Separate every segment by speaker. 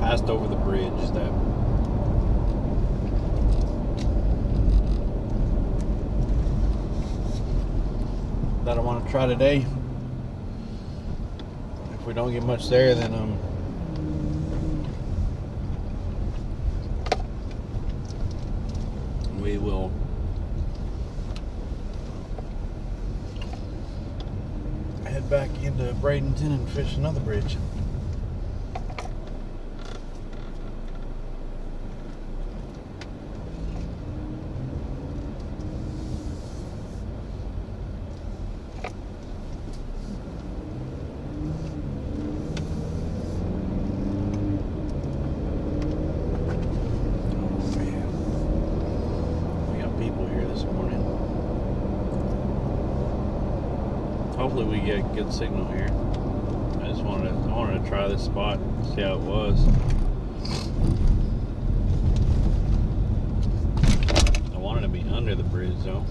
Speaker 1: passed over the bridge that I want to try today. If we don't get much there, then we will head back into Bradenton and fish another bridge. Hopefully we get good signal here. I wanted to try this spot, see how it was. I wanted to be under the bridge though.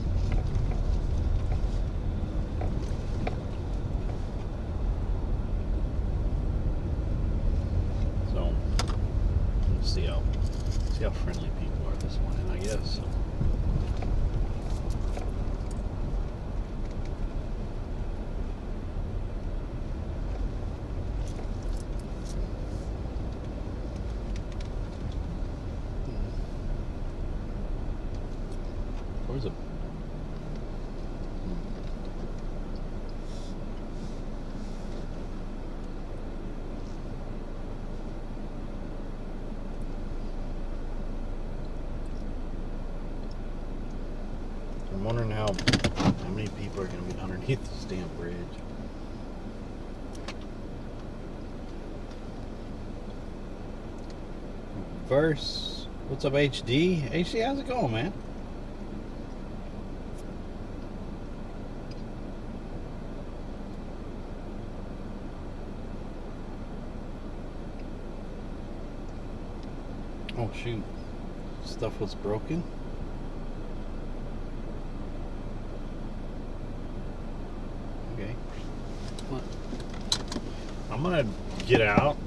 Speaker 1: So let's see how friendly people are this morning, I guess. Where's a I'm wondering how many people are going to be underneath this damn bridge. Verse, what's up, HD? HD, how's it going, man? Oh shoot, stuff was broken. Okay, I'm gonna get out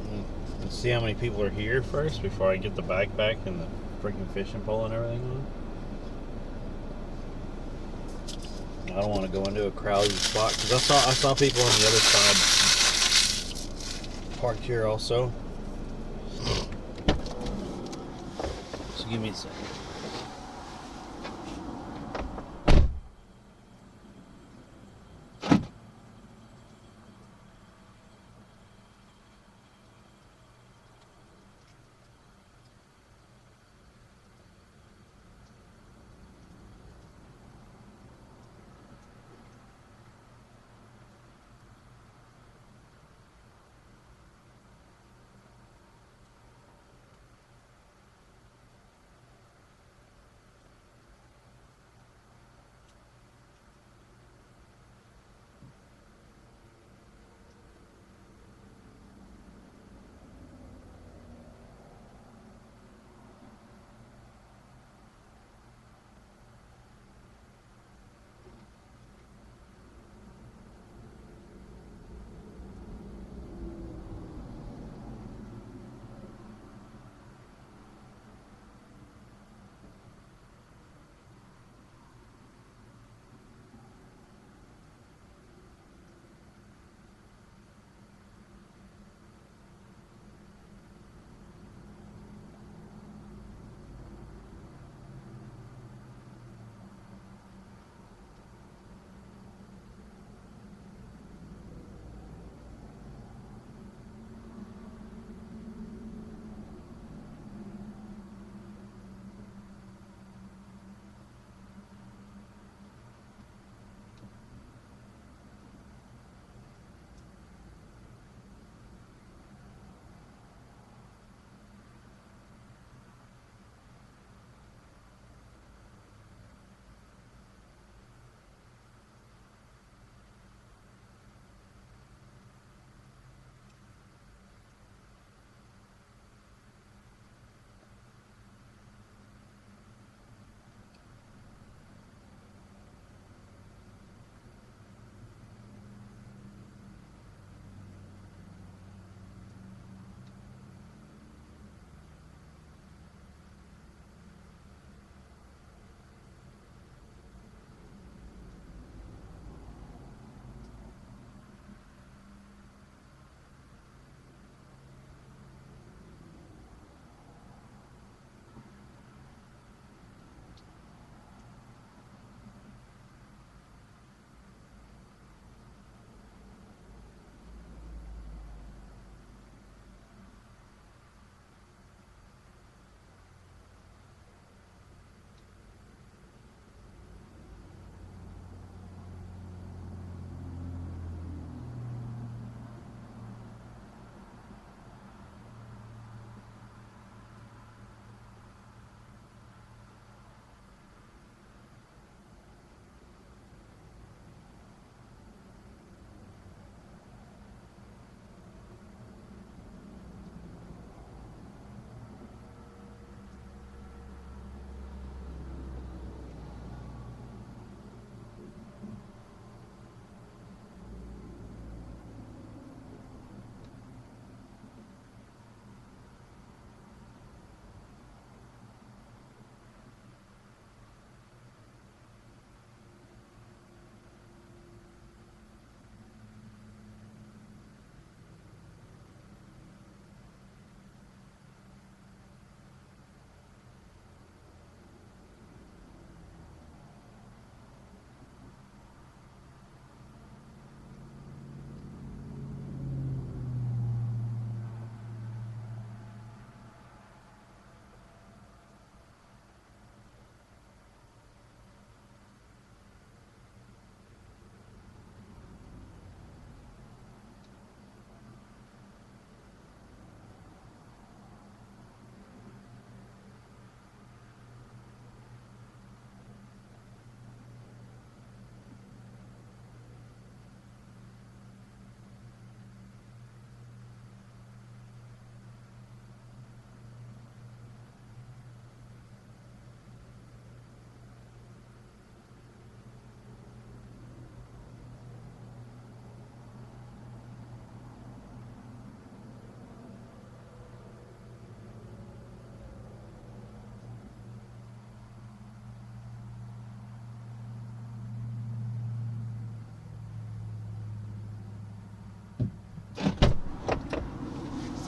Speaker 1: and see how many people are here first before I get the backpack and the freaking fishing pole and everything on. I don't want to go into a crowded spot because I saw people on the other side parked here also. So give me a second.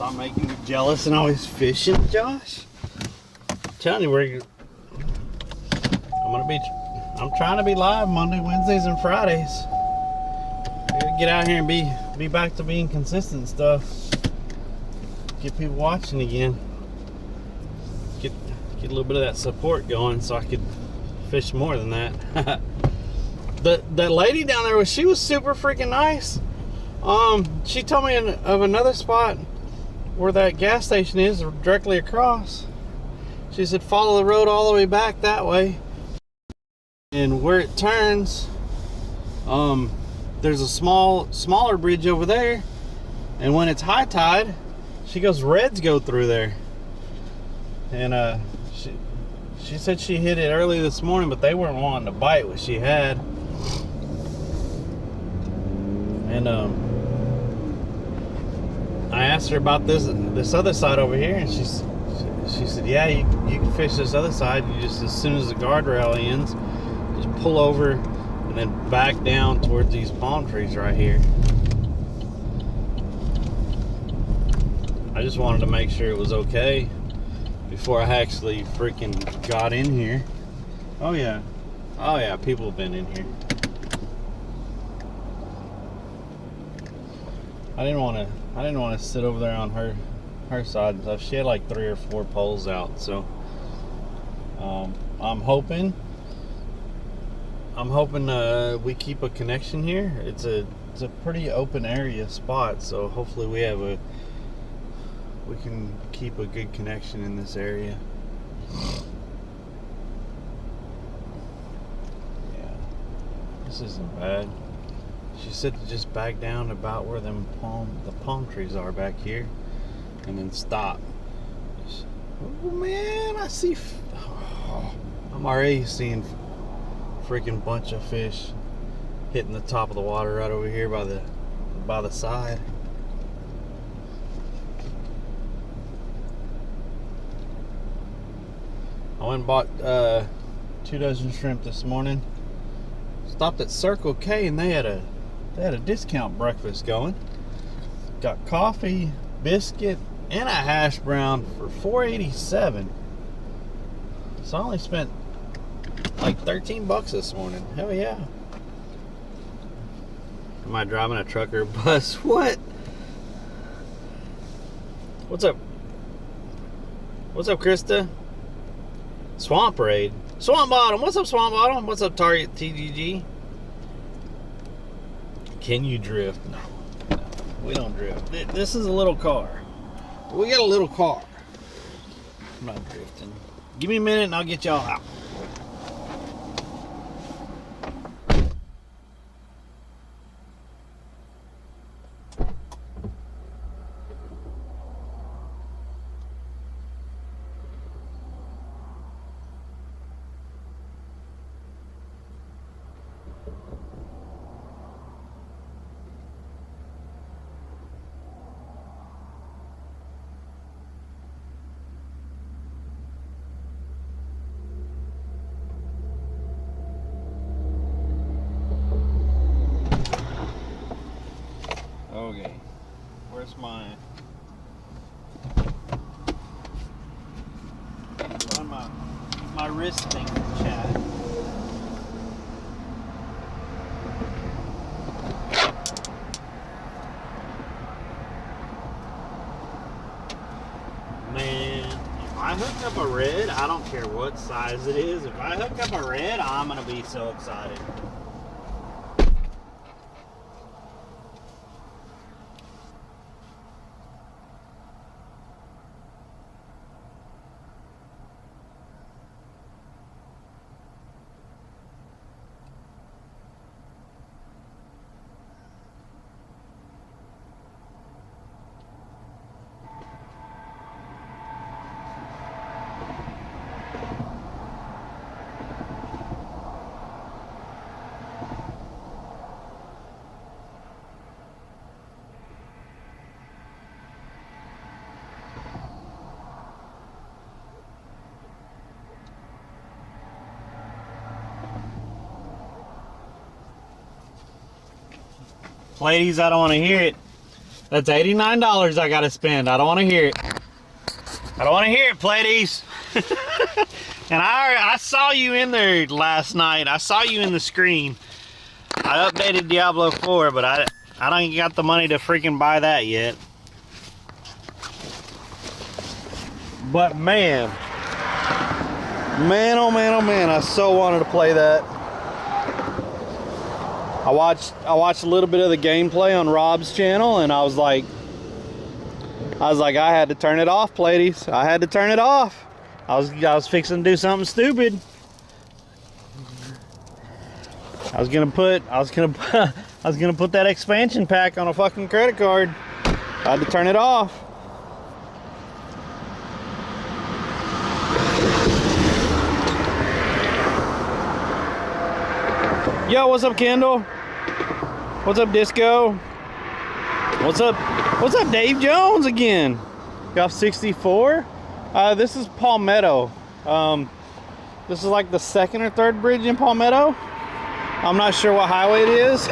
Speaker 1: Stop making me jealous and always fishing, Josh. I'm telling you, I'm trying to be live Monday, Wednesdays, and Fridays. I gotta get out here and be back to being consistent and stuff. Get people watching again. Get a little bit of that support going so I could fish more than that. That lady down there, she was super freaking nice. She told me of another spot where that gas station is, directly across. She said follow the road all the way back that way, and where it turns, there's a smaller bridge over there, and when it's high tide, she goes, reds go through there. And she said she hit it early this morning, but they weren't wanting to bite what she had. And I asked her about this other side over here, and she said, yeah, you can fish this other side. You just, as soon as the guardrail ends, just pull over and then back down towards these palm trees right here. I just wanted to make sure it was okay before I actually freaking got in here. Oh yeah, people have been in here. I didn't want to sit over there on her side and stuff. She had like 3 or 4 poles out, so I'm hoping we keep a connection here. It's a pretty open area spot, so hopefully we can keep a good connection in this area. Yeah, this isn't bad. She said to just back down about where the palm trees are back here, and then stop. Oh man, I see. I'm already seeing freaking bunch of fish hitting the top of the water right over here by the side. I went and bought 2 dozen shrimp this morning. Stopped at Circle K, and they had a discount breakfast going. Got coffee, biscuit, and a hash brown for $4.87. So I only spent like $13 this morning. Hell yeah. Am I driving a truck or a bus? What? What's up? What's up, Krista? Swamp Raid. Swamp Bottom. What's up, Swamp Bottom? What's up, Target TGG? Can you drift? No, we don't drift. This is a little car. We got a little car. I'm not drifting. Give me a minute and I'll get y'all out. Okay, where's my wrist thing, chat? Man, if I hook up a red, I don't care what size it is. If I hook up a red, I'm gonna be so excited. Ladies, I don't want to hear it. That's $89 I gotta spend. I don't want to hear it. I don't want to hear it, Pleiades. And I saw you in there last night. I saw you in the screen. I updated Diablo 4, but I don't got the money to freaking buy that yet. But man, oh man, oh man, I so wanted to play that. I watched a little bit of the gameplay on Rob's channel, and I was like, I had to turn it off, Pleiades. I had to turn it off. I was fixing to do something stupid. I was gonna put that expansion pack on a fucking credit card. I had to turn it off. Yo, what's up, Kendall? What's up, Disco? What's up, Dave Jones again? Got 64. This is Palmetto. This is like the second or third bridge in Palmetto. I'm not sure what highway it is.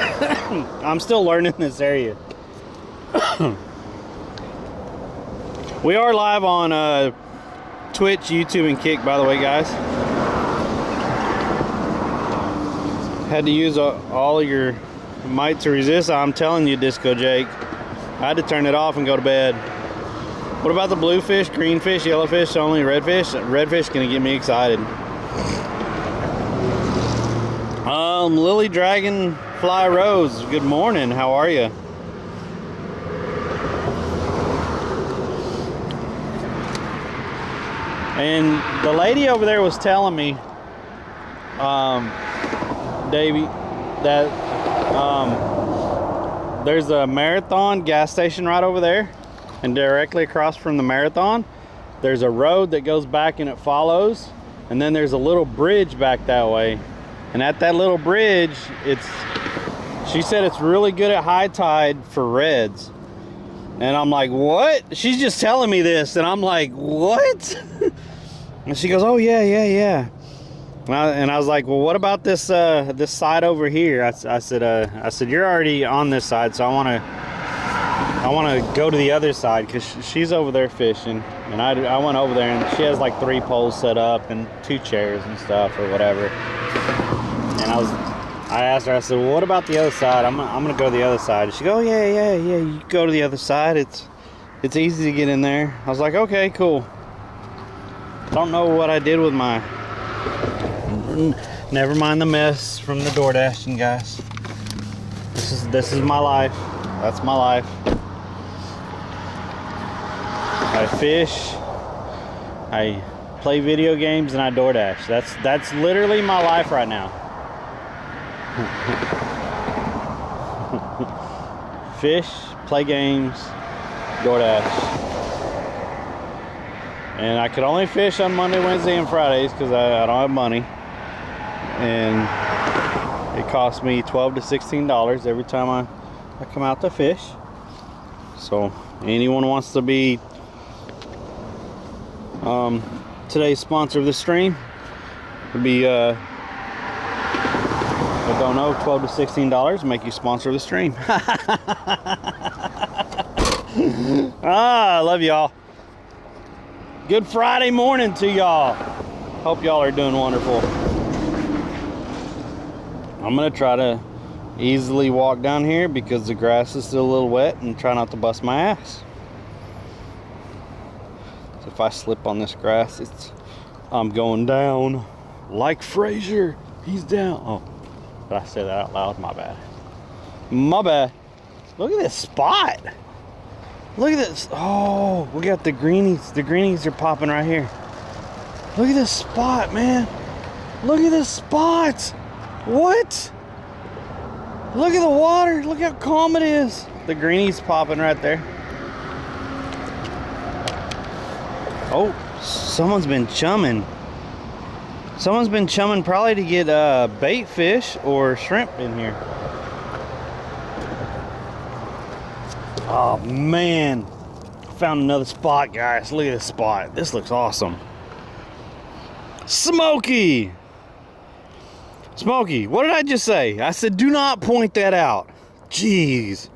Speaker 1: I'm still learning this area. We are live on Twitch, YouTube, and Kick, by the way, guys. Had to use all of your might to resist. I'm telling you, Disco Jake. I had to turn it off and go to bed. What about the bluefish, greenfish, yellowfish, only redfish? Redfish gonna get me excited. Lily Dragonfly Rose, good morning. How are you? And the lady over there was telling me, Davey, that there's a Marathon gas station right over there, and directly across from the Marathon there's a road that goes back and it follows, and then there's a little bridge back that way, and at that little bridge, she said it's really good at high tide for reds. And I'm like, what? She's just telling me this, and I'm like, what? And she goes, oh yeah. And I was like, well, what about this this side over here? I said you're already on this side, so I want to go to the other side, because she's over there fishing, and I went over there, and she has like 3 poles set up and 2 chairs and stuff or whatever. And I asked her, I said, well, what about the other side? I'm gonna go to the other side. And she goes, oh yeah, you go to the other side. It's easy to get in there. I was like, okay, cool. Don't know what I did with my. Never mind the mess from the door dashing, guys. This is my life. That's my life. I fish, I play video games, and I DoorDash. That's literally my life right now. Fish, play games, DoorDash. And I could only fish on Monday, Wednesday, and Fridays because I don't have money. And it costs me $12 to $16 every time I come out to fish. So anyone wants to be today's sponsor of the stream, would be I don't know, $12 to $16, make you sponsor of the stream. I love y'all. Good Friday morning to y'all. Hope y'all are doing wonderful. I'm gonna try to easily walk down here because the grass is still a little wet, and try not to bust my ass. So if I slip on this grass, I'm going down like Frazier. He's down. Oh, did I say that out loud? My bad. My bad. Look at this spot. Look at this. Oh, we got the greenies. The greenies are popping right here. Look at this spot, man. Look at this spot. What? Look at the water. Look how calm it is. The greenies popping right there. Oh, someone's been chumming. Someone's been chumming probably to get bait fish or shrimp in here. Oh man, found another spot, guys. Look at this spot. This looks awesome. Smokey! Smokey, what did I just say? I said do not point that out. Jeez.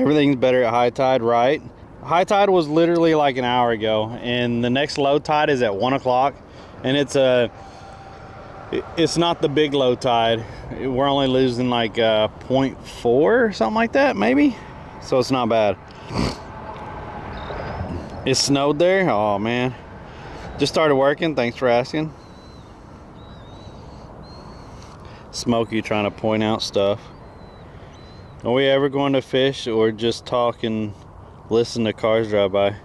Speaker 1: Everything's better at high tide, right? High tide was literally like an hour ago, and the next low tide is at 1 o'clock, and it's not the big low tide. We're only losing like 0.4 or something like that, maybe. So it's not bad. It snowed there. Oh man, just started working. Thanks for asking. Smokey trying to point out stuff. Are we ever going to fish or just talk and listen to cars drive by?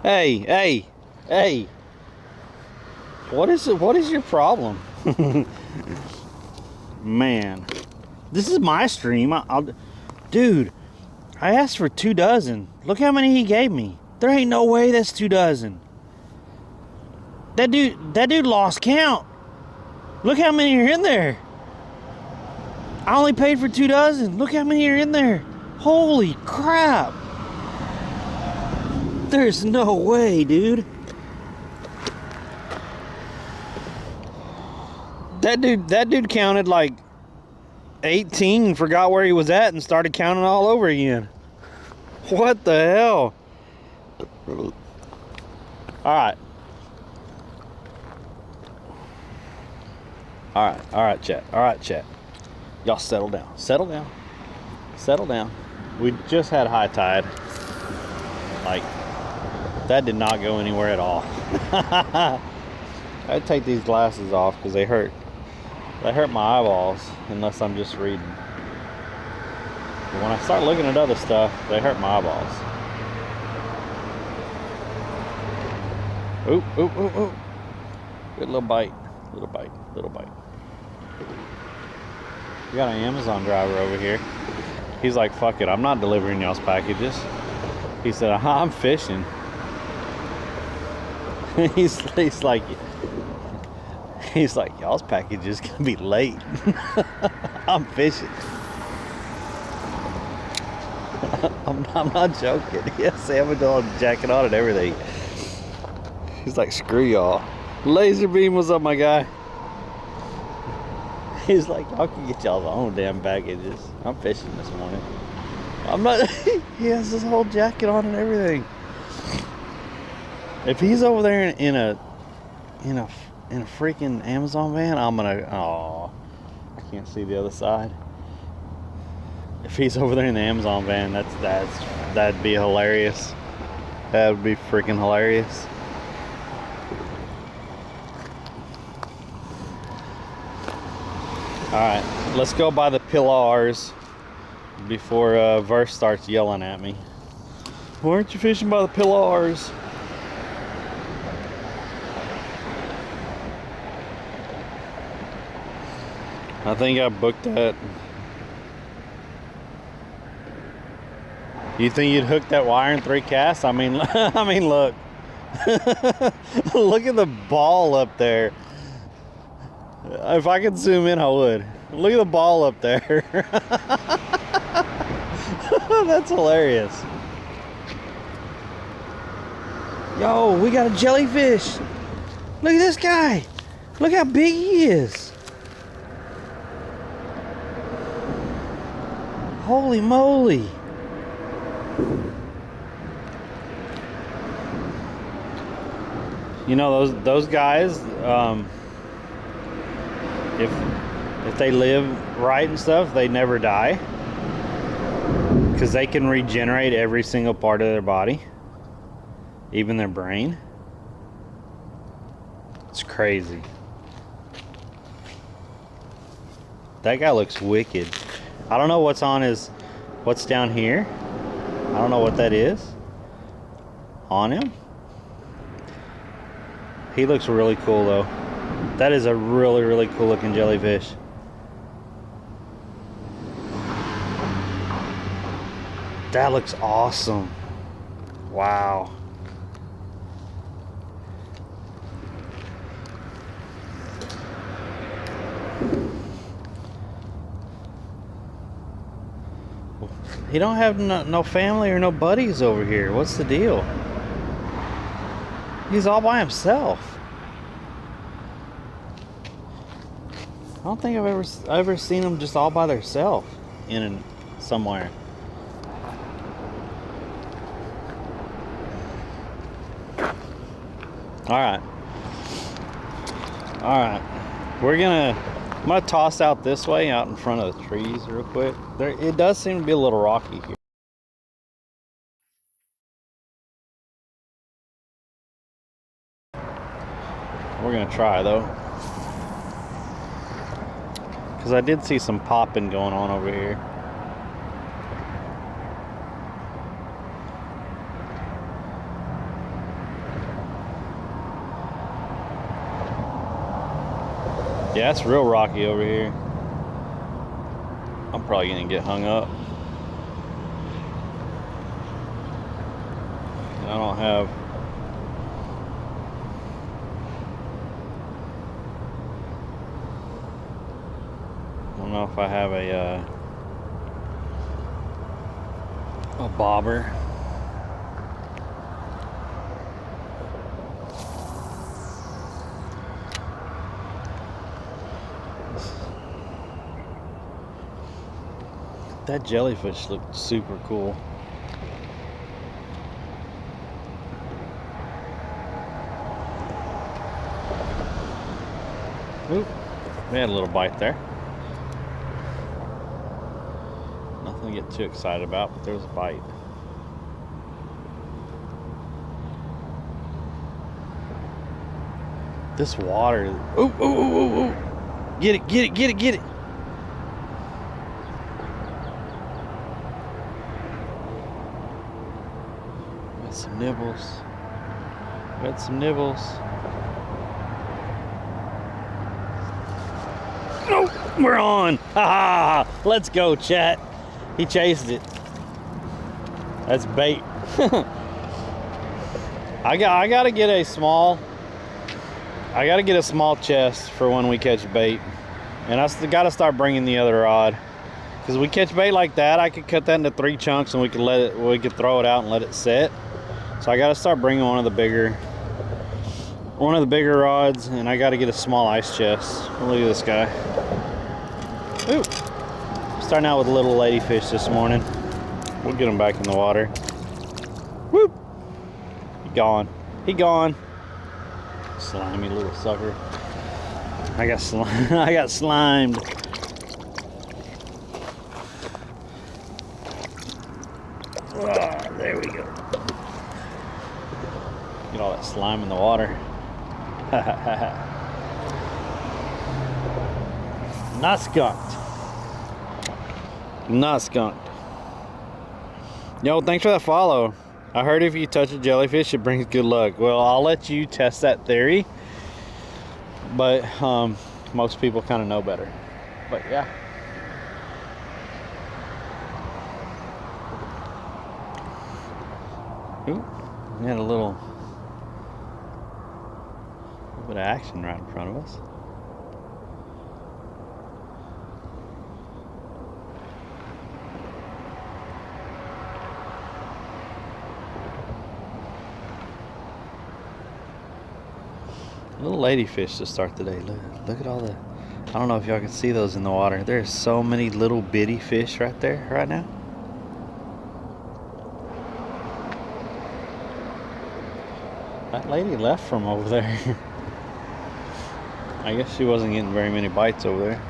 Speaker 1: Hey! What is your problem? Man, this is my stream. Dude, I asked for 2 dozen. Look how many he gave me. There ain't no way that's 2 dozen. That dude lost count. Look how many are in there. I only paid for 2 dozen. Look how many are in there. Holy crap. There's no way, dude. That dude counted like 18 and forgot where he was at and started counting all over again. What the hell? All right, chat. Y'all settle down. We just had high tide. Like, that did not go anywhere at all. I'd take these glasses off because they hurt. They hurt my eyeballs unless I'm just reading. But when I start looking at other stuff, they hurt my eyeballs. Oop. Good little bite. Little bite. We got an Amazon driver over here. He's like, fuck it, I'm not delivering y'all's packages. He said, I'm fishing. He's like, y'all's package is gonna be late. I'm fishing. I'm not joking. He has salmon dog jacket on and everything. He's like, screw y'all. Laser beam, what's up, my guy? He's like, y'all can get y'all's own damn packages. I'm fishing this morning. I'm not. He has his whole jacket on and everything. If he's over there in a freaking Amazon van, I'm gonna. Oh, I can't see the other side. If he's over there in the Amazon van, that'd be hilarious. That would be freaking hilarious. Alright, let's go by the pillars before Verse starts yelling at me. Why aren't you fishing by the pillars? I think I booked that. You think you'd hook that wire in 3 casts? I mean, look. Look at the ball up there. If I could zoom in, I would. Look at the ball up there. That's hilarious. Yo, we got a jellyfish. Look at this guy. Look how big he is. Holy moly. You know, those guys, if they live right and stuff, they never die, because they can regenerate every single part of their body, even their brain. It's crazy. That guy looks wicked. I don't know what's down here. I don't know what that is on him. He looks really cool though. That is a really, really cool looking jellyfish. That looks awesome. Wow. He don't have no family or no buddies over here. What's the deal? He's all by himself. I don't think I've ever seen them just all by themselves somewhere. All right. All right. I'm gonna toss out this way, out in front of the trees real quick. It does seem to be a little rocky here. We're gonna try though, because I did see some popping going on over here. Yeah, it's real rocky over here. I'm probably gonna get hung up. I don't have... I don't know if I have a bobber. That jellyfish looked super cool. Oop, we had a little bite there. Nothing to get too excited about, but there was a bite. This water, ooh, ooh, ooh, ooh, ooh. Get it, get it, get it, get it. Got some nibbles. Got some nibbles. Oh, we're on. Ha ha! Let's go, chat. He chased it. That's bait. I gotta get a small chest for when we catch bait, and I gotta start bringing the other rod, because we catch bait like that, I could cut that into 3 chunks and we could throw it out and let it set. So I gotta start bringing one of the bigger rods, and I gotta get a small ice chest. Look at this guy. Ooh. Starting out with little ladyfish this morning. We'll get him back in the water. Whoop! He gone. He gone. Slimy little sucker. I got slimed. Oh, there we go. Get all that slime in the water. Not skunked. Not skunked. Yo, thanks for that follow. I heard if you touch a jellyfish, it brings good luck. Well, I'll let you test that theory, but most people kind of know better. But yeah. Ooh, we had a little bit of action right in front of us. Little ladyfish to start the day. Look at all the... I don't know if y'all can see those in the water. There's so many little bitty fish right there right now. That lady left from over there. I guess she wasn't getting very many bites over there.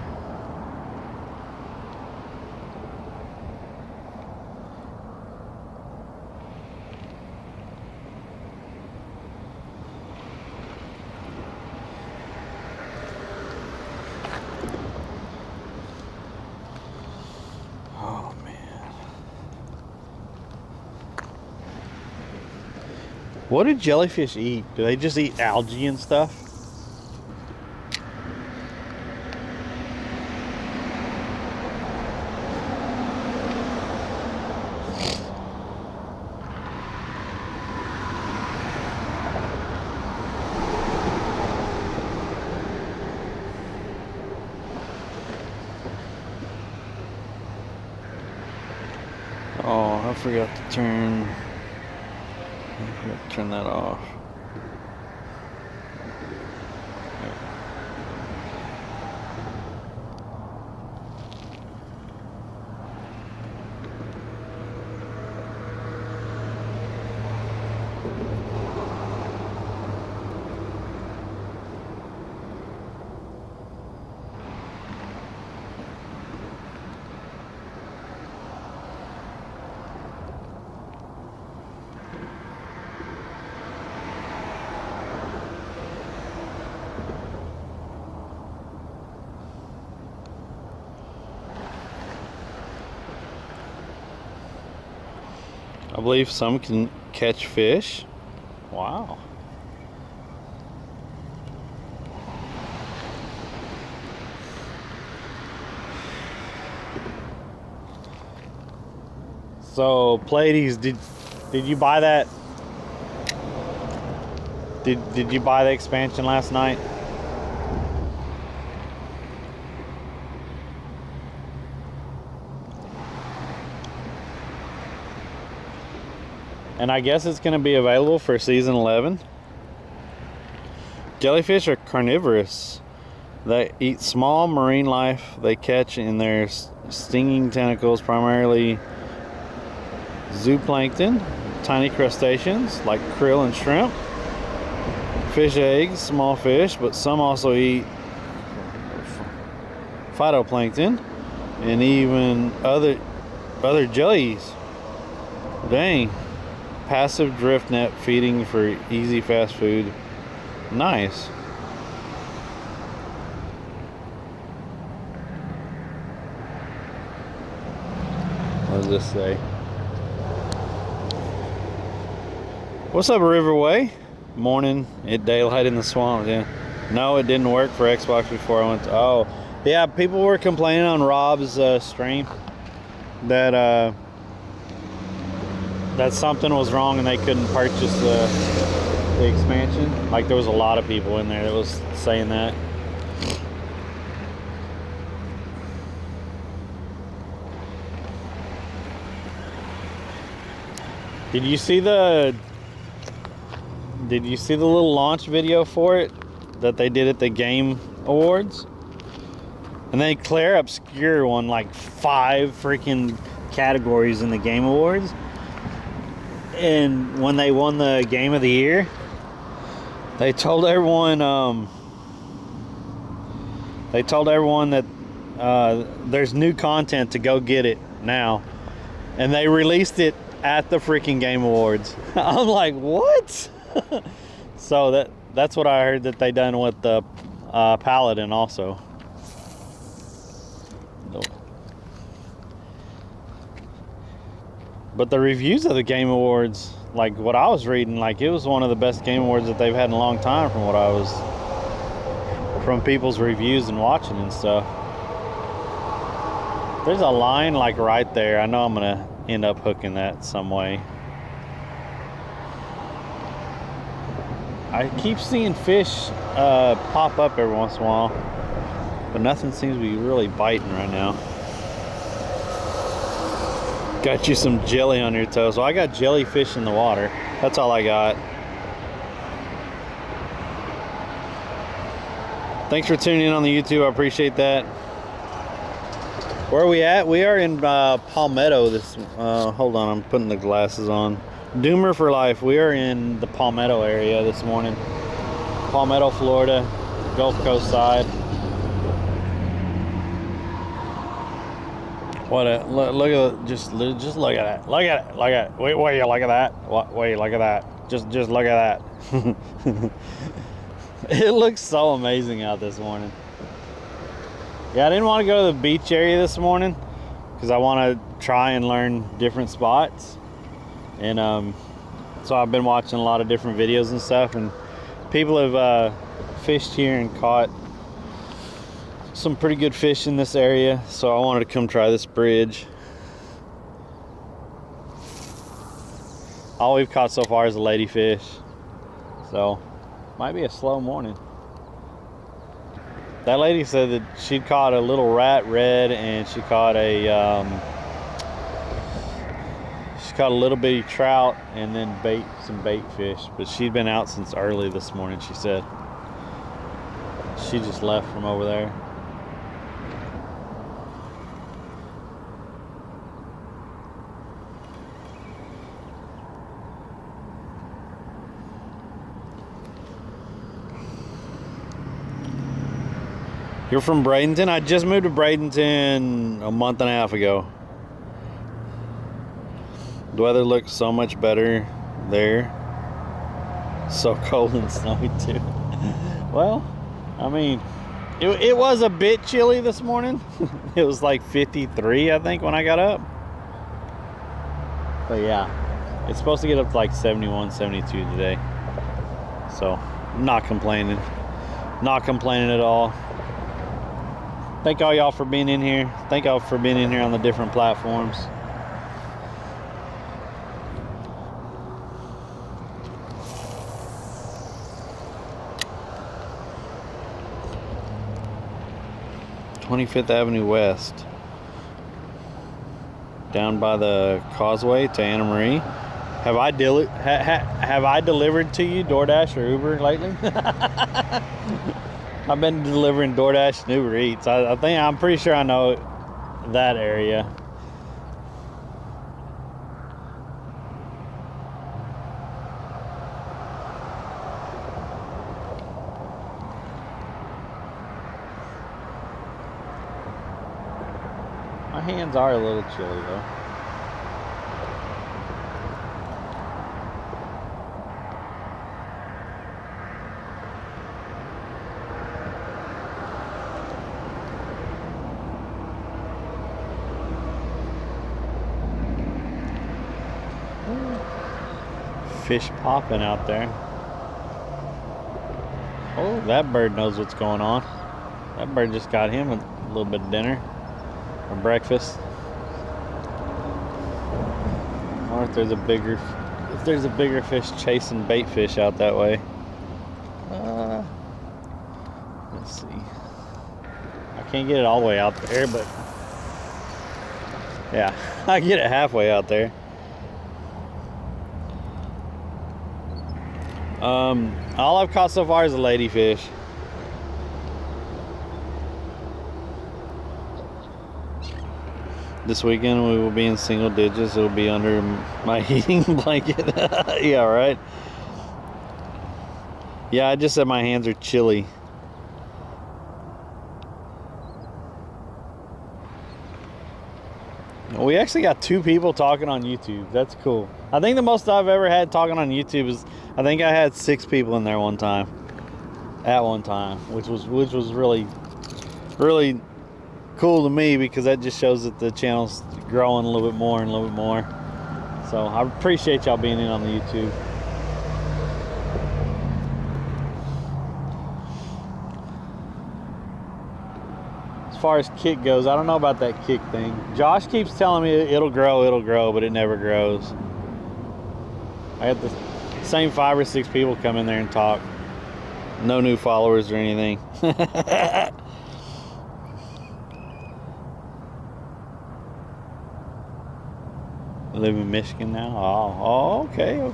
Speaker 1: Oh man. What do jellyfish eat? Do they just eat algae and stuff? Oh, I forgot to turn that off. I believe some can catch fish. Wow. So, Pleiades, did you buy that? Did you buy the expansion last night? And I guess it's going to be available for season 11. Jellyfish are carnivorous. They eat small marine life they catch in their stinging tentacles, primarily zooplankton, tiny crustaceans like krill and shrimp, fish eggs, small fish, but some also eat phytoplankton and even other jellies. Dang. Passive drift net feeding for easy fast food. Nice. What does this say? What's up, Riverway? Morning at daylight in the swamp. Yeah. No, it didn't work for Xbox before I went to. Oh, yeah. People were complaining on Rob's stream that that something was wrong and they couldn't purchase the expansion. Like, there was a lot of people in there that was saying that. Did you see the little launch video for it that they did at the Game Awards? And they Claire Obscure won like 5 freaking categories in the Game Awards. And when they won the Game of the Year, they told everyone that there's new content to go get it now. And they released it at the freaking Game Awards. I'm like, what? So that's what I heard that they done with the Paladin also. But the reviews of the Game Awards, like what I was reading, like it was one of the best Game Awards that they've had in a long time from people's reviews and watching and stuff. There's a line like right there. I know I'm gonna end up hooking that some way. I keep seeing fish pop up every once in a while, but nothing seems to be really biting right now. Got you some jelly on your toes. So I got jellyfish in the water. That's all I got. Thanks for tuning in on the YouTube. I appreciate that. Where are we at? We are in Palmetto. Hold on, I'm putting the glasses on. Doomer for life. We are in the Palmetto area this morning. Palmetto, Florida, Gulf Coast side. What a look at just look at that. Look at it. Look at it. Wait, look at that. Wait, look at that. Just look at that. It looks so amazing out this morning. Yeah, I didn't want to go to the beach area this morning because I want to try and learn different spots. And so I've been watching a lot of different videos and stuff, and people have fished here and caught some pretty good fish in this area, so I wanted to come try this bridge. All we've caught so far is a ladyfish, so might be a slow morning. That lady said that she'd caught a little rat red, and she caught a little bitty trout, and then some bait fish. But she'd been out since early this morning, she said. She just left from over there. You're from Bradenton? I just moved to Bradenton a month and a half ago. The weather looks so much better there. So cold and snowy too. Well, I mean, it was a bit chilly this morning. It was like 53, I think, when I got up. But yeah, It's supposed to get up to like 71, 72 today. So, not complaining. Not complaining at all. Thank all y'all for being in here. Thank y'all for being in here on the different platforms. "25th Avenue West, down by the causeway to Anna Marie." Have I delivered to you DoorDash or Uber lately? I've been delivering DoorDash and Uber Eats. I'm pretty sure I know that area. My hands are a little chilly though. Fish popping out there. Oh, that bird knows what's going on. That bird just got him a little bit of dinner or breakfast. Or if there's a bigger fish chasing bait fish out that way. Let's see. I can't get it all the way out there, but yeah, I get it halfway out there. All I've caught so far is a ladyfish. This weekend we will be in single digits. It'll be under my heating blanket. Yeah, right. Yeah, I just said my hands are chilly. We actually got 2 people talking on YouTube. That's cool. I think the most I've ever had talking on YouTube is, I think I had 6 people in there one time. At one time, which was really cool to me, because that just shows that the channel's growing a little bit more and a little bit more. So I appreciate y'all being in on the YouTube. As far as kick goes, I don't know about that kick thing. Josh keeps telling me it'll grow, but it never grows. I had the same 5 or 6 people come in there and talk. No new followers or anything. Live in Michigan now? Oh, okay.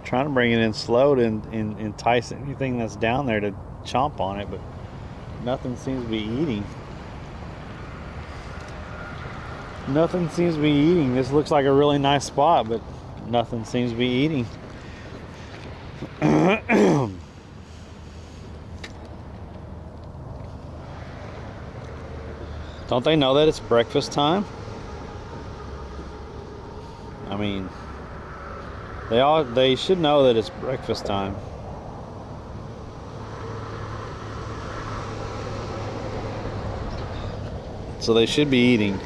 Speaker 1: Trying to bring it in slow to entice anything that's down there to chomp on it, but nothing seems to be eating. Nothing seems to be eating. This looks like a really nice spot, but nothing seems to be eating. Don't they know that it's breakfast time? I mean, they should know that it's breakfast time. So they should be eating.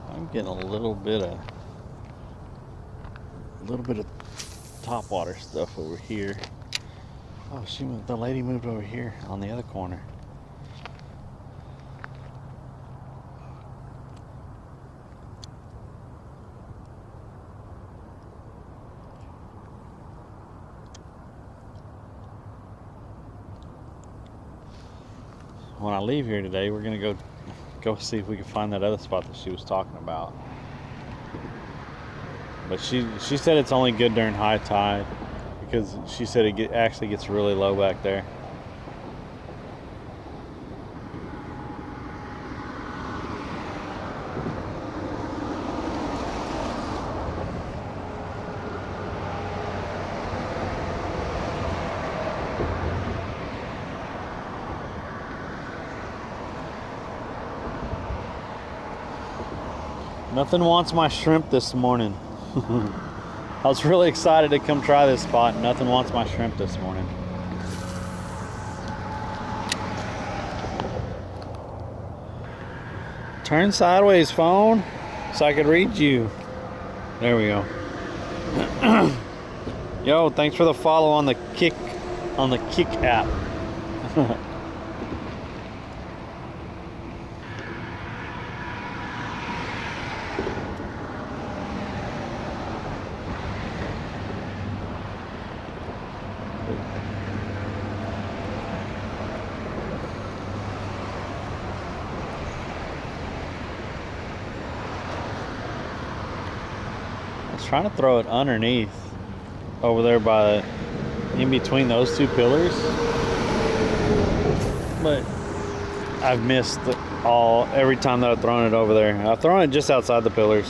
Speaker 1: I'm getting a little bit of topwater stuff over here. Oh, the lady moved over here on the other corner. When I leave here today, we're gonna go see if we can find that other spot that she was talking about. But she said it's only good during high tide, because she said it actually gets really low back there. Nothing wants my shrimp this morning. I was really excited to come try this spot. Nothing wants my shrimp this morning. Turn sideways, phone, so I could read you. There we go. Yo, thanks for the follow on the Kick app. Trying to throw it underneath over there by in between those two pillars, but I've missed every time that I've thrown it over there. I've thrown it just outside the pillars.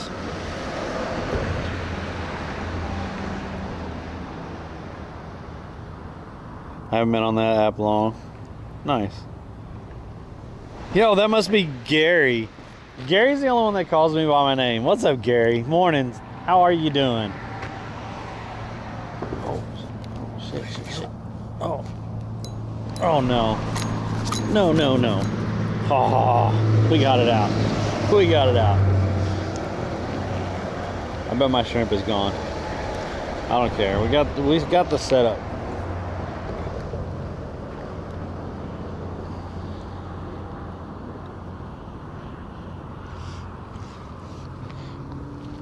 Speaker 1: I haven't been on that app long. Nice. Yo, that must be Gary. Gary's the only one that calls me by my name. What's up, Gary? Morning. How are you doing? Oh, shit. Oh no. No. Oh, we got it out. I bet my shrimp is gone. I don't care. We got the setup.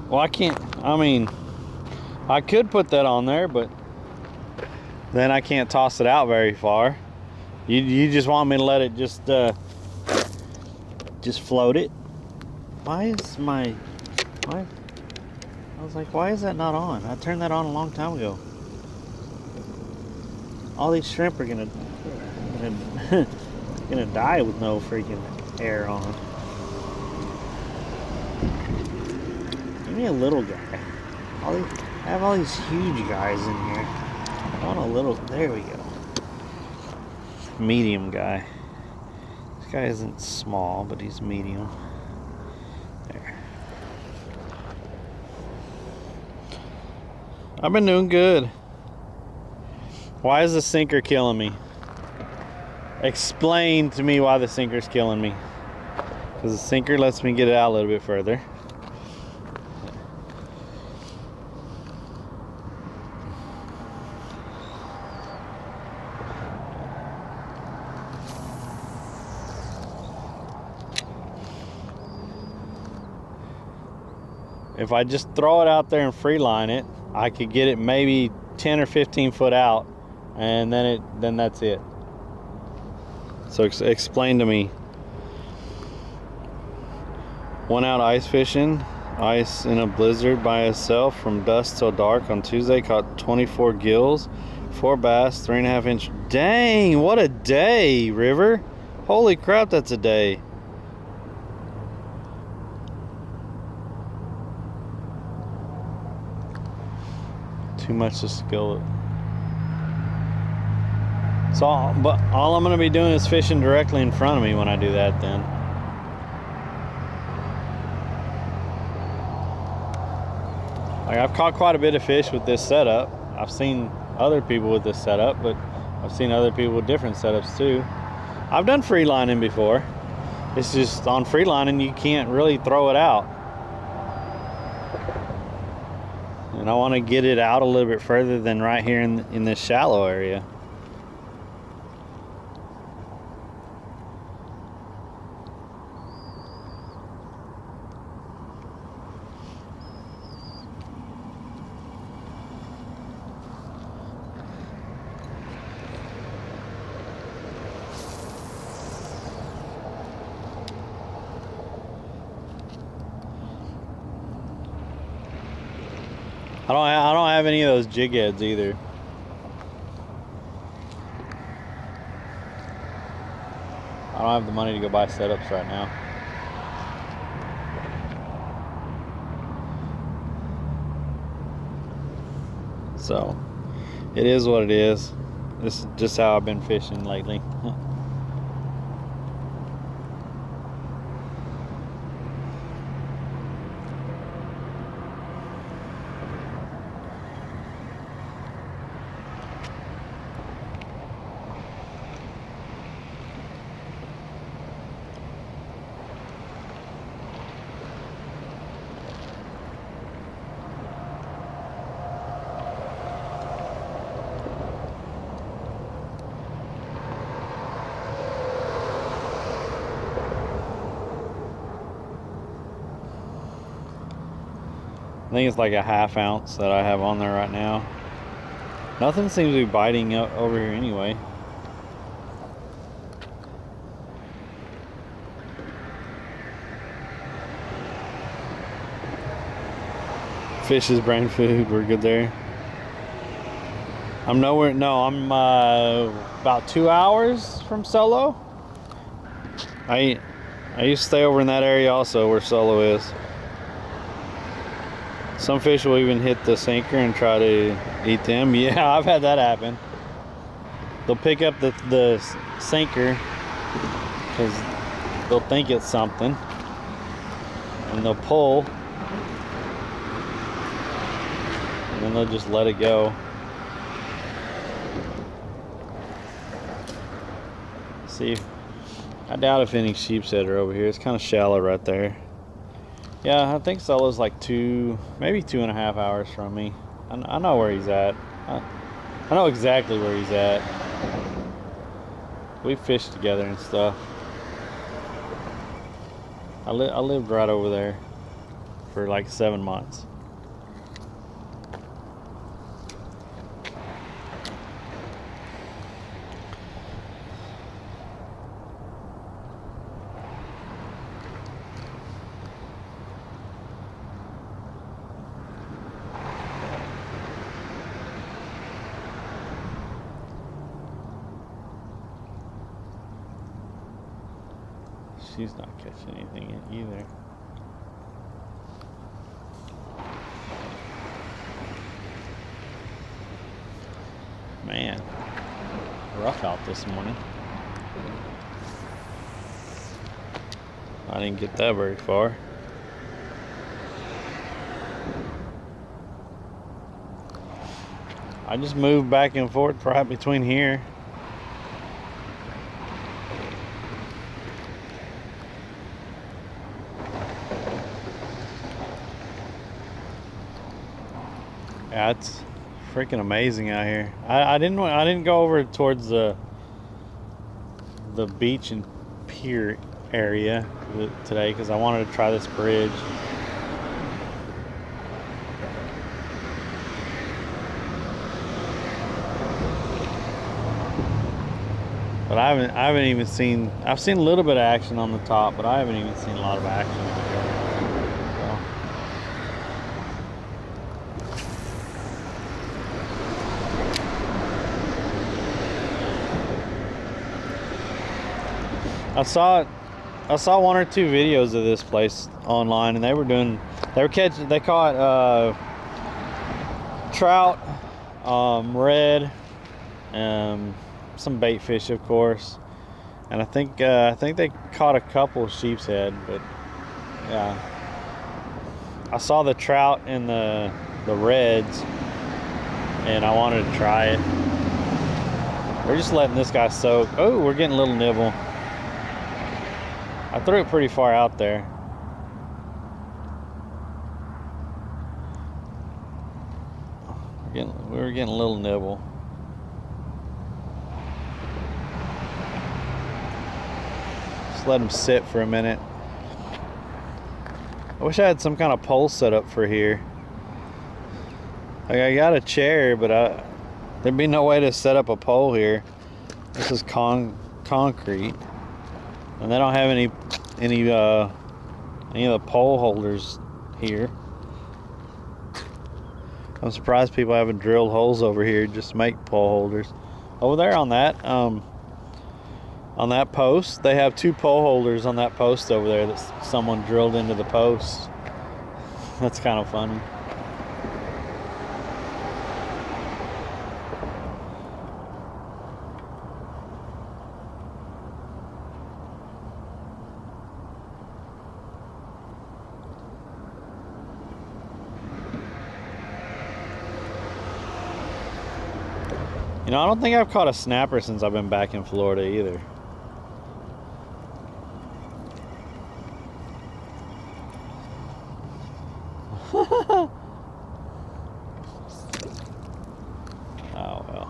Speaker 1: Well, I could put that on there, but then I can't toss it out very far. You just want me to let it just float it? I was like, why is that not on? I turned that on a long time ago. All these shrimp are gonna die with no freaking air on. Give me a little guy. I have all these huge guys in here. I want a little. There we go. Medium guy. This guy isn't small, but he's medium. There. I've been doing good. Why is the sinker killing me? Explain to me why the sinker's killing me. Because the sinker lets me get it out a little bit further. If I just throw it out there and free line it, I could get it maybe 10 or 15 foot out, and then that's it. So explain to me. Went out ice fishing, ice in a blizzard by itself from dusk till dark on Tuesday, caught 24 gills, 4 bass, 3.5 inch. Dang, what a day, River. Holy crap, that's a day. Too much to skillet. So, but all I'm going to be doing is fishing directly in front of me when I do that then. Like, I've caught quite a bit of fish with this setup. I've seen other people with this setup, but I've seen other people with different setups too. I've done free lining before. It's just on free lining you can't really throw it out. And I want to get it out a little bit further than right here in this shallow area. I don't have any of those jig heads either. I don't have the money to go buy setups right now. So, it is what it is. This is just how I've been fishing lately. I think it's like a 1/2 ounce that I have on there right now. Nothing seems to be biting over here anyway. Fish is brain food. We're good there. I'm nowhere. No, I'm about 2 hours from Solo. I used to stay over in that area also where Solo is. Some fish will even hit the sinker and try to eat them. Yeah, I've had that happen. They'll pick up the sinker because they'll think it's something, and they'll pull, and then they'll just let it go. See, I doubt if any sheepshead are over here. It's kind of shallow right there. Yeah, I think Solo's like maybe 2.5 hours from me. I know where he's at. I know exactly where he's at. We fished together and stuff. I lived right over there for like 7 months. She's not catching anything either. Man, rough out this morning. I didn't get that very far. I just moved back and forth right between here. Yeah, it's freaking amazing out here. I didn't go over towards the beach and pier area today because I wanted to try this bridge. But I haven't even seen. I've seen a little bit of action on the top, but I haven't even seen a lot of action. I saw 1 or 2 videos of this place online, and they caught trout, red, some bait fish, of course, and I think they caught a couple of sheep's head. But yeah, I saw the trout and the reds, and I wanted to try it. We're just letting this guy soak. Oh, we're getting a little nibble. I threw it pretty far out there. We were getting a little nibble. Just let him sit for a minute. I wish I had some kind of pole set up for here. Like, I got a chair, but there'd be no way to set up a pole here. This is concrete. And they don't have any of the pole holders here. I'm surprised people haven't drilled holes over here just to make pole holders. Over there on that post, they have 2 pole holders on that post over there that someone drilled into the post. That's kind of funny. You know, I don't think I've caught a snapper since I've been back in Florida either. Oh well.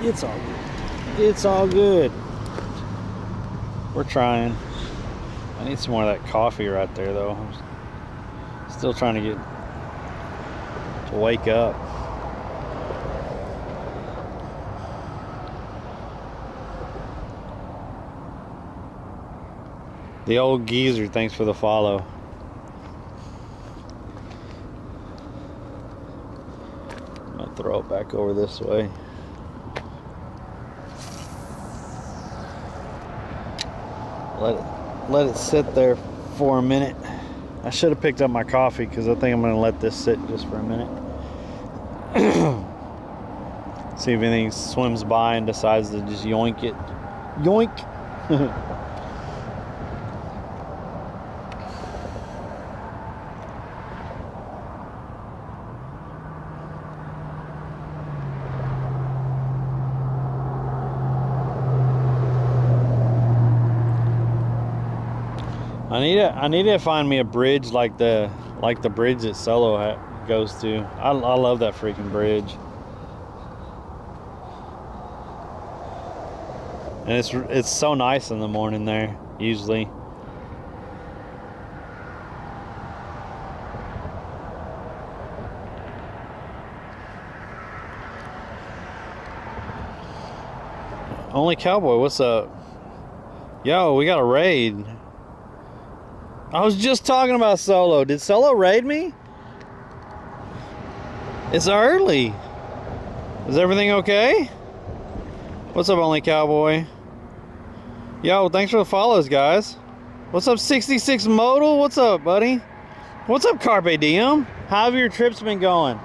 Speaker 1: It's all good. It's all good. We're trying. I need some more of that coffee right there, though. I'm still trying to get to wake up. The old geezer, thanks for the follow. I'm gonna throw it back over this way. Let it sit there for a minute. I should have picked up my coffee because I think I'm gonna let this sit just for a minute. See if anything swims by and decides to just yoink it. Yoink! I need to find me a bridge like the bridge that Solo goes to. I love that freaking bridge. And it's so nice in the morning there, usually. Only Cowboy, what's up? Yo, we got a raid. I was just talking about Solo. Did Solo raid me? It's early. Is everything okay? What's up, Only Cowboy? Yo, thanks for the follows, guys. What's up, 66 Modal? What's up, buddy? What's up, Carpe Diem? How have your trips been going?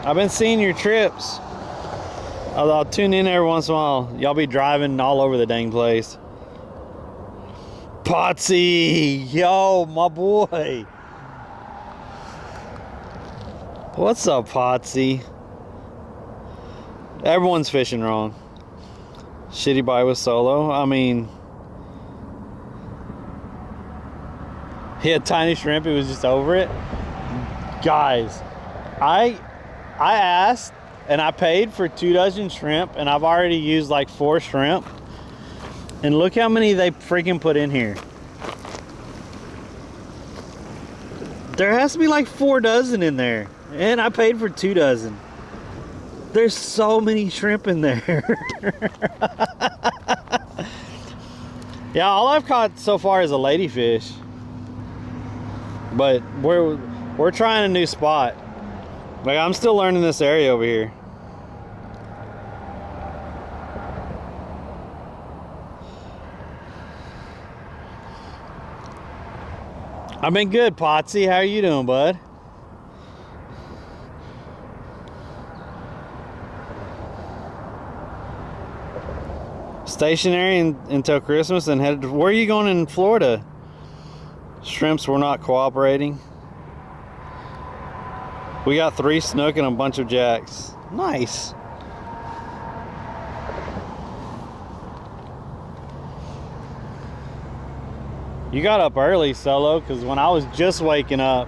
Speaker 1: I've been seeing your trips. I'll tune in every once in a while. Y'all be driving all over the dang place. Potsy, yo, my boy. What's up, Potsy? Everyone's fishing wrong. Shitty buy with Solo. I mean, he had tiny shrimp. It was just over it. Guys, I asked and I paid for 2 dozen shrimp, and I've already used like 4 shrimp. And look how many they freaking put in here. There has to be like 4 dozen in there. And I paid for 2 dozen. There's so many shrimp in there. Yeah, all I've caught so far is a ladyfish. But we're trying a new spot. Like, I'm still learning this area over here. I've been good, Potsy. How are you doing, bud? Stationary until Christmas and headed to... Where are you going in Florida? Shrimps were not cooperating. We got 3 snook and a bunch of jacks. Nice. You got up early, Solo, because when I was just waking up,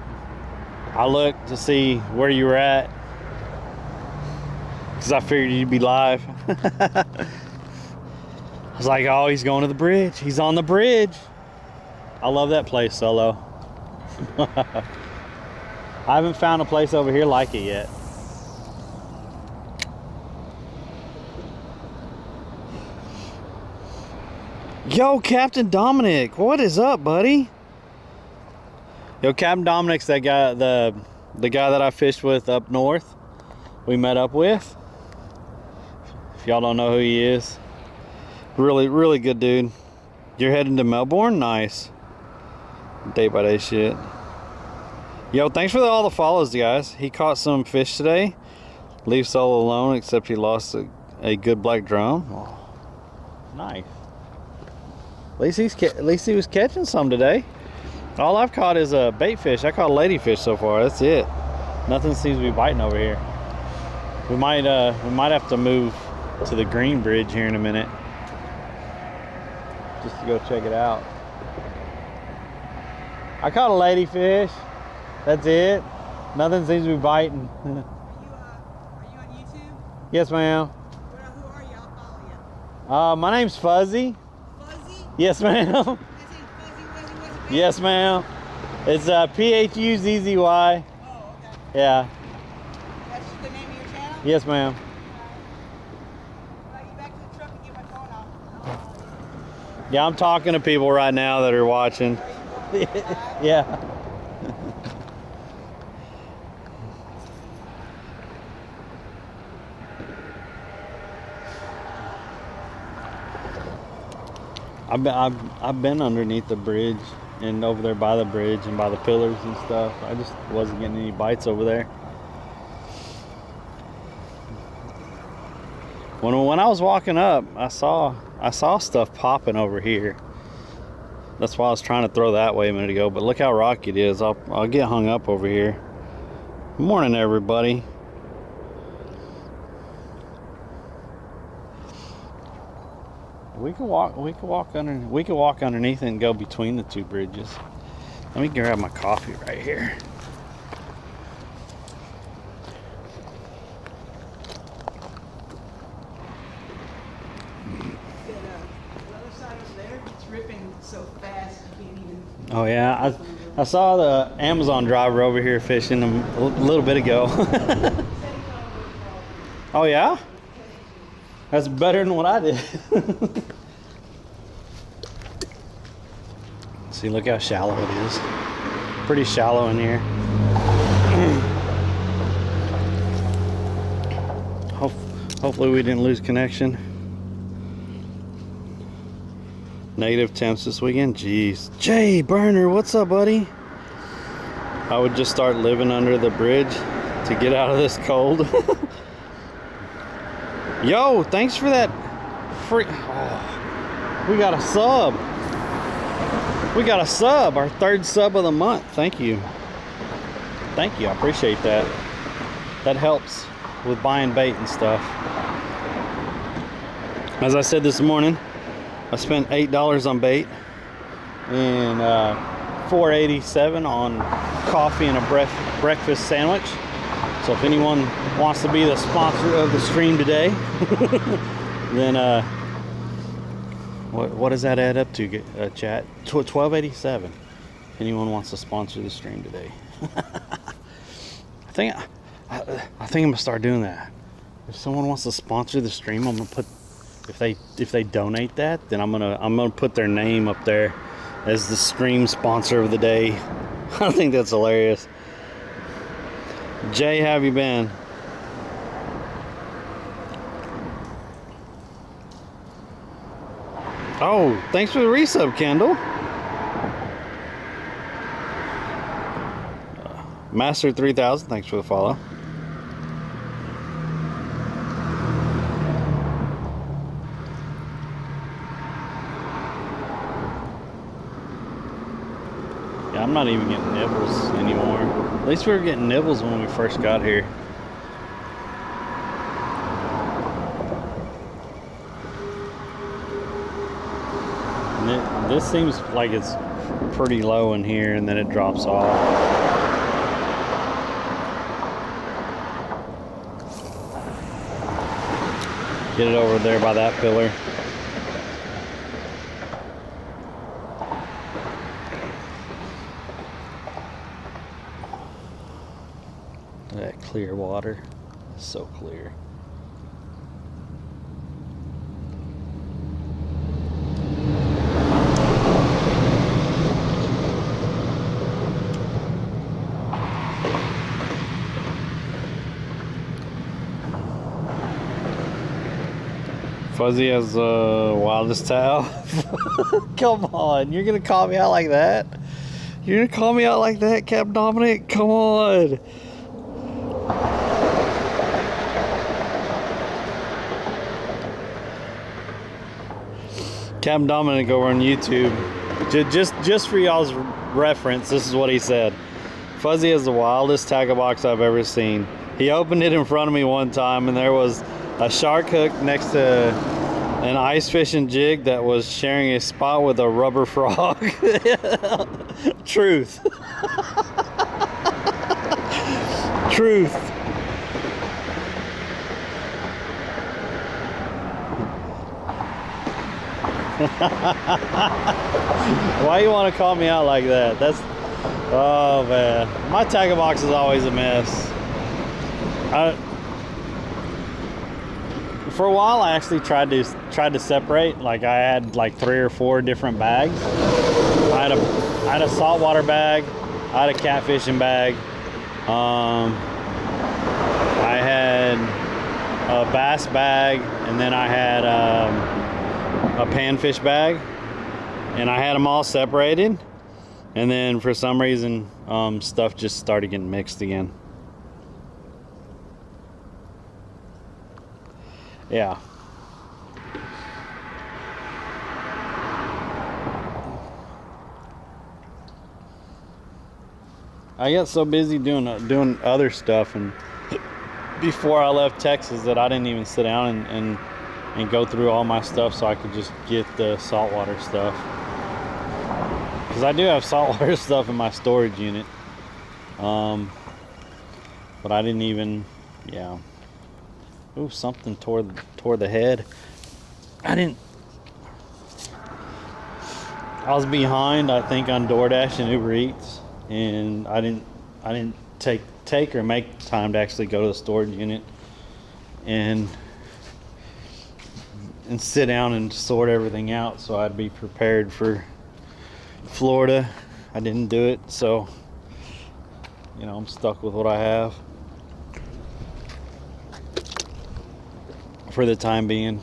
Speaker 1: I looked to see where you were at, because I figured you'd be live. I was like, oh, he's going to the bridge. He's on the bridge. I love that place, Solo. I haven't found a place over here like it yet. Yo, Captain Dominic, what is up, buddy? Yo, Captain Dominic's that guy, the guy that I fished with up north. We met up with. If y'all don't know who he is, really, really good dude. You're heading to Melbourne? Nice. Day by day shit. Yo, thanks for all the follows, guys. He caught some fish today. Leave Solo alone, except he lost a good black drum. Oh, nice. At least he was catching some today. All I've caught is a bait fish. I caught a ladyfish so far. That's it. Nothing seems to be biting over here. We might have to move to the green bridge here in a minute, just to go check it out. I caught a ladyfish. That's it. Nothing seems to be biting.
Speaker 2: Are you on YouTube?
Speaker 1: Yes, ma'am.
Speaker 2: Who are you? I'll follow you.
Speaker 1: My name's Fuzzy.
Speaker 2: Fuzzy?
Speaker 1: Yes, ma'am.
Speaker 2: I say Fuzzy, Wuzzy, Wuzzy,
Speaker 1: Yes, ma'am. It's Phuzzy.
Speaker 2: Oh, okay.
Speaker 1: Yeah.
Speaker 2: That's the name of your channel?
Speaker 1: Yes, ma'am.
Speaker 2: Alright, you back to the truck and get my phone out.
Speaker 1: Yeah, I'm talking to people right now that are watching.
Speaker 2: Are you going live?
Speaker 1: Yeah. I've been underneath the bridge and over there by the bridge and by the pillars and stuff. I just wasn't getting any bites over there. When I was walking up, I saw stuff popping over here. That's why I was trying to throw that way a minute ago. But look how rocky it is. I'll get hung up over here. Morning, everybody. We could walk underneath it and go between the two bridges. Let me grab my coffee right here.
Speaker 2: The other side over there, it's ripping so fast you can't even.
Speaker 1: Oh yeah, I saw the Amazon driver over here fishing a little bit ago. Oh yeah? That's better than what I did. See, look how shallow it is. Pretty shallow in here. Hopefully we didn't lose connection. Negative temps this weekend. Jeez. Jay Burner, what's up, buddy? I would just start living under the bridge to get out of this cold. Yo, thanks for that free. Oh, we got a sub. We got a sub, our third sub of the month. Thank you. Thank you. I appreciate that. That helps with buying bait and stuff. As I said this morning, I spent $8 on bait and $4.87 on coffee and a breakfast sandwich. So if anyone wants to be the sponsor of the stream today, then what does that add up to, chat? $12.87. If anyone wants to sponsor the stream today. I think I'm gonna start doing that. If someone wants to sponsor the stream, I'm gonna put, if they donate that, then I'm gonna put their name up there as the stream sponsor of the day. I think that's hilarious. Jay, how have you been? Oh, thanks for the resub, Kendall. Master 3000, thanks for the follow. Yeah, I'm not even getting nibbles anymore. At least we were getting nibbles when we first got here. And this seems like it's pretty low in here and then it drops off. Get it over there by that pillar. That clear water, so clear. Fuzzy has the wildest towel. Come on, you're gonna call me out like that? You're gonna call me out like that, Cap Dominic? Come on. Cap Dominic over on YouTube. Just for y'all's reference, this is what he said. Fuzzy has the wildest tackle box I've ever seen. He opened it in front of me one time and there was a shark hook next to an ice fishing jig that was sharing a spot with a rubber frog. Truth. Truth. Why you want to call me out like that? That's, oh man, my tackle box is always a mess. For a while, I actually tried to separate. Like I had like 3 or 4 different bags. I had a saltwater bag. I had a catfishing bag. I had a bass bag, and then I had a panfish bag, and I had them all separated. And then for some reason, stuff just started getting mixed again. Yeah. I got so busy doing other stuff, and before I left Texas, that I didn't even sit down and go through all my stuff so I could just get the saltwater stuff. Because I do have saltwater stuff in my storage unit, but I didn't even, yeah. Ooh, something toward the head. I was behind, I think, on DoorDash and Uber Eats, and I didn't take or make time to actually go to the storage unit and sit down and sort everything out so I'd be prepared for Florida. I didn't do it, so you know, I'm stuck with what I have for the time being.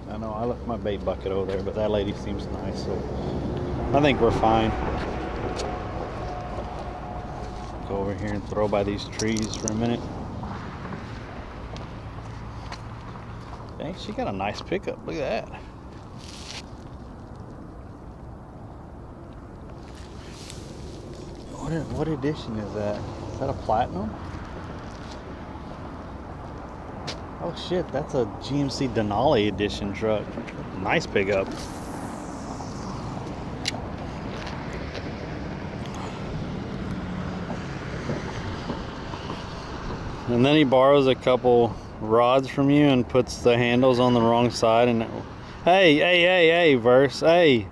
Speaker 1: I know I left my bait bucket over there, but that lady seems nice, so I think we're fine. Go over here and throw by these trees for a minute. Dang, she got a nice pickup. Look at that. What edition is that? Is that a platinum? Oh shit, that's a GMC Denali edition truck. Nice pickup. And then he borrows a couple rods from you and puts the handles on the wrong side. And hey, Verse, hey.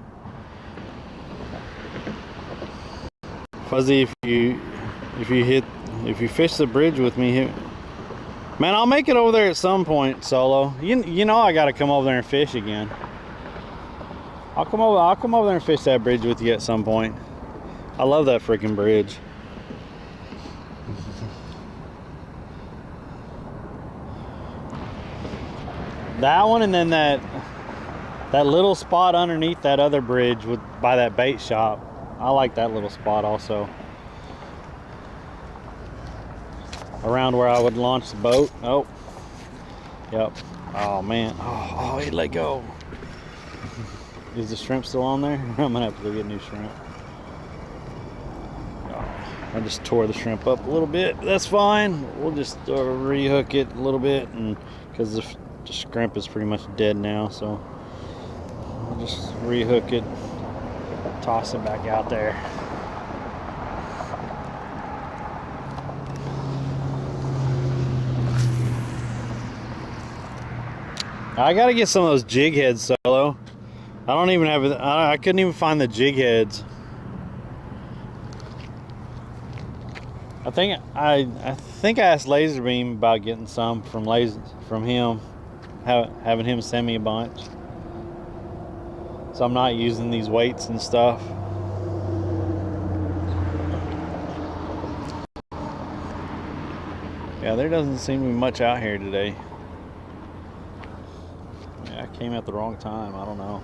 Speaker 1: Fuzzy, if you fish the bridge with me here, man, I'll make it over there at some point, Solo. You know I gotta come over there and fish again. I'll come over there and fish that bridge with you at some point. I love that freaking bridge. That one, and then that little spot underneath that other bridge by that bait shop. I like that little spot also. Around where I would launch the boat. Oh, yep. Oh man. Oh, he let go. Is the shrimp still on there? I'm gonna have to go get new shrimp. Oh, I just tore the shrimp up a little bit. That's fine. We'll just rehook it a little bit, and because the shrimp is pretty much dead now, so we'll just rehook it, toss it back out there. I gotta get some of those jig heads, Solo. I don't even have it. I couldn't even find the jig heads. I think I asked Laserbeam about getting some from him, having him send me a bunch. So I'm not using these weights and stuff. Yeah, there doesn't seem to be much out here today. Yeah, I came at the wrong time. I don't know.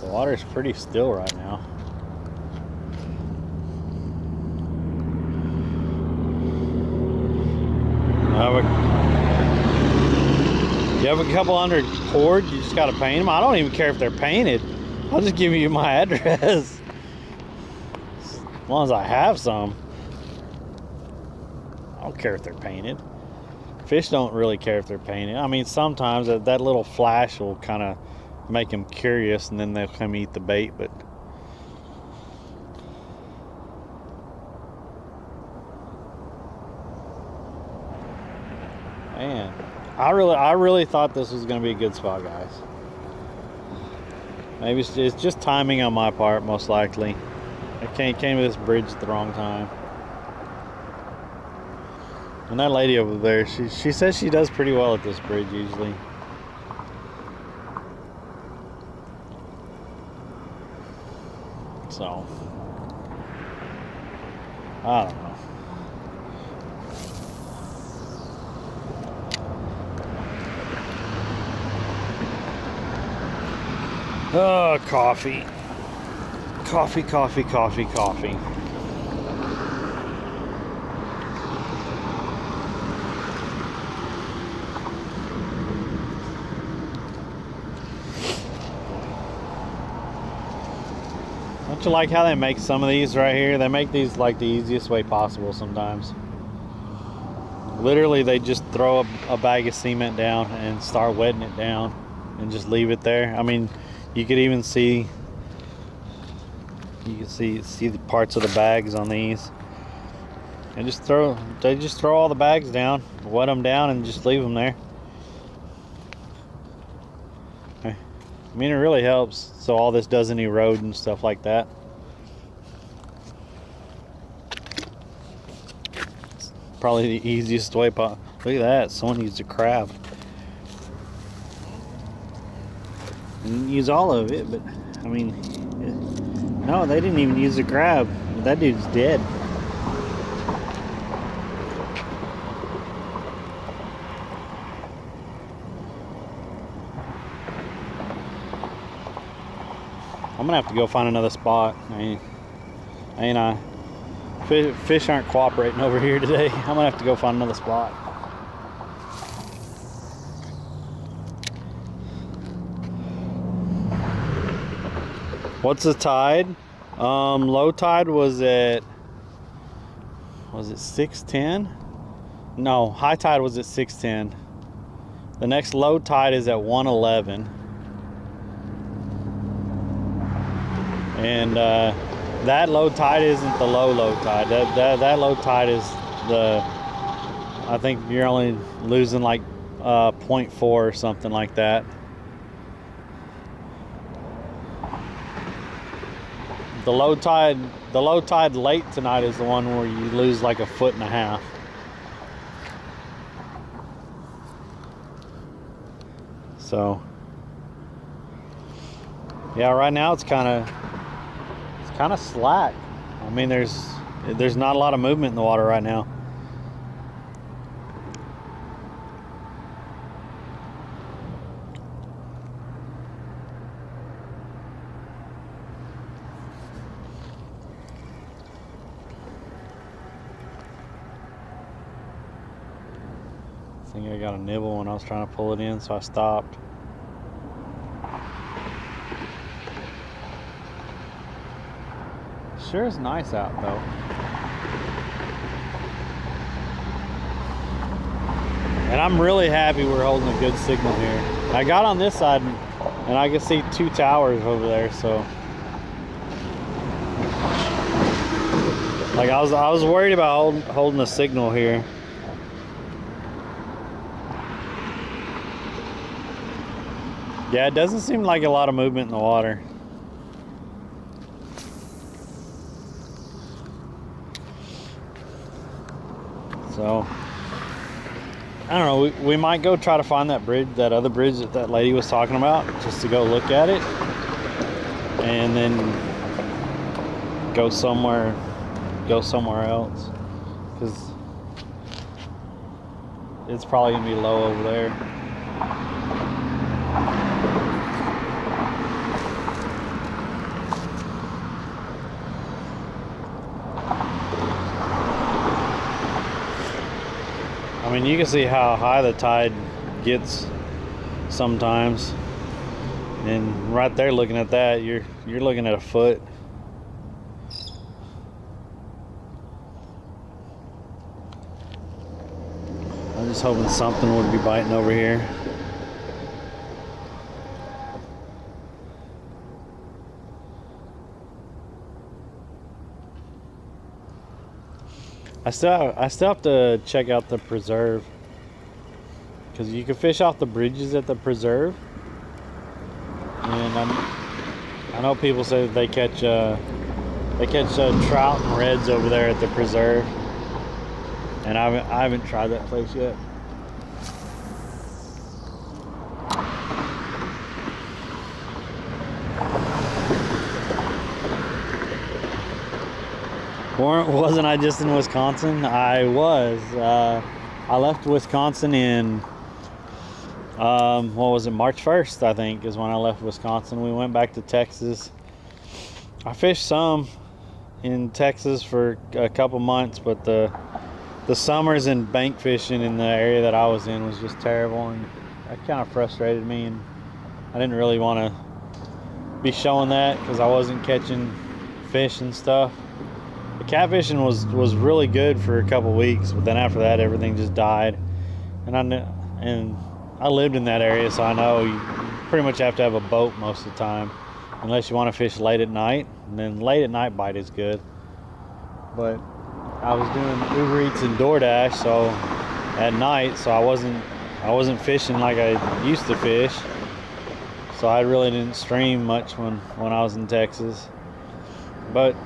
Speaker 1: The water's pretty still right now. You have a couple hundred cord, you just gotta paint them. I don't even care if they're painted. I'll just give you my address. As long as I have some. I don't care if they're painted. Fish don't really care if they're painted. I mean, sometimes that little flash will kind of make them curious, and then they'll come eat the bait, but man, I really thought this was going to be a good spot, guys. Maybe it's just timing on my part, most likely. I came to this bridge at the wrong time. And that lady over there, she says she does pretty well at this bridge usually. So, I don't know. Oh, coffee. Coffee, coffee, coffee, coffee. Don't you like how they make some of these right here? They make these like the easiest way possible sometimes. Literally, they just throw a bag of cement down and start wetting it down and just leave it there. I mean, you could even see, you can see the parts of the bags on these. And they just throw all the bags down, wet them down, and just leave them there. I mean, it really helps so all this doesn't erode and stuff like that. It's probably the easiest way. Look at that, someone used a crab. Didn't use all of it, but I mean, no, they didn't even use the crab. That dude's dead. I'm gonna have to go find another spot. Ain't I? Fish aren't cooperating over here today. I'm gonna have to go find another spot. What's the tide? Low tide was it 6:10? No, high tide was at 6:10. The next low tide is at 1:11. And that low tide isn't the low tide. That low tide is I think you're only losing like 0.4 or something like that. The low tide late tonight is the one where you lose like 1.5 feet. So yeah, right now it's kind of slack. I mean, there's not a lot of movement in the water right now. I think I got a nibble when I was trying to pull it in, so I stopped. Sure is nice out though. And I'm really happy we're holding a good signal here. I got on this side and I can see 2 towers over there, so like I was worried about holding a signal here. Yeah, it doesn't seem like a lot of movement in the water. So, I don't know, we might go try to find that bridge, that other bridge that lady was talking about, just to go look at it. And then go somewhere else. Because it's probably going to be low over there. I mean, you can see how high the tide gets sometimes. And right there, looking at that, you're looking at a foot. I'm just hoping something would be biting over here. I still have to check out the preserve, because you can fish off the bridges at the preserve, and I know people say that they catch trout and reds over there at the preserve, and I haven't tried that place yet. Wasn't I just in Wisconsin? I was. I left Wisconsin in, what was it, March 1st, I think, is when I left Wisconsin. We went back to Texas. I fished some in Texas for a couple months, but the summers and bank fishing in the area that I was in was just terrible, and that kind of frustrated me, and I didn't really want to be showing that because I wasn't catching fish and stuff. The catfishing was really good for a couple weeks, but then after that everything just died. And I lived in that area, so I know you pretty much have to have a boat most of the time, unless you want to fish late at night. And then late at night bite is good. But I was doing Uber Eats and DoorDash, so at night, so I wasn't fishing like I used to fish. So I really didn't stream much when I was in Texas. But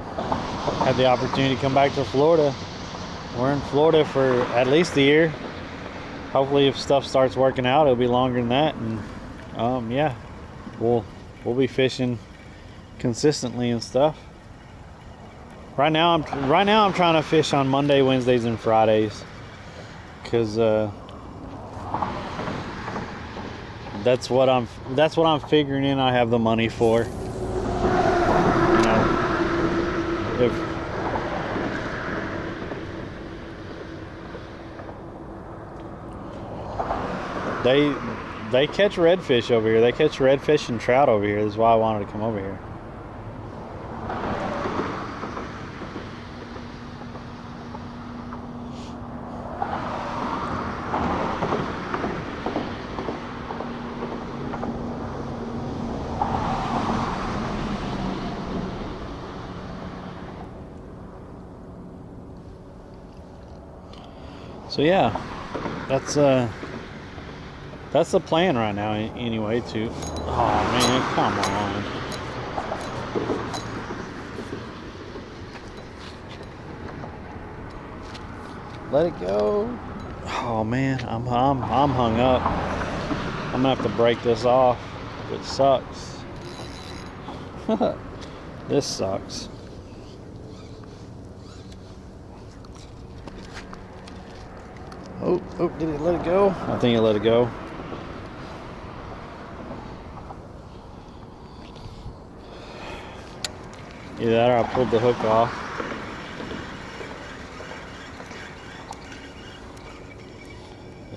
Speaker 1: had the opportunity to come back to Florida. We're in Florida for at least a year. Hopefully, if stuff starts working out, it'll be longer than that. And yeah, we'll be fishing consistently and stuff. Right now I'm trying to fish on Monday, Wednesdays, and Fridays, because that's what I'm figuring in. I have the money for. You know, if they catch redfish over here. They catch redfish and trout over here. That's why I wanted to come over here. So yeah, that's the plan right now anyway. Oh man, come on. Let it go. Oh man, I'm hung up. I'm gonna have to break this off. It sucks. This sucks. Oh, did it let it go? I think it let it go. Either that or I pulled the hook off.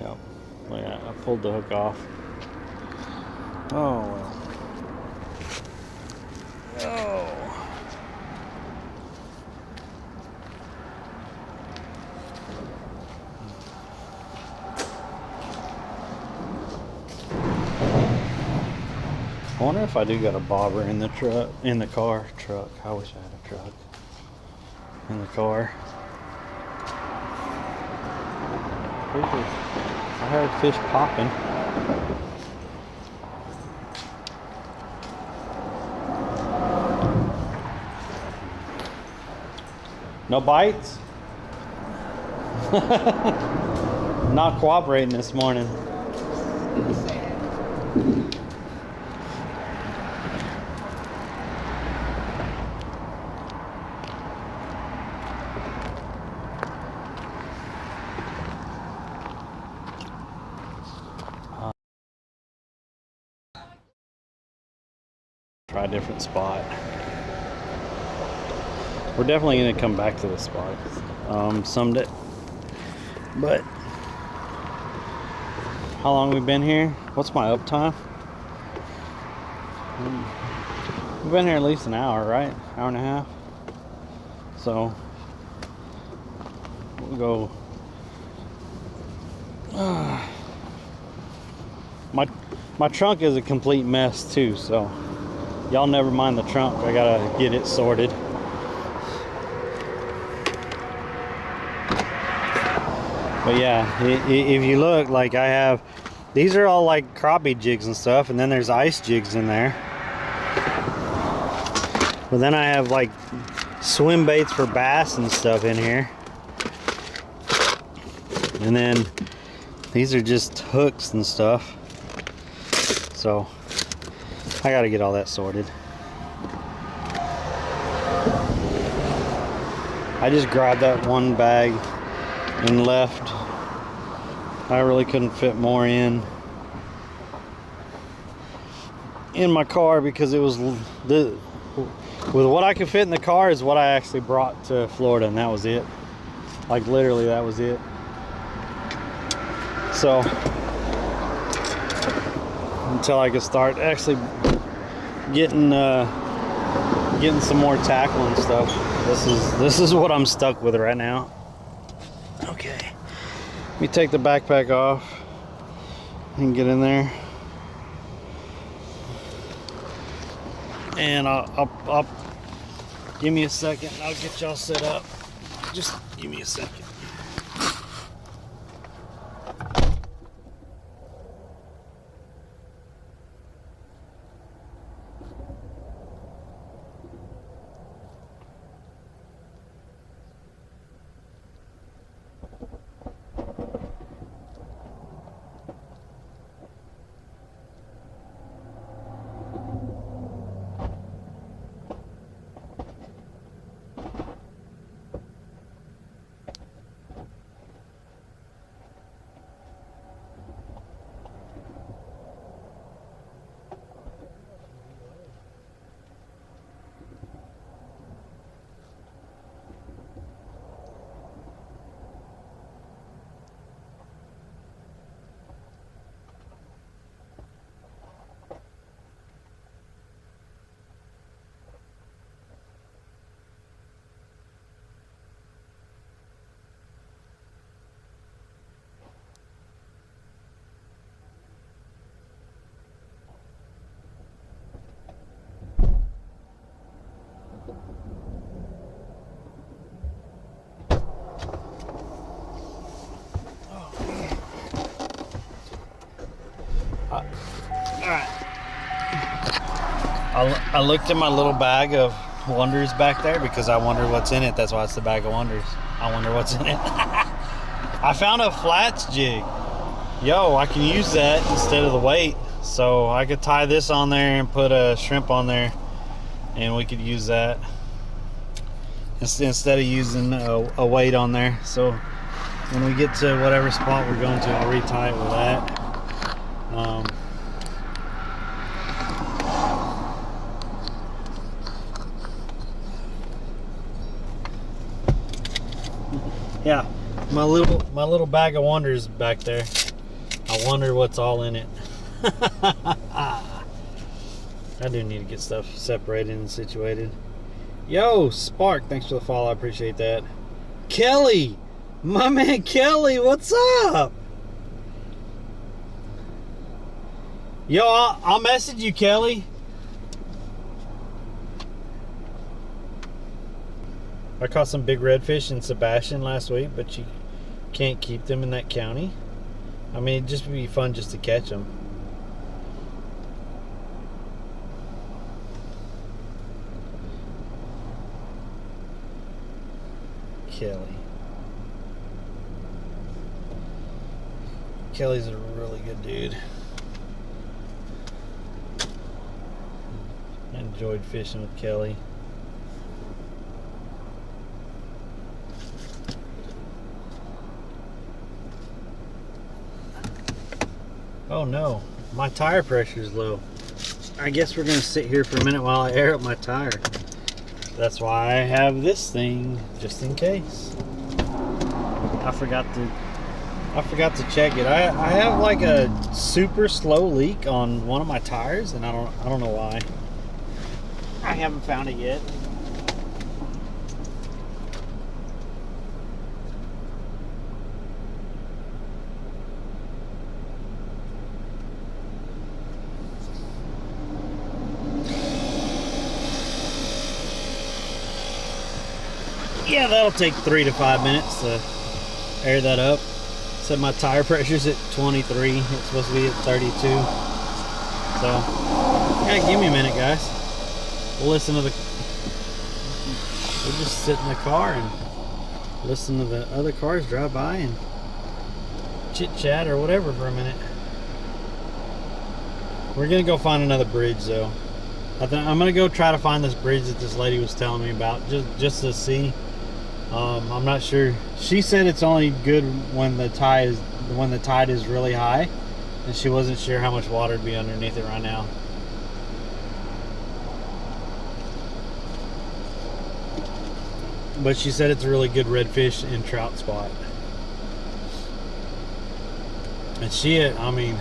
Speaker 1: Yep. Yeah, I pulled the hook off. Oh well. Oh. I wonder if I do got a bobber in the truck, in the car. I wish I had a truck in the car. I heard fish popping. No bites? Not cooperating this morning. Try a different spot. We're definitely going to come back to this spot someday. But how long we been here? What's my uptime? We've been here at least an hour, right? Hour and a half. So we'll go. My trunk is a complete mess too, so y'all never mind the trunk. I gotta get it sorted. But yeah, if you look, like I have, these are all like crappie jigs and stuff, and then there's ice jigs in there. But then I have like swim baits for bass and stuff in here. And then these are just hooks and stuff. So I gotta get all that sorted. I just grabbed that one bag and left. I really couldn't fit more in my car because it was with what I could fit in the car is what I actually brought to Florida, and that was it. Like literally that was it. So until I could start actually getting some more tackle and stuff, this is what I'm stuck with right now. Okay, let me take the backpack off and get in there, and I'll give me a second. I'll get y'all set up. Just give me a second. I looked in my little bag of wonders back there because I wonder what's in it. That's why it's the bag of wonders. I wonder what's in it. I found a flats jig. Yo, I can use that instead of the weight. So I could tie this on there and put a shrimp on there, and we could use that instead of using a weight on there. So when we get to whatever spot we're going to, I'll retie it with that. Yeah, my little bag of wonders back there. I wonder what's all in it. I do need to get stuff separated and situated. Yo, Spark, thanks for the follow. I appreciate that. Kelly, my man Kelly, what's up? Yo, I'll message you, Kelly. I caught some big redfish in Sebastian last week, but you can't keep them in that county. I mean, it'd just be fun just to catch them. Kelly. Kelly's a really good dude. I enjoyed fishing with Kelly. Oh no, my tire pressure is low. I guess we're gonna sit here for a minute while I air up my tire. That's why I have this thing, just in case. I forgot to I forgot to check it. I have like a super slow leak on one of my tires, and I don't know why. I haven't found it yet. Yeah, that'll take 3 to 5 minutes to air that up. Said my tire pressure's at 23. It's supposed to be at 32. So, yeah, give me a minute, guys. We'll listen to the... We'll just sit in the car and listen to the other cars drive by and chit-chat or whatever for a minute. We're gonna go find another bridge, though. I'm gonna go try to find this bridge that this lady was telling me about, just to see. I'm not sure. She said it's only good when the tide is really high, and she wasn't sure how much water would be underneath it right now. But she said it's a really good redfish and trout spot. And I mean,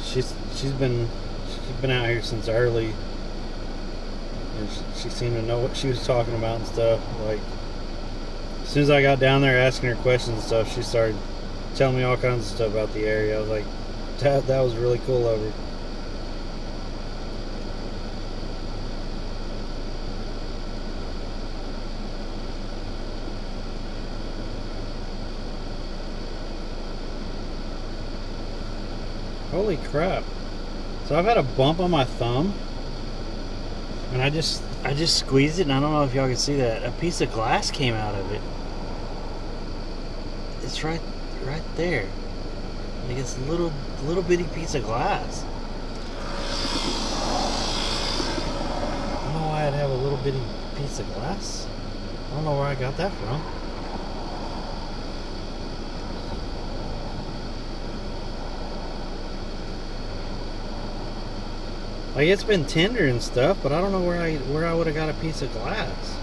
Speaker 1: she's been out here since early. And she seemed to know what she was talking about and stuff. Like, as soon as I got down there asking her questions and stuff, she started telling me all kinds of stuff about the area. I was like, that was really cool of her. Holy crap. So I've had a bump on my thumb. And I just squeezed it, and I don't know if y'all can see that. A piece of glass came out of it. It's right there. Like, it's a little bitty piece of glass. I don't know why I'd have a little bitty piece of glass. I don't know where I got that from. Like, it's been tender and stuff, but I don't know where I would have got a piece of glass.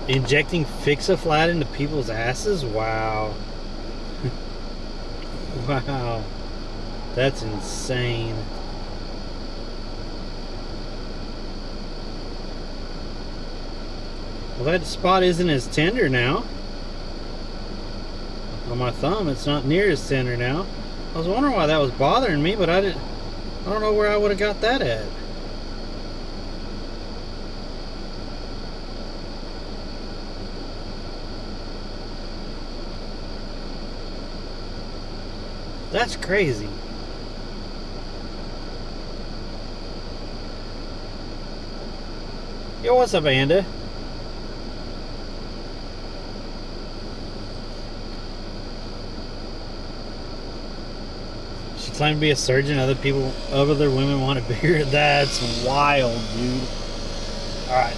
Speaker 1: Injecting Fix-A-Flat into people's asses? Wow. Wow. That's insane. Well, that spot isn't as tender now. On my thumb, it's not near as tender now. I was wondering why that was bothering me, but I don't know where I would have got that at. That's crazy. Yo, what's up, Anda? She claimed to be a surgeon. Other women wanted bigger. That's wild, dude. All right.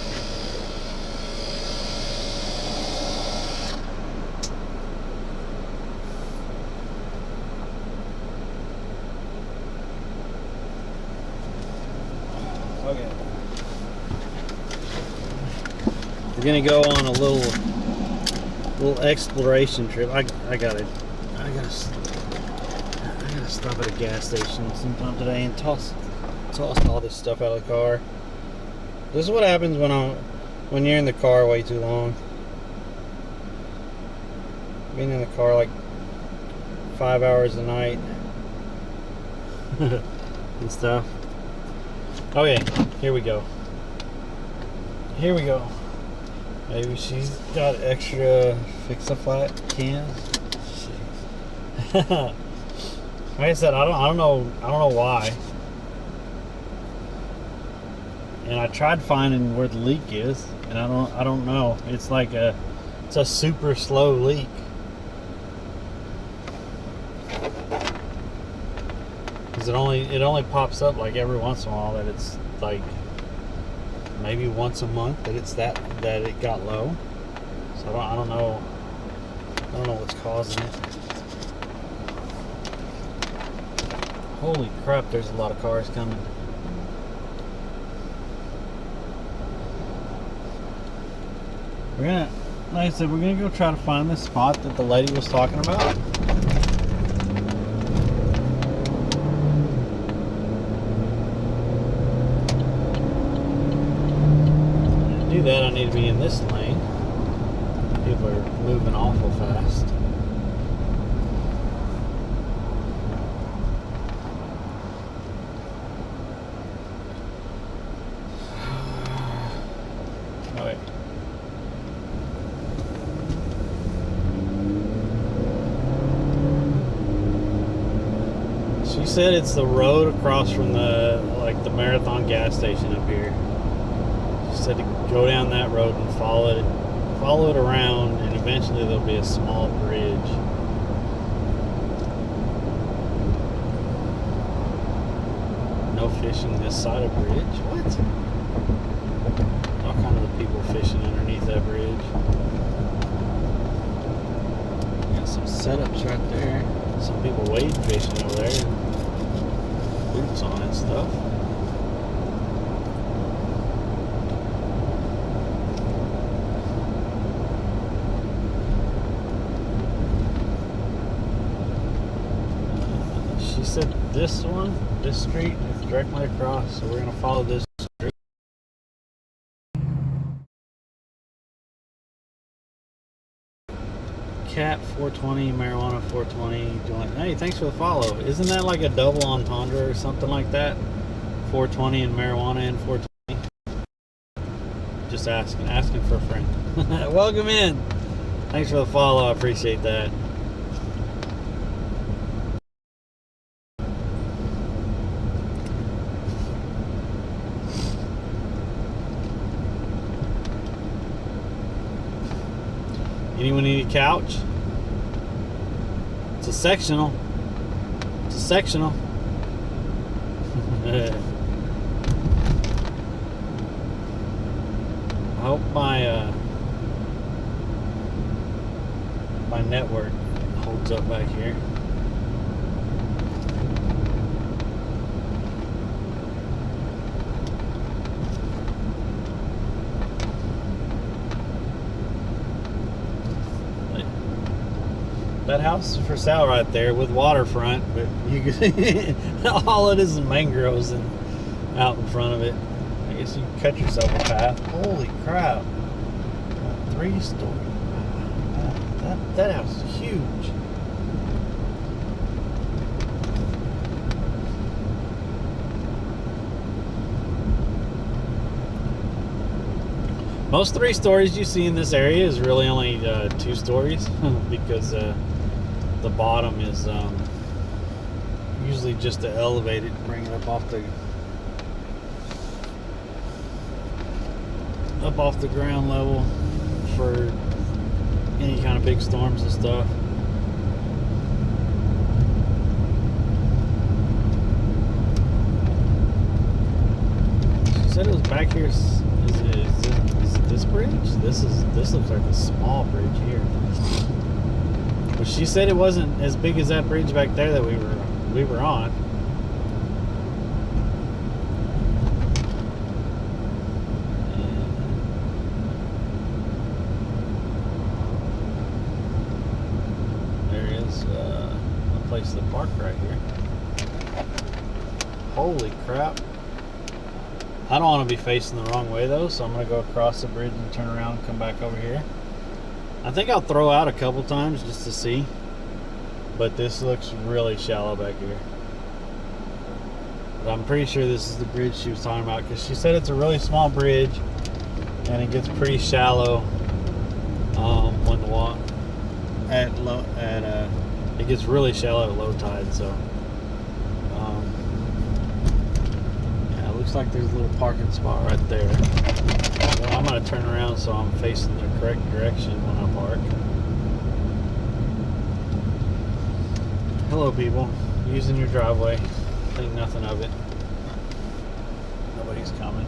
Speaker 1: Okay. We're gonna go on a little exploration trip. I gotta stop at a gas station sometime today and toss all this stuff out of the car. This is what happens when you're in the car way too long. Being in the car like 5 hours a night and stuff. Okay, here we go. Maybe she's got extra Fix-A-Flat cans. Like I said, I don't know why. And I tried finding where the leak is, and I don't know. It's like it's a super slow leak. Cause it only pops up like every once in a while that it's like maybe once a month that it got low. So I don't know what's causing it. Holy crap, there's a lot of cars coming. We're gonna, like I said, we're gonna go try to find this spot that the lady was talking about. To do that, I need to be in this lane. People are moving awful fast. Oh, wait. She said it's the road across from the Marathon gas station up here. She said to go down that road and follow it around, and eventually there'll be a small bridge. No fishing this side of bridge. What? All kind of people fishing underneath that bridge. Got some setups right there. Some people wade fishing over there. Boots on and stuff. She said this street is directly across, so we're gonna follow this street. Cat 420, marijuana 420, joint. Hey, thanks for the follow. Isn't that like a double entendre or something like that? 420 and marijuana and 420. Just asking for a friend. Welcome in. Thanks for the follow. I appreciate that. Anyone need a couch? It's a sectional. It's a sectional. I hope my network holds up back here. That house is for sale right there with waterfront, but you can, all it is mangroves and out in front of it. I guess you can cut yourself a path. Holy crap! 3-story. That house is huge. Most 3 stories you see in this area is really only 2 stories because the bottom is usually just to elevate it and bring it up off the ground level for any kind of big storms and stuff. She said it was back here. Is this bridge? This looks like a small bridge here. But she said it wasn't as big as that bridge back there that we were on. And there is a place to park right here. Holy crap. I don't want to be facing the wrong way though, so I'm going to go across the bridge and turn around and come back over here. I think I'll throw out a couple times just to see, but this looks really shallow back here. But I'm pretty sure this is the bridge she was talking about, because she said it's a really small bridge and it gets pretty shallow when the water it gets really shallow at low tide. So yeah, it looks like there's a little parking spot right there. Well, I'm going to turn around so I'm facing the correct direction when I park. Hello people, using your driveway. Think nothing of it. Nobody's coming.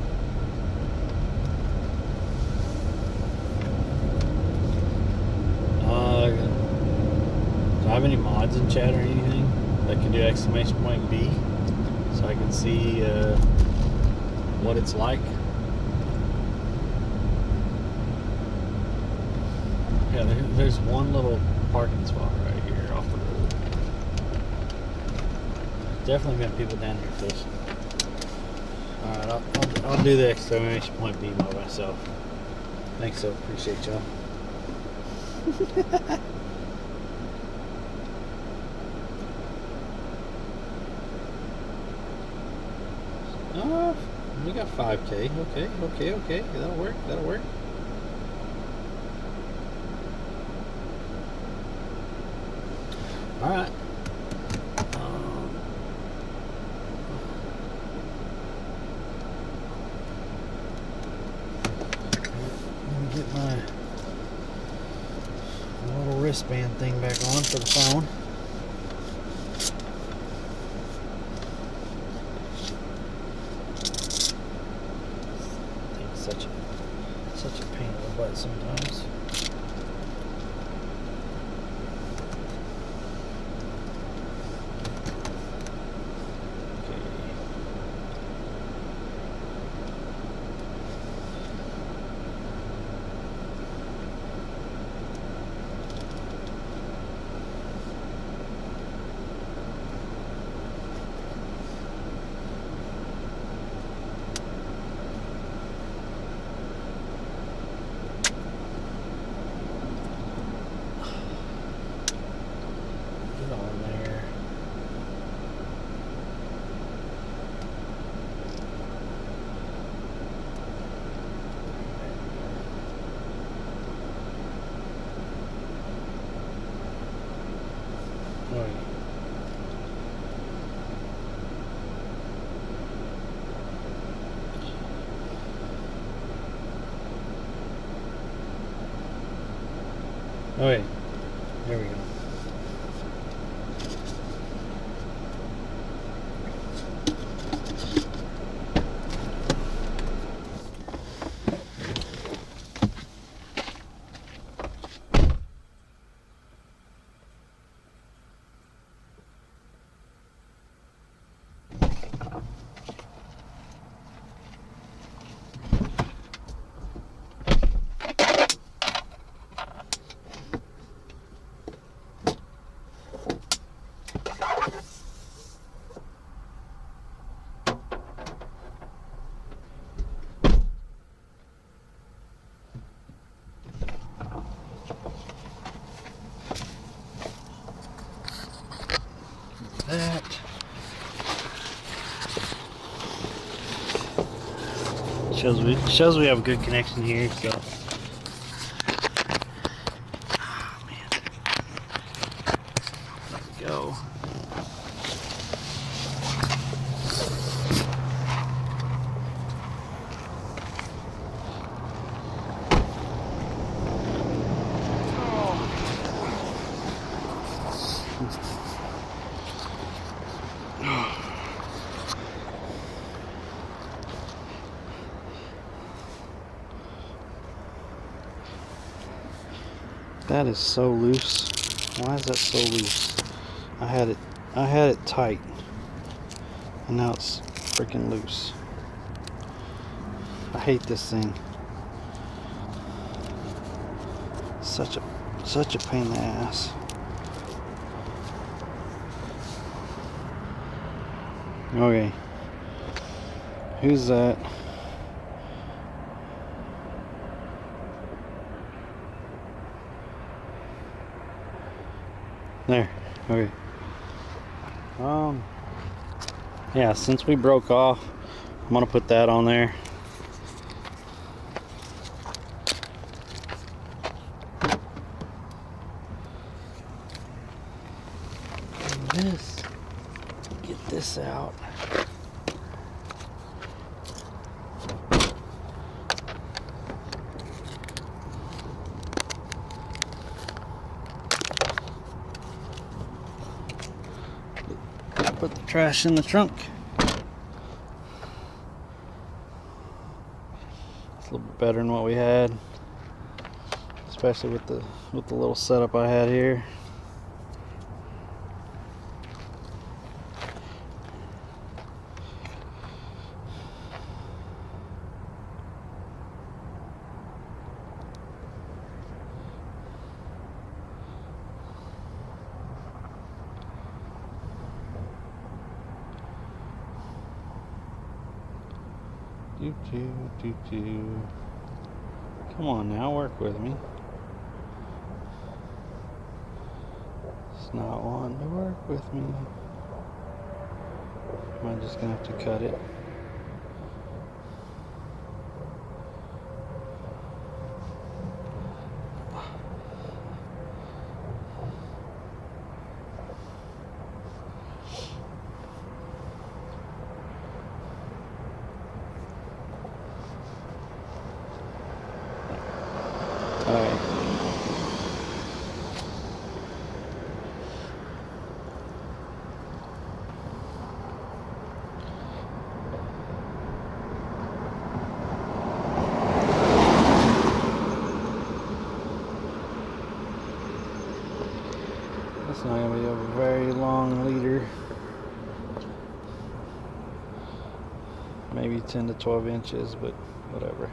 Speaker 1: Do I have any mods in chat or anything? that can do exclamation point B, so I can see what it's like. Yeah, there's one little parking spot right here off the road. Definitely got people down here fishing. Alright, I'll do the exclamation point B by myself. Thanks, so appreciate y'all. Oh, we got 5K. Okay. That'll work. All right. Let me get my little wristband thing back on for the phone. Such a pain in the butt sometimes. Oh wait, there we go. That shows we have a good connection here, so oh, man. There we go. That is so loose. Why is that so loose? I had it tight, and now it's freaking loose. I hate this thing. Such a pain in the ass. Okay. Who's that? There. Okay. Yeah, since we broke off, I'm gonna put that on there. Get this out. Put the trash in the trunk. It's a little bit better than what we had, especially with the little setup I had here. Do. Come on now, work with me. It's not wanting to work with me. Am I just gonna have to cut it? Alright. That's not going to be a very long leader. Maybe 10 to 12 inches, but whatever.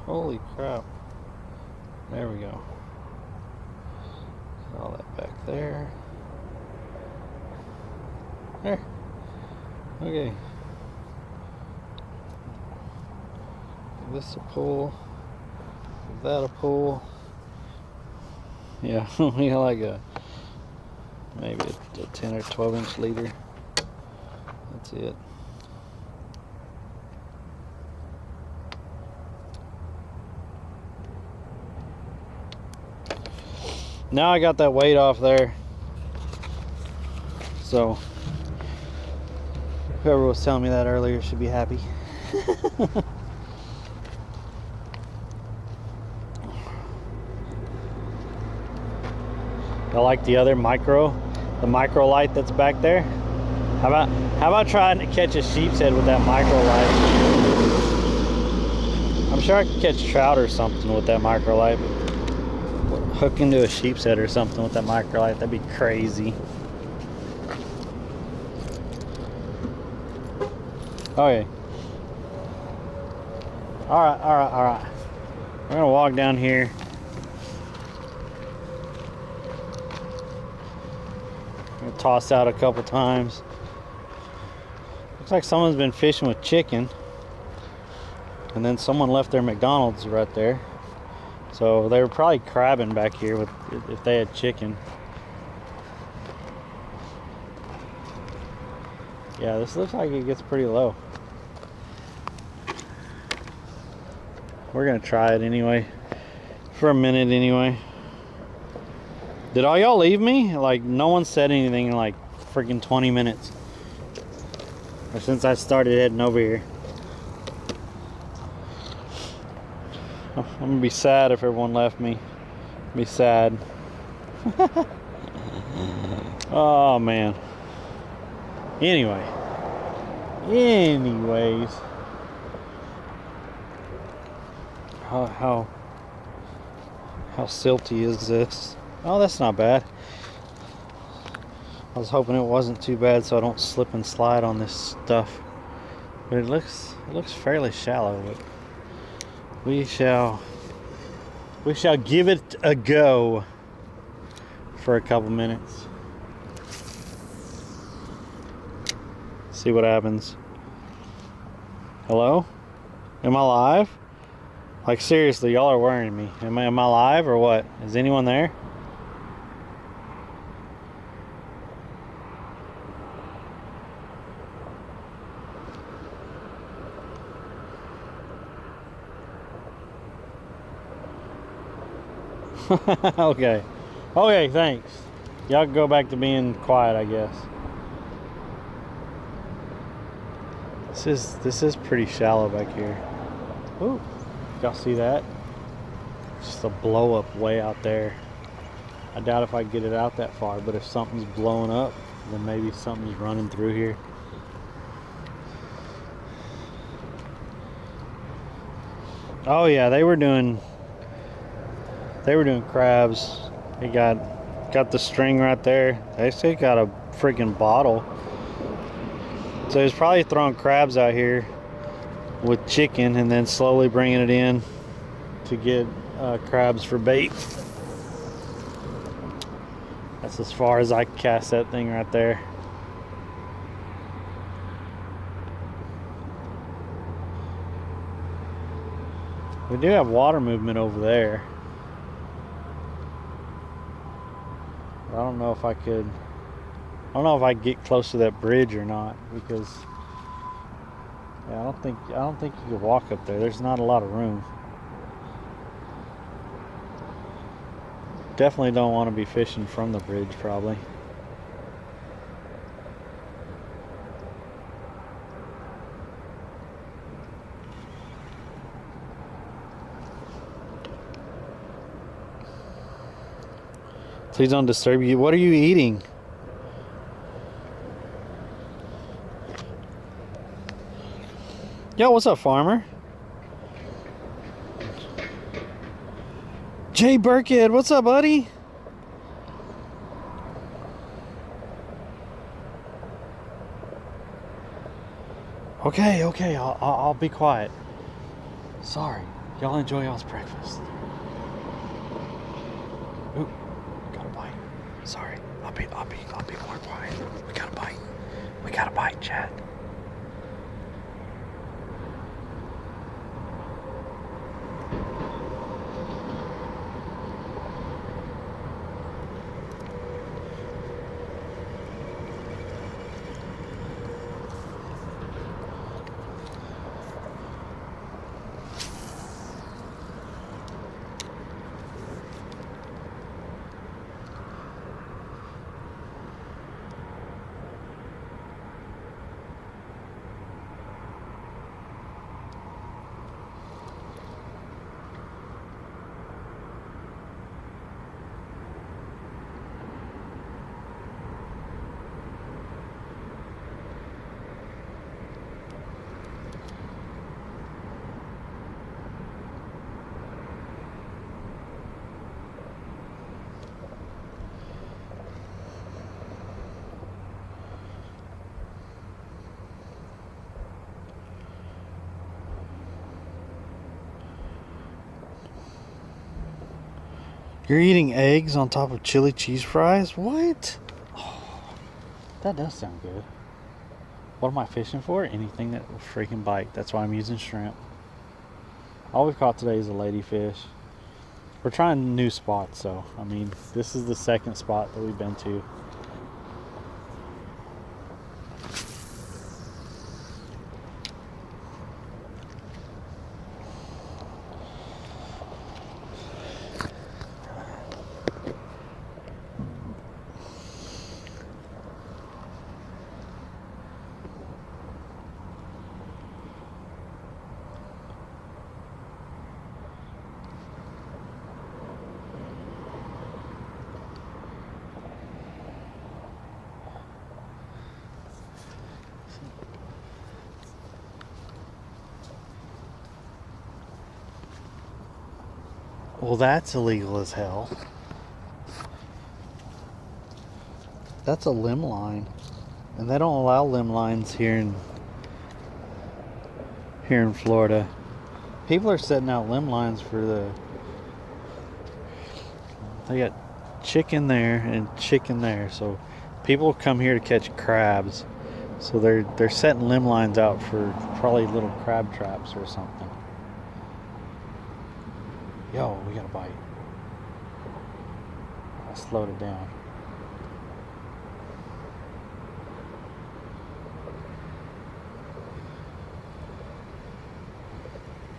Speaker 1: Holy crap. There we go. Put all that back there. There. Okay. Give this a pull. Give that a pull. Yeah, we got like maybe a 10 or 12 inch leader. That's it. Now I got that weight off there, so whoever was telling me that earlier should be happy. I like the other micro light that's back there. How about trying to catch a sheep's head with that micro light? I'm sure I could catch trout or something with that micro light. Hook into a sheep's head or something with that micro light, that'd be crazy. Okay. Alright. We're gonna walk down here. I'm gonna toss out a couple times. Looks like someone's been fishing with chicken. And then someone left their McDonald's right there. So they were probably crabbing back here with if they had chicken. Yeah, this looks like it gets pretty low. We're gonna try it anyway. For a minute anyway. Did all y'all leave me? Like no one said anything in like freaking 20 minutes. Or since I started heading over here. I'm gonna be sad if everyone left me. Be sad. Oh man. Anyways. How silty is this? Oh, that's not bad. I was hoping it wasn't too bad so I don't slip and slide on this stuff. But it looks fairly shallow. But we shall give it a go for a couple minutes. See what happens. Hello? Am I live? Like seriously, y'all are worrying me. Am I live or what? Is anyone there? Okay, thanks. Y'all can go back to being quiet, I guess. This is pretty shallow back here. Ooh, y'all see that? Just a blow up way out there. I doubt if I get it out that far, but if something's blowing up, then maybe something's running through here. Oh yeah, they were doing crabs. They got the string right there. They still got a freaking bottle. So he's probably throwing crabs out here with chicken and then slowly bringing it in to get crabs for bait. That's as far as I can cast that thing right there. We do have water movement over there. I don't know if I could. I don't know if I could get close to that bridge or not, because yeah, I don't think you could walk up there. There's not a lot of room. Definitely don't want to be fishing from the bridge, probably. Please don't disturb you. What are you eating? Yo, what's up, farmer? Jay Burkhead, what's up, buddy? Okay, I'll be quiet. Sorry, y'all enjoy y'all's breakfast. Ooh, got a bite. Sorry, I'll be more quiet. We got a bite, Chad. You're eating eggs on top of chili cheese fries? What? Oh, that does sound good. What am I fishing for? Anything that will freaking bite. That's why I'm using shrimp. All we've caught today is a ladyfish. We're trying new spots, so I mean, this is the second spot that we've been to. Well, that's illegal as hell. That's a limb line, and they don't allow limb lines here in Florida. People are setting out limb lines for the. They got chicken there and chicken there, so people come here to catch crabs. So they're setting limb lines out for probably little crab traps or something. Yo, we got a bite. I slowed it down.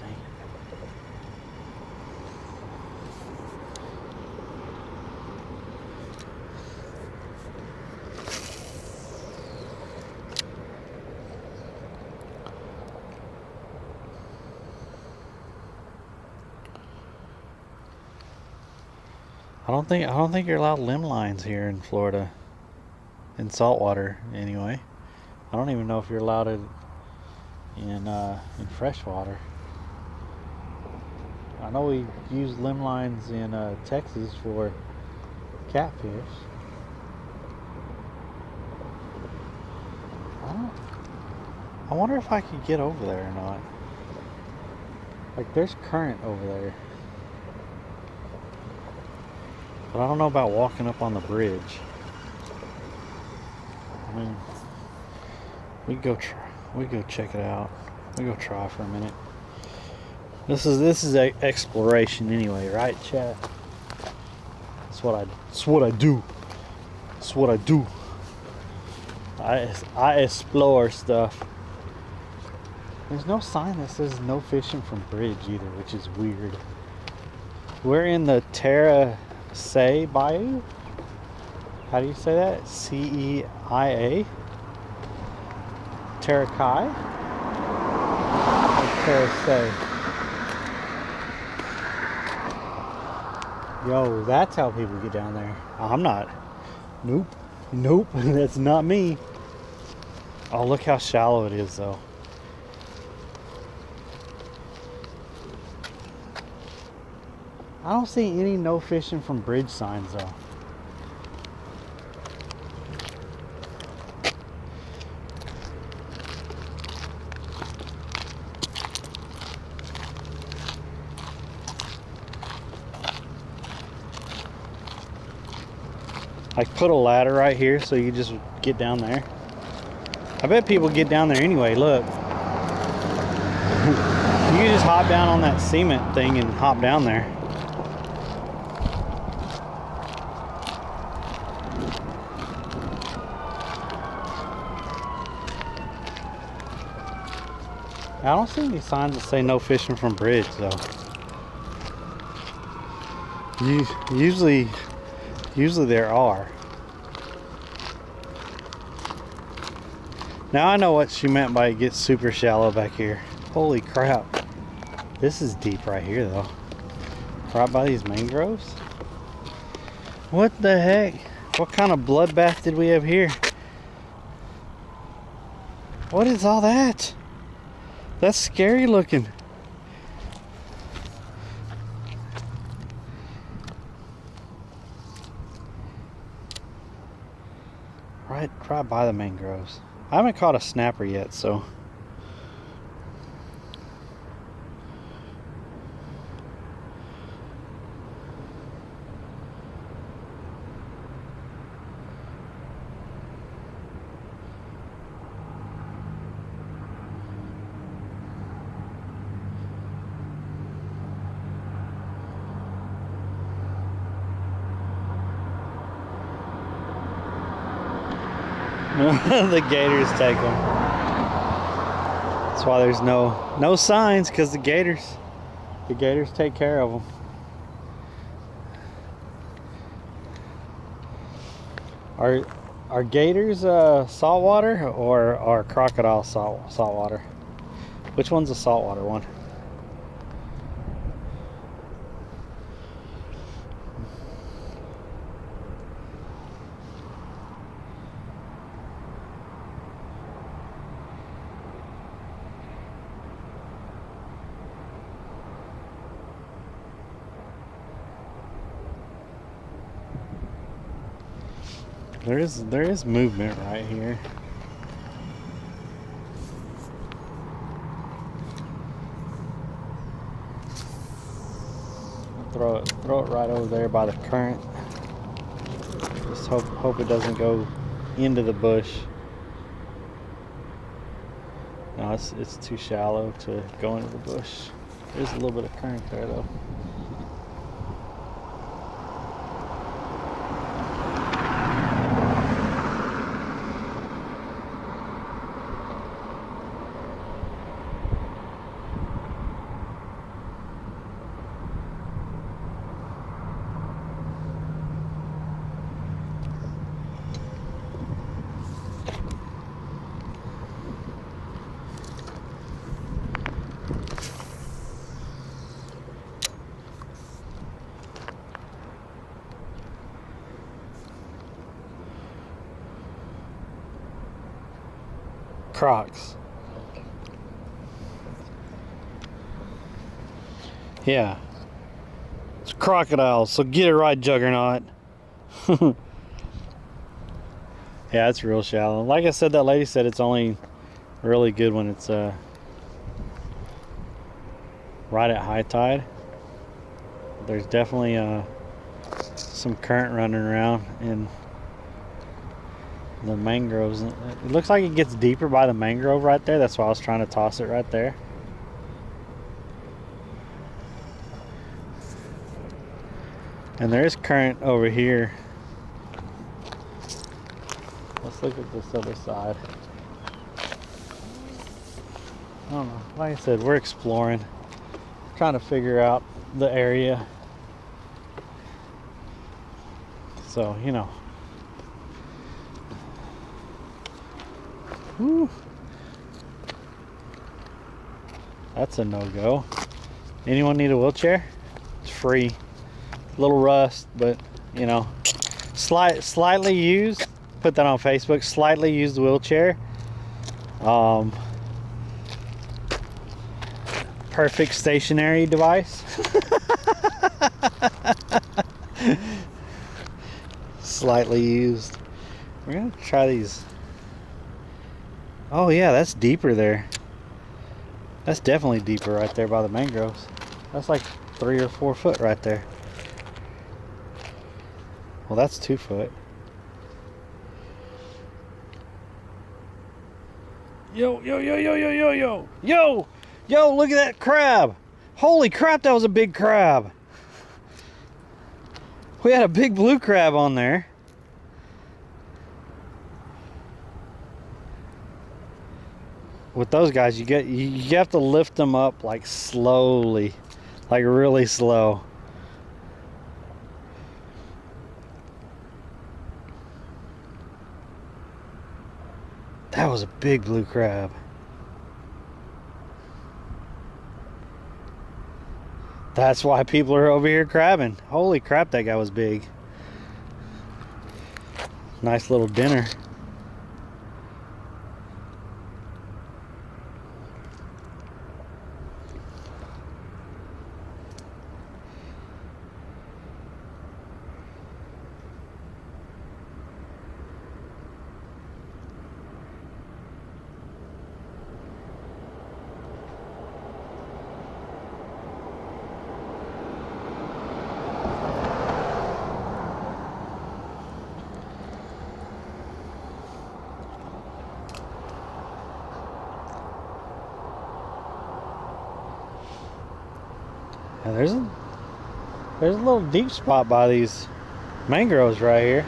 Speaker 1: Dang it. I don't think you're allowed limb lines here in Florida. In saltwater, anyway. I don't even know if you're allowed it in freshwater. I know we use limb lines in Texas for catfish. I wonder if I could get over there or not. Like, there's current over there. But I don't know about walking up on the bridge. I mean, we go check it out. We go try for a minute. This is a exploration anyway, right, Chad? That's what I do. That's what I do. I explore stuff. There's no sign that says no fishing from bridge either, which is weird. We're in the Terra Say Bayou. How do you say that? C-E-I-A? Terra Kai? Or Terra Say? Yo, that's how people get down there. I'm not. Nope. Nope. That's not me. Oh, look how shallow it is, though. I don't see any no fishing from bridge signs, though. Like, put a ladder right here so you just get down there. I bet people get down there anyway. Look. You can just hop down on that cement thing and hop down there. I don't see any signs that say no fishing from bridge, though. Usually there are. Now I know what she meant by it gets super shallow back here. Holy crap. This is deep right here, though. Right by these mangroves. What the heck? What kind of bloodbath did we have here? What is all that? That's scary looking. Right by the mangroves. I haven't caught a snapper yet, so. The gators take them. That's why there's no signs, because the gators take care of them. Are gators saltwater or are crocodile saltwater? Which one's the saltwater one? There is movement right here. Throw it right over there by the current. Just hope it doesn't go into the bush. No, it's too shallow to go into the bush. There's a little bit of current there though. Crocs. Yeah. It's crocodiles, so get it right, Juggernaut. Yeah, it's real shallow. Like I said, that lady said it's only really good when it's right at high tide. There's definitely some current running around in the mangroves. It looks like it gets deeper by the mangrove right there. That's why I was trying to toss it right there. And there is current over here. Let's look at this other side. I don't know. Like I said, we're exploring, trying to figure out the area. So, you know. Whew. That's a no-go. Anyone need a wheelchair? It's free. A little rust, but you know, slightly used. Put that on Facebook. Slightly used wheelchair. Perfect stationary device. Slightly used. We're gonna try these. Oh yeah, that's deeper there. That's definitely deeper right there by the mangroves. That's like 3 or 4 foot right there. Well, that's 2 foot. Yo, yo, yo, yo, yo, yo, yo. Yo! Yo, look at that crab. Holy crap, that was a big crab. We had a big blue crab on there. With those guys, you have to lift them up like slowly, like really slow. That was a big blue crab. That's why people are over here crabbing. Holy crap, that guy was big. Nice little dinner. Now there's a little deep spot by these mangroves right here.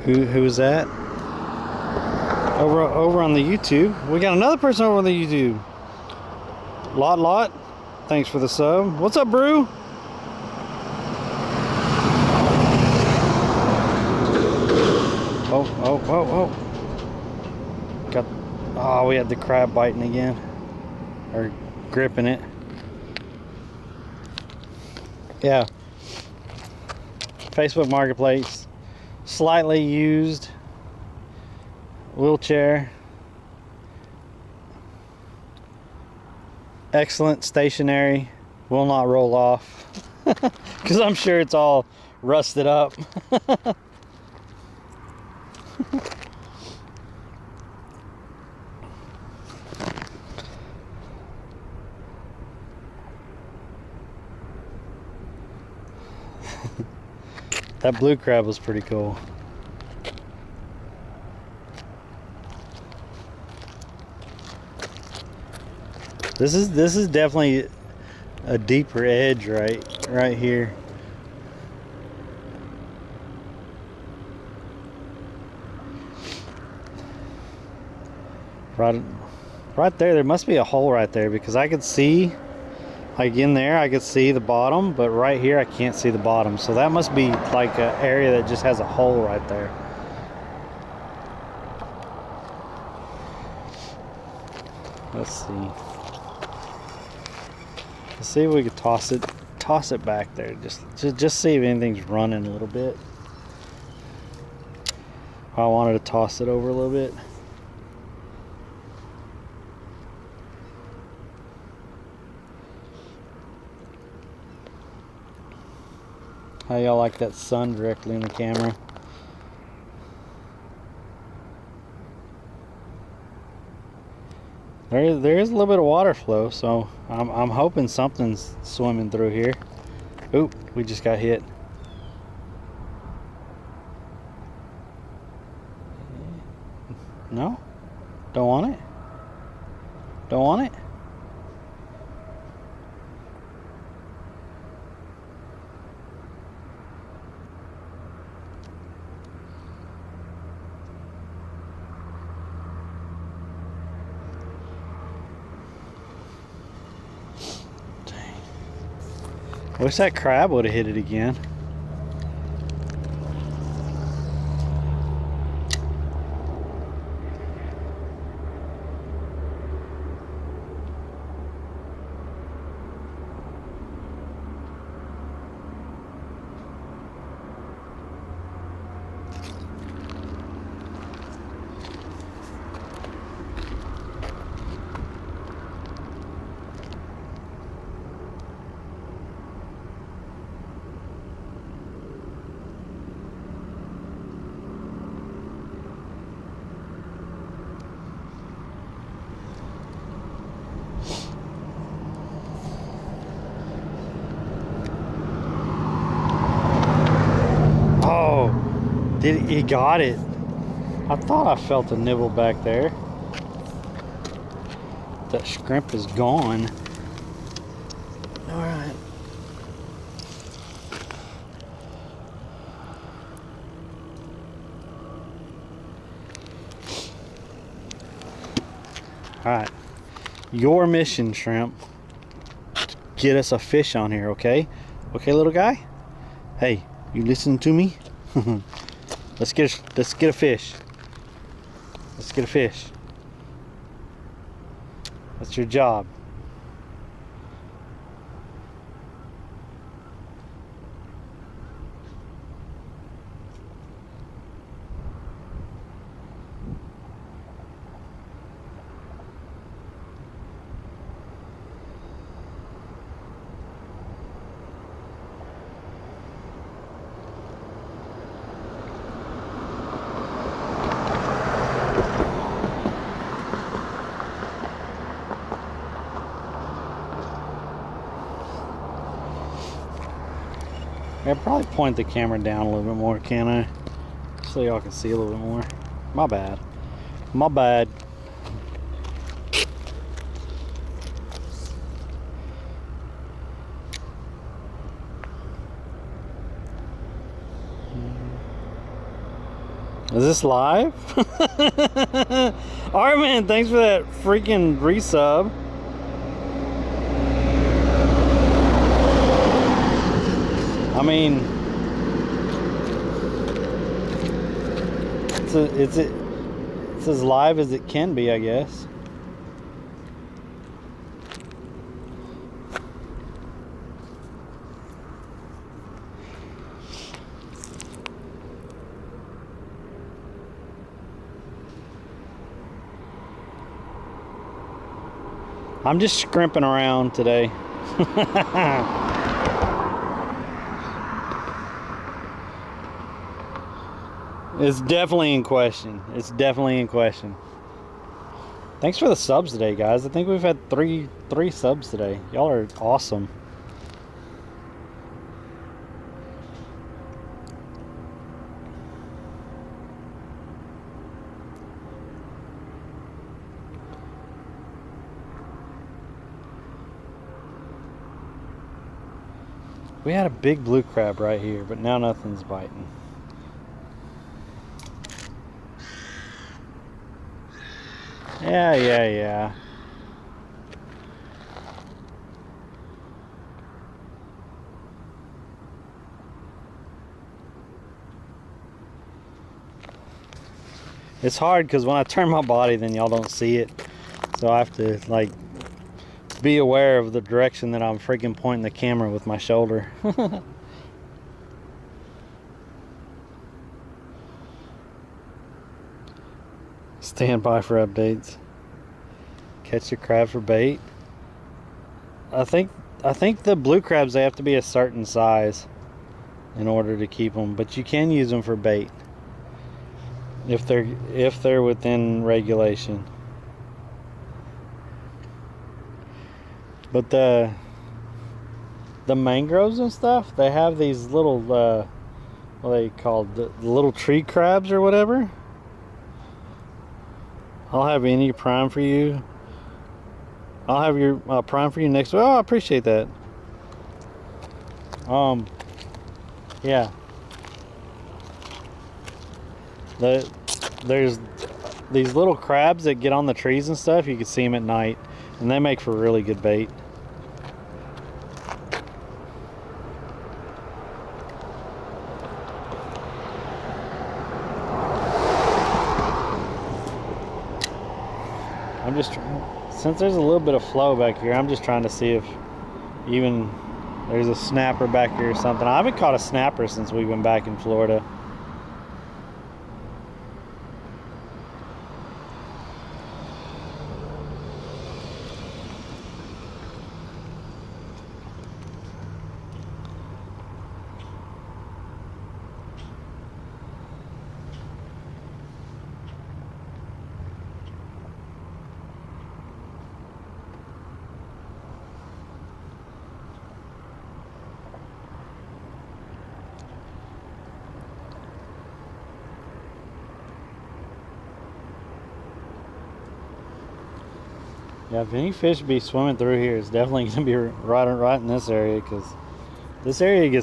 Speaker 1: Who's that? Over on the YouTube. We got another person over on the YouTube. Lot. Thanks for the sub. What's up, Brew? Oh. We had the crab biting again. Or gripping it. Yeah. Facebook Marketplace. Slightly used wheelchair. Excellent stationary. Will not roll off. Because I'm sure it's all rusted up. That blue crab was pretty cool. This is definitely a deeper edge right here. Right there must be a hole right there, because I could see, like in there I could see the bottom, but right here I can't see the bottom. So that must be like an area that just has a hole right there. Let's see. Let's see if we could toss it back there. Just see if anything's running a little bit. I wanted to toss it over a little bit. How y'all like that sun directly in the camera? There is a little bit of water flow, so I'm hoping something's swimming through here. Oop, we just got hit. No? Don't want it? Don't want it? I wish that crab would have hit it again. He got it. I thought I felt a nibble back there. That shrimp is gone. All right. All right. Your mission, shrimp. Get us a fish on here, okay? Okay, little guy? Hey, you listen to me? Let's get a fish. Let's get a fish. That's your job. I'll probably point the camera down a little bit more, can I? So y'all can see a little bit more. My bad. My bad. Is this live? Alright, man, thanks for that freaking resub. I mean, it's as live as it can be, I guess. I'm just scrimping around today. It's definitely in question. It's definitely in question. Thanks for the subs today, guys. I think we've had three subs today. Y'all are awesome. We had a big blue crab right here, but now nothing's biting. Yeah. It's hard because when I turn my body, then y'all don't see it. So I have to, like, be aware of the direction that I'm freaking pointing the camera with my shoulder. Stand by for updates. Catch the crab for bait. I think the blue crabs, they have to be a certain size in order to keep them, but you can use them for bait if they're within regulation. But the mangroves and stuff, they have these little what are they called, the little tree crabs or whatever. I'll have any prime for you. I'll have your prime for you next week. Oh, I appreciate that. Yeah. There's these little crabs that get on the trees and stuff. You can see them at night, and they make for really good bait. I'm just trying, since there's a little bit of flow back here, I'm just trying to see if even there's a snapper back here or something. I haven't caught a snapper since we've been back in Florida. Yeah, if any fish be swimming through here, it's definitely going to be right in this area, because this area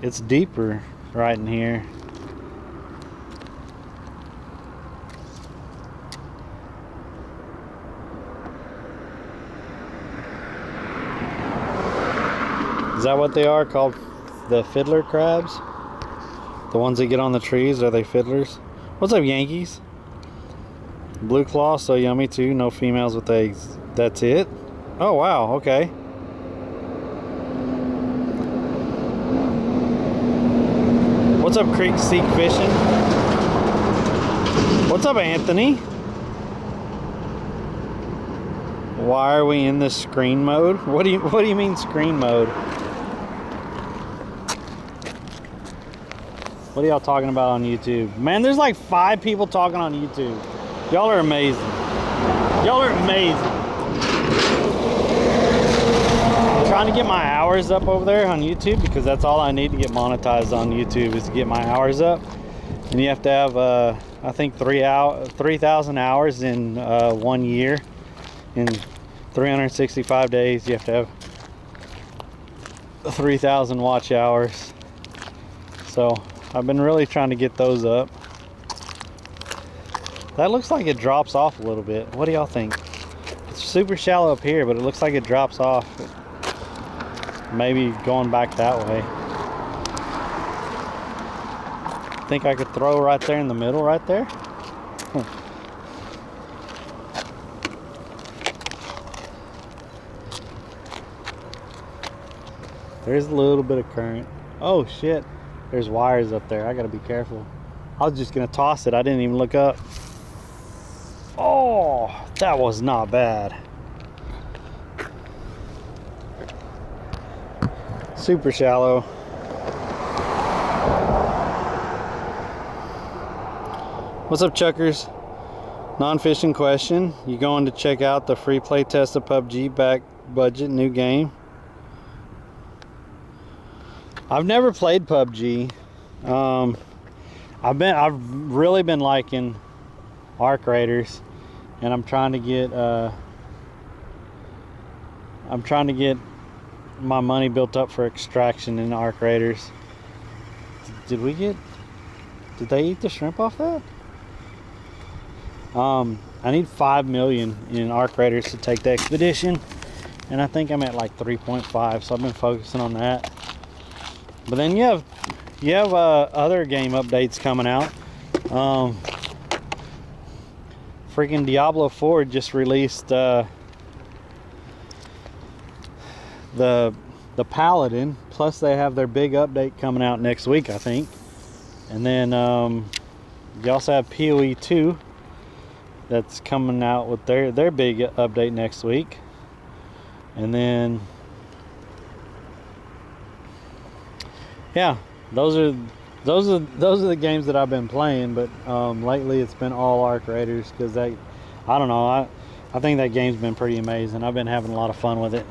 Speaker 1: it's deeper right in here. Is that what they are called? The fiddler crabs? The ones that get on the trees, are they fiddlers? What's up, Yankees? Blue claw, so yummy too. No females with eggs. That's it? Oh wow, okay. What's up, Creek Seek Fishing? What's up, Anthony? Why are we in this screen mode? What do you mean screen mode? What are y'all talking about on YouTube? Man, there's like 5 people talking on YouTube. Y'all are amazing. Y'all are amazing. I'm trying to get my hours up over there on YouTube, because that's all I need to get monetized on YouTube, is to get my hours up. And you have to have, I think 3,000 hours in 1 year. In 365 days, you have to have 3,000 watch hours. So I've been really trying to get those up. That looks like it drops off a little bit. What do y'all think? It's super shallow up here, but it looks like it drops off. Maybe going back that way. Think I could throw right there in the middle, right there? There's a little bit of current. Oh shit, there's wires up there. I gotta be careful. I was just gonna toss it. I didn't even look up. Oh, that was not bad. Super shallow. What's up, Chuckers? Non-fishing question. You going to check out the free play test of PUBG back budget new game? I've never played PUBG. I've really been liking Arc Raiders, and I'm trying to get my money built up for Extraction in Arc Raiders. Did they eat the shrimp off that? I need 5 million in Arc Raiders to take the expedition, and I think I'm at like 3.5, so I've been focusing on that. But then you have other game updates coming out. Freaking Diablo 4 just released the Paladin, plus they have their big update coming out next week, I think. And then you also have PoE 2, that's coming out with their big update next week. And then yeah, those are the games that I've been playing. But lately it's been all Arc Raiders, because I don't know, I think that game's been pretty amazing. I've been having a lot of fun with it.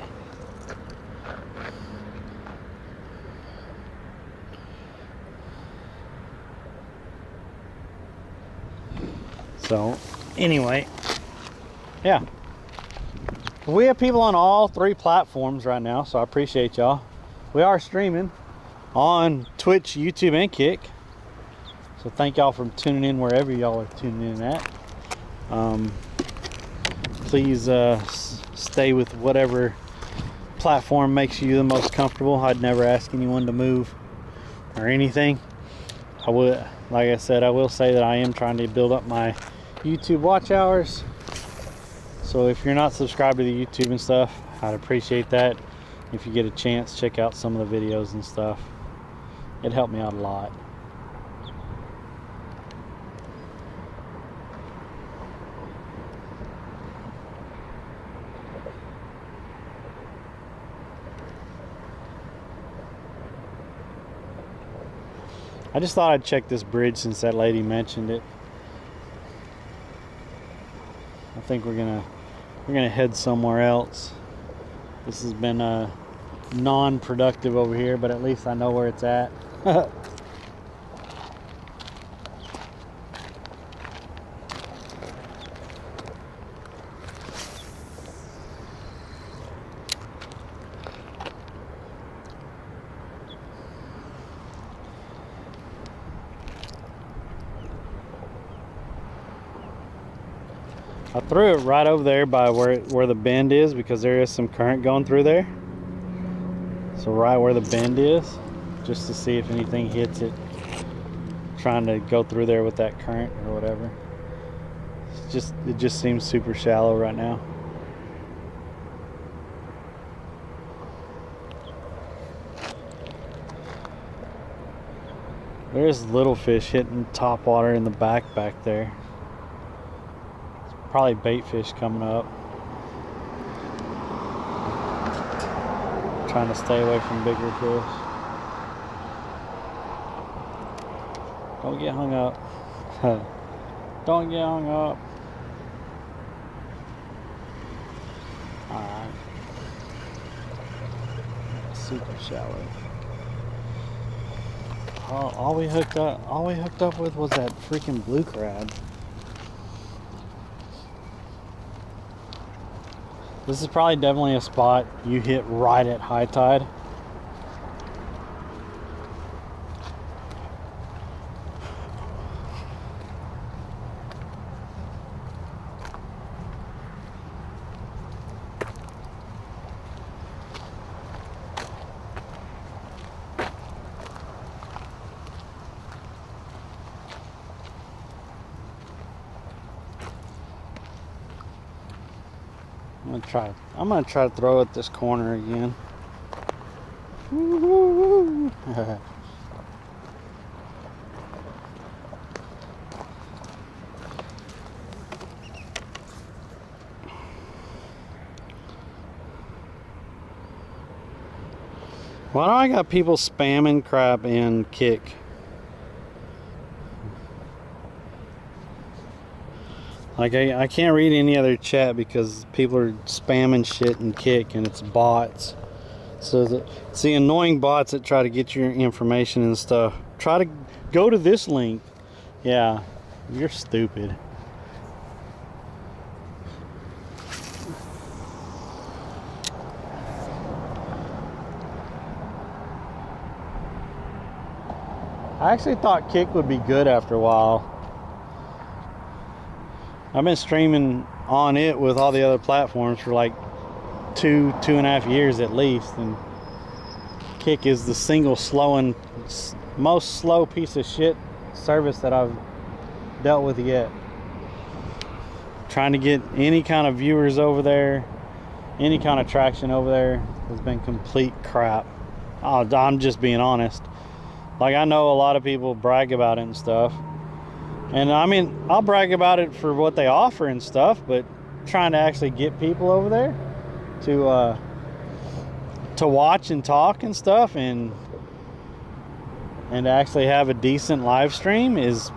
Speaker 1: So anyway, yeah, we have people on all 3 platforms right now, so I appreciate y'all. We are streaming on Twitch, YouTube, and Kick, so thank y'all for tuning in wherever y'all are tuning in at. Please stay with whatever platform makes you the most comfortable. I'd never ask anyone to move or anything. I would, like I said, I will say that I am trying to build up my YouTube watch hours. So if you're not subscribed to the YouTube and stuff, I'd appreciate that. If you get a chance, check out some of the videos and stuff. It'd help me out a lot. I just thought I'd check this bridge since that lady mentioned it. I think we're gonna head somewhere else. This has been non-productive over here, but at least I know where it's at. I threw it right over there by where the bend is, because there is some current going through there. So right where the bend is, just to see if anything hits it, trying to go through there with that current or whatever. It just seems super shallow right now. There's little fish hitting top water in the back there. Probably bait fish coming up. Trying to stay away from bigger fish. Don't get hung up. Don't get hung up. Alright. Super shallow. All we hooked up with was that freaking blue crab. This is probably definitely a spot you hit right at high tide. I'm gonna try to throw at this corner again. Why do I got people spamming crap and Kick? Like I can't read any other chat because people are spamming shit and Kick, and it's bots. So it's the annoying bots that try to get your information and stuff. Try to go to this link. Yeah, you're stupid. I actually thought Kick would be good after a while. I've been streaming on it with all the other platforms for like two and a half years at least, and Kick is the single most slow piece of shit service that I've dealt with yet. Trying to get any kind of viewers over there, any kind of traction over there has been complete crap. I'm just being honest. Like, I know a lot of people brag about it and stuff, And I mean, I'll brag about it for what they offer and stuff, but trying to actually get people over there to watch and talk and stuff, and actually have a decent live stream is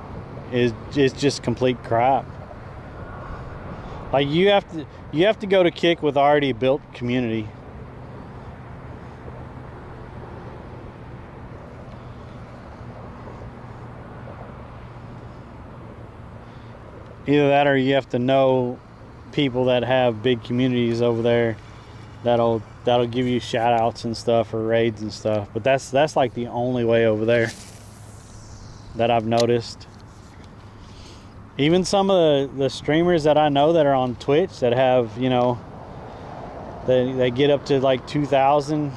Speaker 1: just complete crap. Like you have to go to Kick with already built community. Either that, or you have to know people that have big communities over there that'll give you shout outs and stuff, or raids and stuff. But that's like the only way over there that I've noticed. Even some of the streamers that I know that are on Twitch that have, you know, they get up to like 2,000,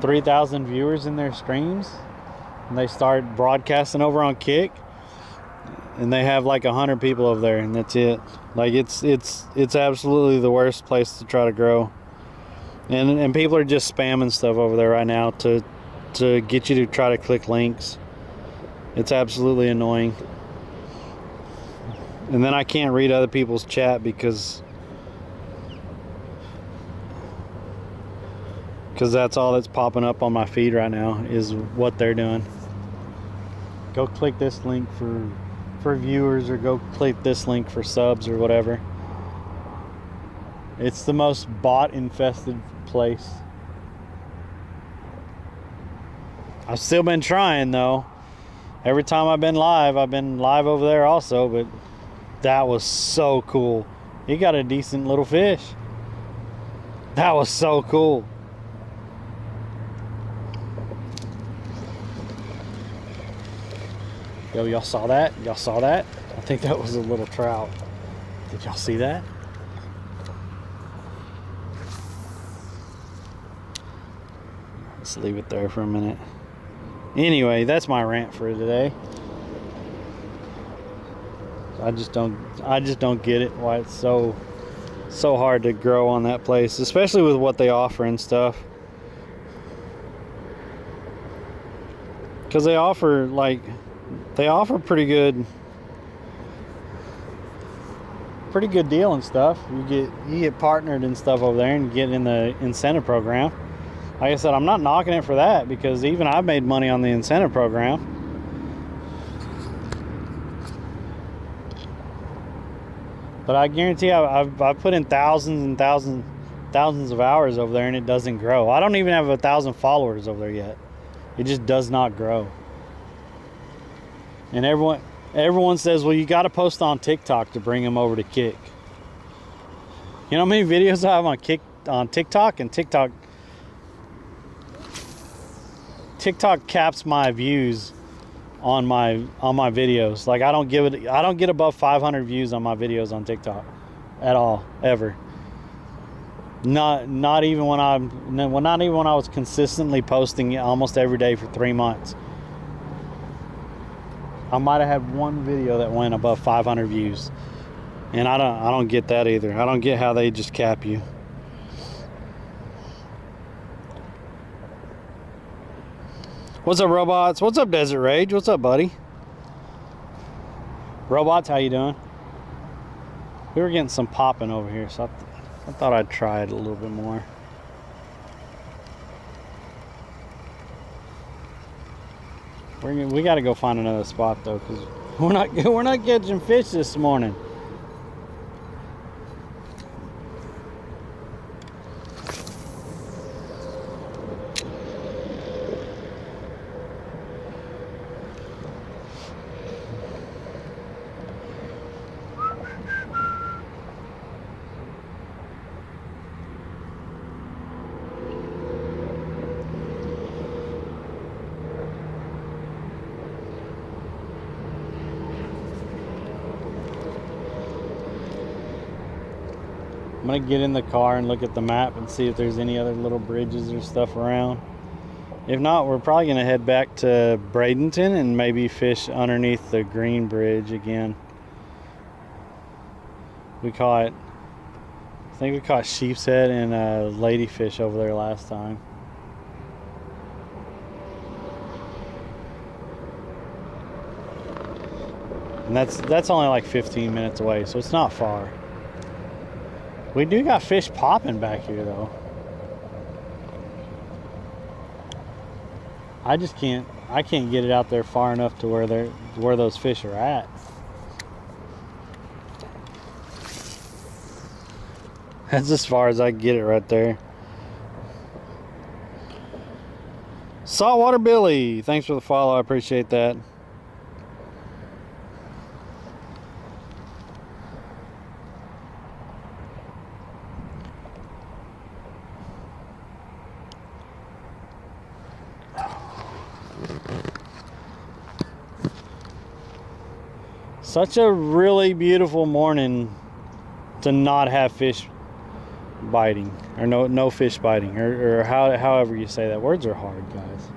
Speaker 1: 3,000 viewers in their streams, and they start broadcasting over on Kick, and they have like 100 people over there, and that's it. Like it's absolutely the worst place to try to grow. And people are just spamming stuff over there right now to get you to try to click links. It's absolutely annoying. And then I can't read other people's chat because that's all that's popping up on my feed right now is what they're doing. Go click this link for viewers, or go click this link for subs or whatever. It's the most bot infested place. I've still been trying though. Every time I've been live over there also, but that was so cool. He got a decent little fish. That was so cool. Yo, y'all saw that? Y'all saw that? I think that was a little trout. Did y'all see that? Let's leave it there for a minute. Anyway, that's my rant for today. I just don't get it, why it's so hard to grow on that place, especially with what they offer and stuff. Because they offer pretty good deal and stuff. You get partnered and stuff over there, and you get in the incentive program. Like I said, I'm not knocking it for that, because even I've made money on the incentive program. But I guarantee I've put in thousands and thousands of hours over there, and it doesn't grow. I don't even have 1,000 followers over there yet. It just does not grow. And everyone says, well, you got to post on TikTok to bring them over to Kick. You know how many videos I have on TikTok, and TikTok caps my views on my videos. Like I don't get above 500 views on my videos on TikTok at all, ever. Not even when I was consistently posting almost every day for 3 months. I might have had one video that went above 500 views. And I don't get that either. I don't get how they just cap you. What's up, Robots? What's up, Desert Rage? What's up, buddy? Robots, how you doing? We were getting some popping over here, so I thought I'd try it a little bit more. We got to go find another spot though, because we're not catching fish this morning. I'm gonna get in the car and look at the map and see if there's any other little bridges or stuff around. If not, we're probably gonna head back to Bradenton and maybe fish underneath the Green Bridge again. I think we caught sheep's head and ladyfish over there last time. And that's only like 15 minutes away, so it's not far. We do got fish popping back here though. I can't get it out there far enough to where those fish are at. That's as far as I can get it right there. Saltwater Billy, thanks for the follow. I appreciate that. Such a really beautiful morning to not have fish biting, or no fish biting, or however you say that. Words are hard, guys.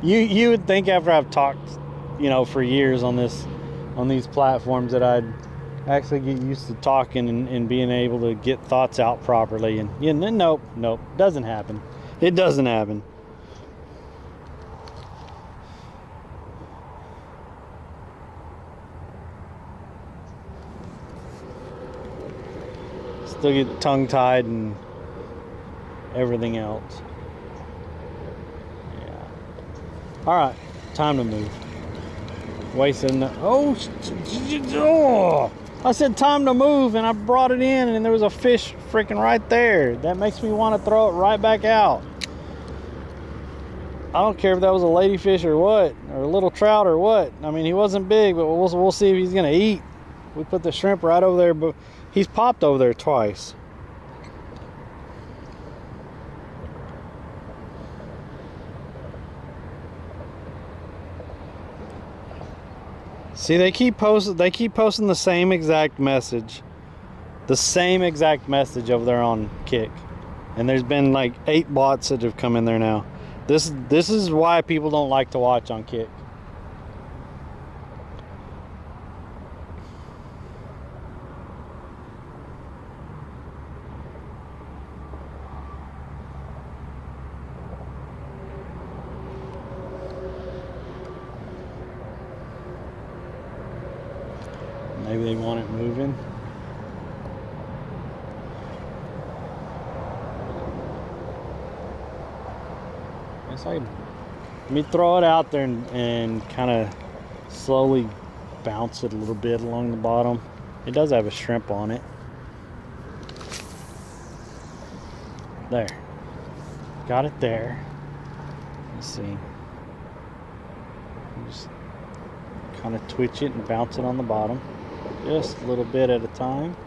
Speaker 1: you would think after I've talked, for years on these platforms that I'd actually get used to talking and being able to get thoughts out properly, and nope, doesn't happen. It doesn't happen. Still get tongue-tied and everything else. Yeah. All right, time to move. Wasting the... Oh, I said time to move, and I brought it in, and there was a fish freaking right there. That makes me want to throw it right back out. I don't care if that was a ladyfish or what, or a little trout or what. I mean, he wasn't big, but we'll see if he's gonna eat. We put the shrimp right over there, but he's popped over there twice. See, they keep posting the same exact message. The same exact message over there on Kick. And there's been like 8 bots that have come in there now. This is why people don't like to watch on Kick. Maybe they want it moving. It's like, let me throw it out there and kind of slowly bounce it a little bit along the bottom. It does have a shrimp on it. There. Got it there. Let's see. Just kind of twitch it and bounce it on the bottom. Just a little bit at a time.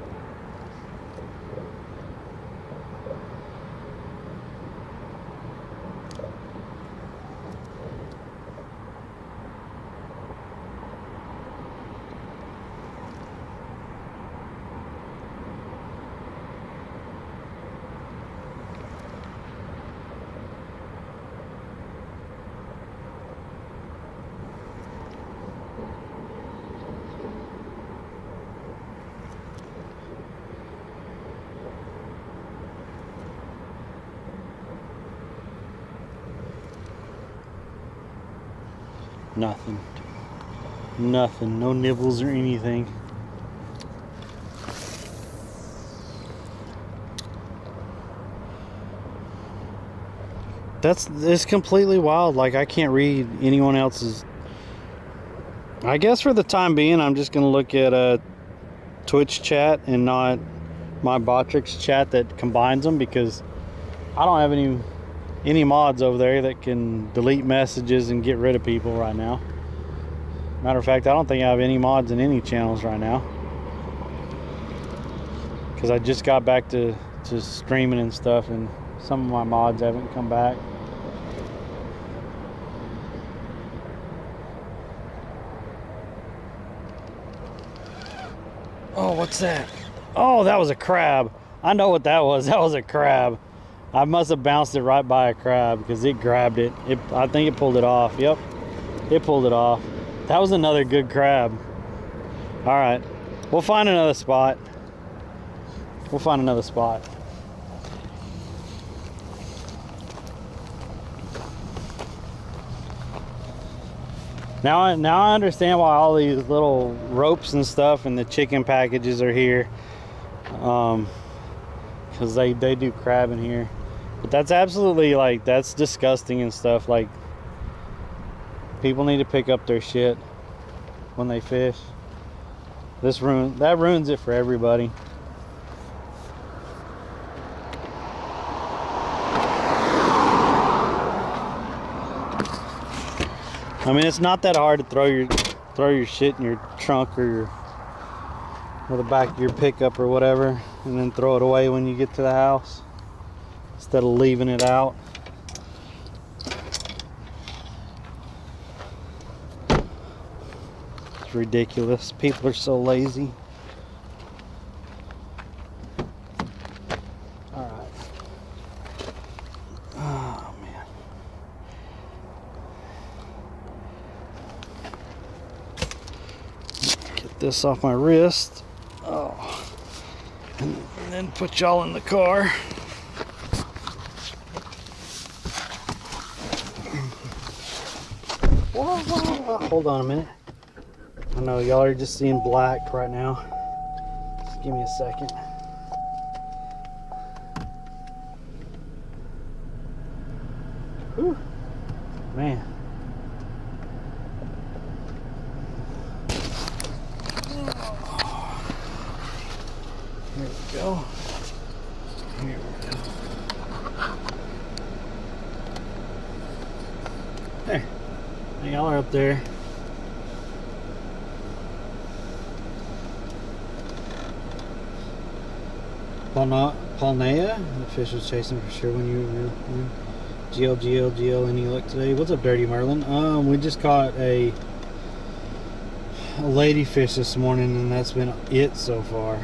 Speaker 1: Nothing, no nibbles or anything. It's completely wild. Like, I can't read anyone else's. I guess for the time being, I'm just gonna look at a Twitch chat and not my Botrix chat that combines them, because I don't have any mods over there that can delete messages and get rid of people right now. Matter of fact, I don't think I have any mods in any channels right now, because I just got back to streaming and stuff, and some of my mods haven't come back. Oh, what's that? Oh, that was a crab. I know what that was. That was a crab. I must have bounced it right by a crab, because it grabbed it. I think it pulled it off. Yep, it pulled it off. That was another good crab. All right, we'll find another spot. We'll find another spot. Now I understand why all these little ropes and stuff and the chicken packages are here. Because they do crab in here. But that's absolutely, like, that's disgusting and stuff. Like, people need to pick up their shit when they fish. That ruins it for everybody. I mean, it's not that hard to throw your shit in your trunk or the back of your pickup or whatever, and then throw it away when you get to the house instead of leaving it out. It's ridiculous. People are so lazy. All right. Oh man. Get this off my wrist. Oh. And then put y'all in the car. Whoa, whoa, whoa. Hold on a minute. I know y'all are just seeing black right now. Just give me a second. Whew. Man. Here we go. Here we go. There. Y'all are up there. Paulnea, the fish was chasing for sure when you were GL any luck today? What's up, Dirty Merlin? We just caught a ladyfish this morning, and that's been it so far.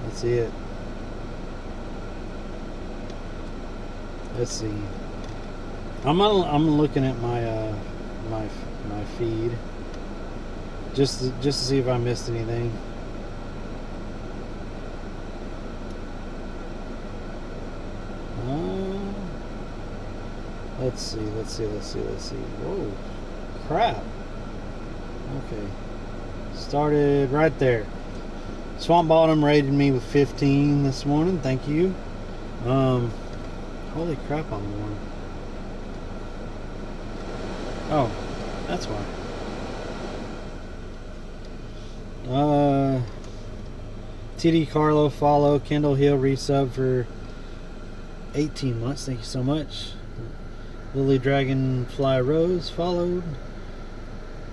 Speaker 1: That's it. Let's see. I'm looking at my my feed just to see if I missed anything. Let's see. Whoa, crap. Okay, started right there. Swamp Bottom rated me with 15 this morning. Thank you. Holy crap, I'm warm. Oh, that's why. TD Carlo follow. Kendall Hill resub for 18 months. Thank you so much. Lily Dragonfly Rose followed.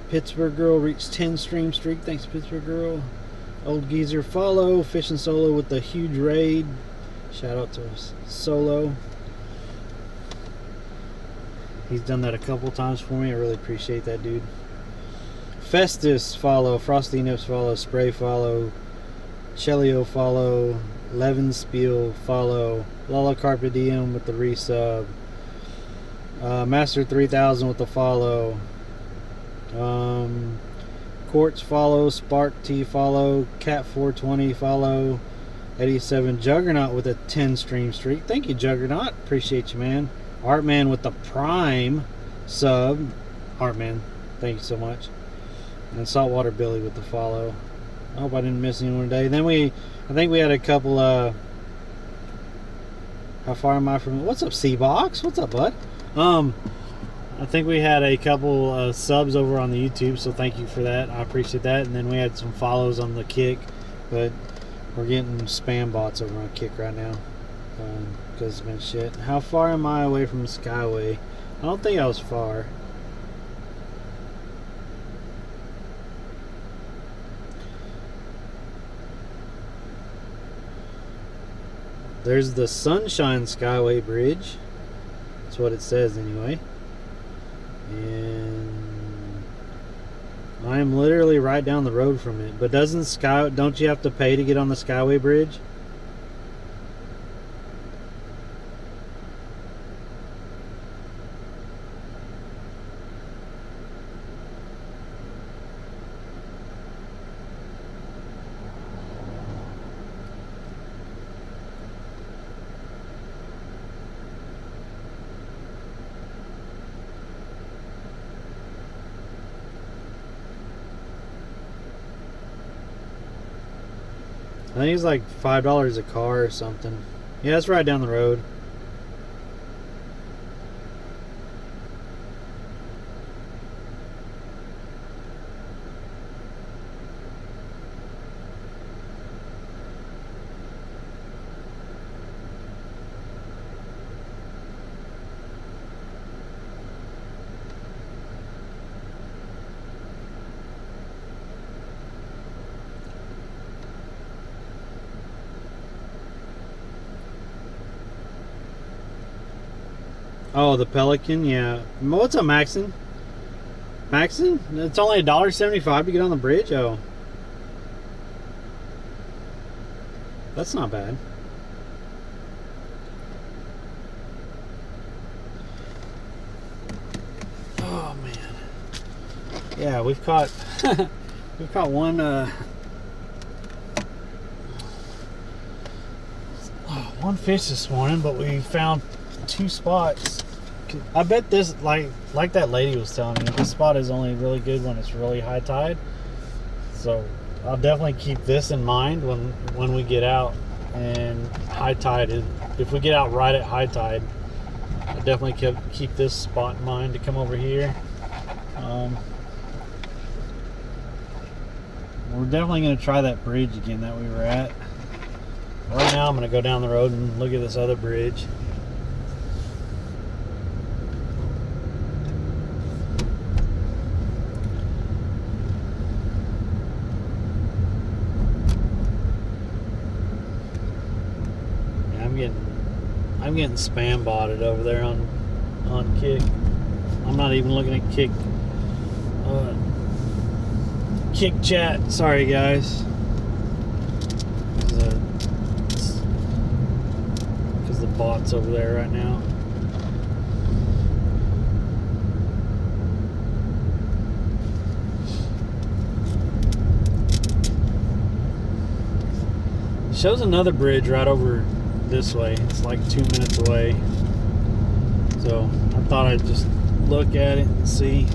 Speaker 1: Pittsburgh Girl reached 10 stream streak. Thanks, Pittsburgh Girl. Old Geezer follow. Fishing Solo with the huge raid. Shout out to Solo. He's done that a couple times for me. I really appreciate that, dude. Festus follow. Frosty Nips follow. Spray follow. Chelio follow. Levin Spiel follow. Lala Carpe Diem with the resub. Master 3000 with the follow. Quartz follow. Spark T follow. Cat 420 follow. 87 Juggernaut with a 10 stream streak. Thank you, Juggernaut. Appreciate you, man. Artman with the prime sub. Artman, thank you so much. And Saltwater Billy with the follow. I hope I didn't miss anyone today. Then I think we had a couple. How far am I from? What's up, C-Box? What's up, bud? I think we had a couple subs over on the YouTube, so thank you for that. I appreciate that. And then we had some follows on the Kick, but we're getting spam bots over on Kick right now. Because it's been shit. How far am I away from Skyway? I don't think I was far. There's the Sunshine Skyway Bridge. That's what it says anyway. And I am literally right down the road from it. But don't you have to pay to get on the Skyway Bridge? I think it's like $5 a car or something. Yeah, it's right down the road. Oh, the Pelican, yeah. What's up, Maxon? Maxon? It's only $1.75 to get on the bridge? Oh. That's not bad. Oh, man. Yeah, we've caught... we've caught one fish this morning, but we found 2 spots. I bet this, like that lady was telling me, this spot is only really good when it's really high tide. So I'll definitely keep this in mind when we get out. And high tide is, if we get out right at high tide, I definitely keep this spot in mind to come over here. We're definitely going to try that bridge again that we were at. Right now I'm going to go down the road and look at this other bridge. I'm getting spam botted over there on Kick. I'm not even looking at Kick Kick chat. Sorry guys. Because the bot's over there right now. It shows another bridge right over this way. It's like 2 minutes away. So I thought I'd just look at it and see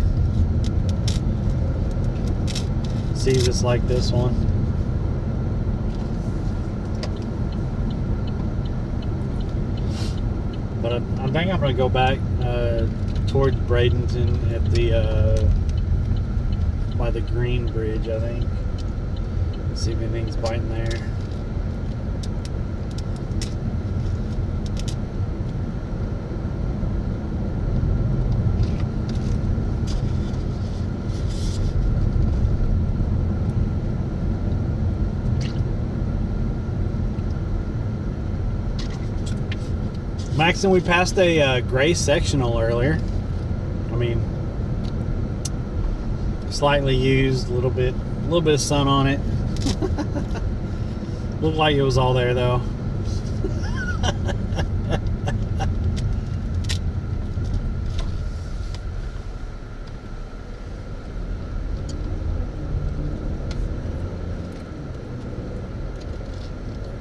Speaker 1: if it's like this one. But I think I'm gonna go back towards Bradenton at the by the Green Bridge, I think. See if anything's biting there. Maxon, we passed a gray sectional earlier. I mean, slightly used, a little bit of sun on it. Looked like it was all there though.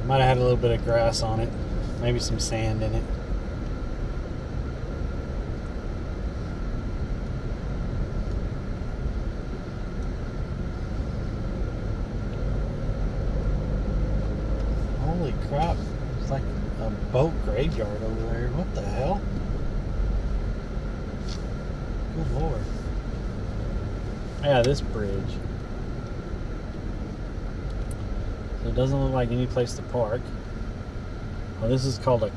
Speaker 1: Might have had a little bit of grass on it, maybe some sand in it. Holy crap, it's like a boat graveyard over there. What the hell? Good lord. Yeah, this bridge. So it doesn't look like any place to park. Oh, this is called a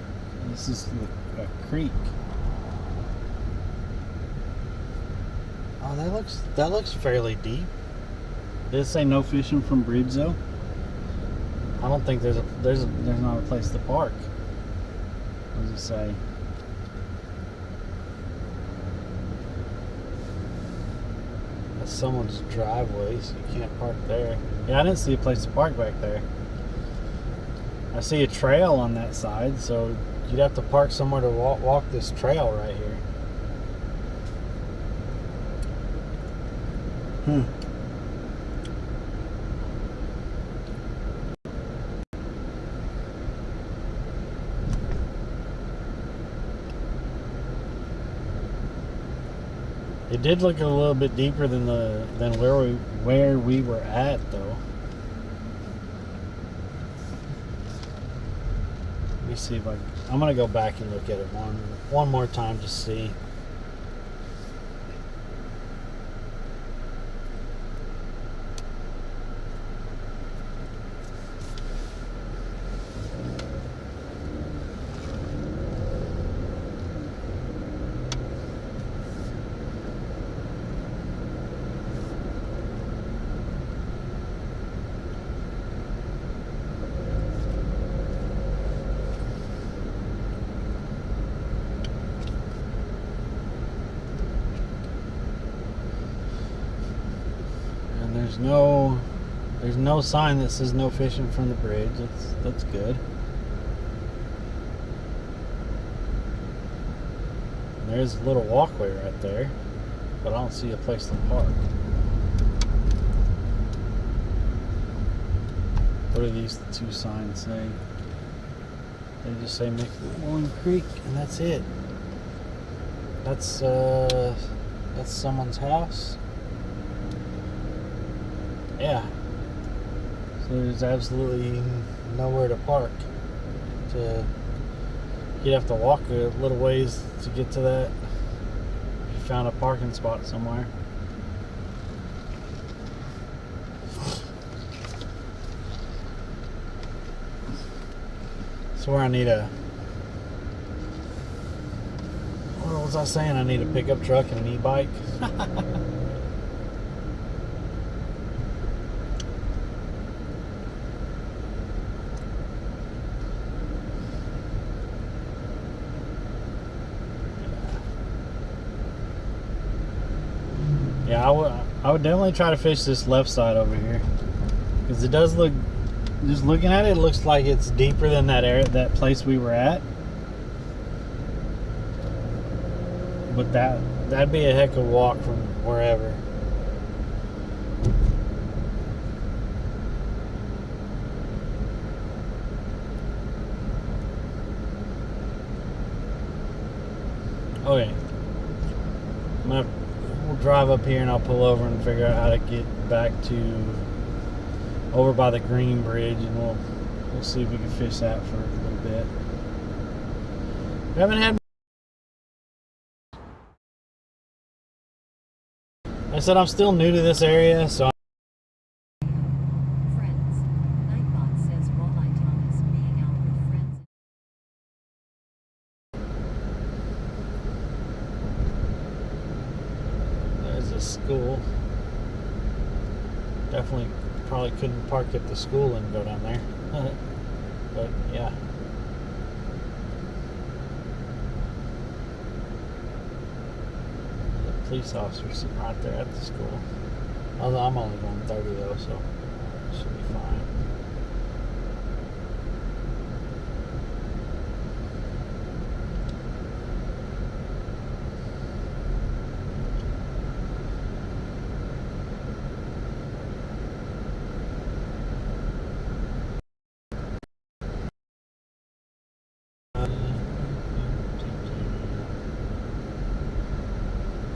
Speaker 1: creek. Oh, that looks fairly deep. Did it say no fishing from bridge though? I don't think there's not a place to park. What does it say? That's someone's driveway, so you can't park there. Yeah, I didn't see a place to park back there. I see a trail on that side, so you'd have to park somewhere to walk this trail right here. It did look a little bit deeper than where we were at though. me see if I'm gonna go back and look at it one more time to see. There's no sign that says no fishing from the bridge. That's good. And there's a little walkway right there, but I don't see a place to park. What do these two signs say? They just say McMullen Creek, and that's it. That's someone's house. Yeah. So there's absolutely nowhere to park. You'd have to walk a little ways to get to that. If you found a parking spot somewhere. So where I need what was I saying? I need a pickup truck and an e-bike. Yeah, I would definitely try to fish this left side over here, because it does look, just looking at it, it looks like it's deeper than that area, that place we were at. But that'd be a heck of a walk from wherever. Okay. We'll drive up here and I'll pull over and figure out how to get back to over by the Green Bridge, and we'll see if we can fish that for a little bit. We haven't had. I said I'm still new to this area, so.
Speaker 3: Friends. Nightbot says Walleye Thomas being out with friends.
Speaker 1: There's a school. Definitely probably couldn't park at the school and go down there. But yeah. The police officer sitting right there at the school. Although I'm only going 30 though, so it should be fine.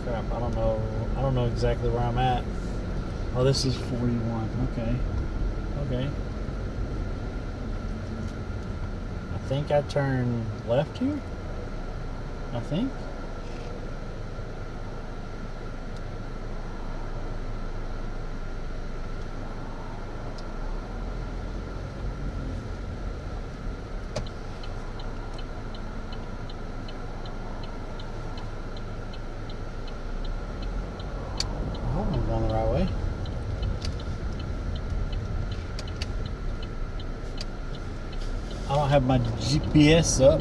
Speaker 1: Crap, I don't know exactly where I'm at. Oh, this is 41. Okay. I think I turn left here. I think. I'm going the right way. I don't have my GPS up.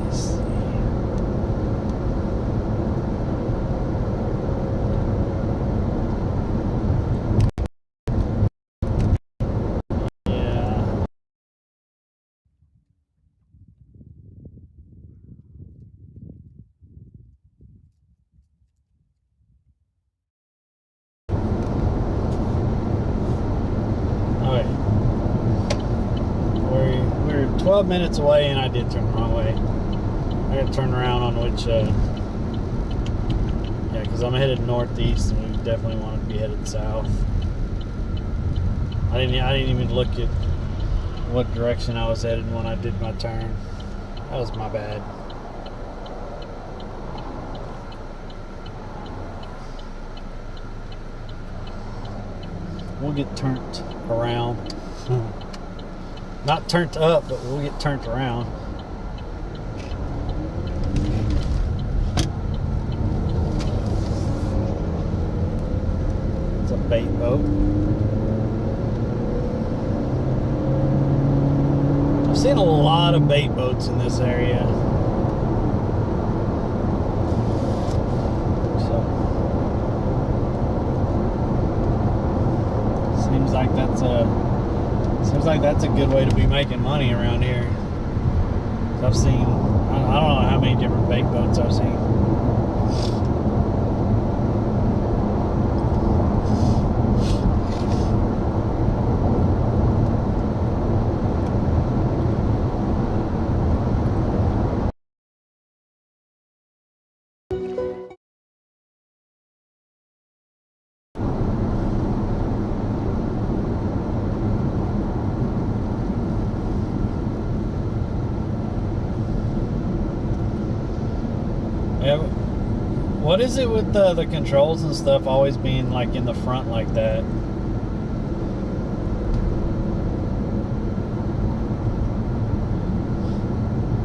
Speaker 1: Let's see. Yeah. Okay. We're 12 minutes away, and I did turn the wrong way. I got to turn around on which, yeah, because because I'm headed northeast, and we definitely want to be headed south. I didn't even look at what direction I was headed when I did my turn. That was my bad. We'll get turned around. Not turned up, but we'll get turned around. It's a bait boat. I've seen a lot of bait boats in this area. Seems like that's a good way to be making money around here. I've seen, I don't know how many different bait boats I've seen. Yeah, what is it with the controls and stuff always being like in the front like that?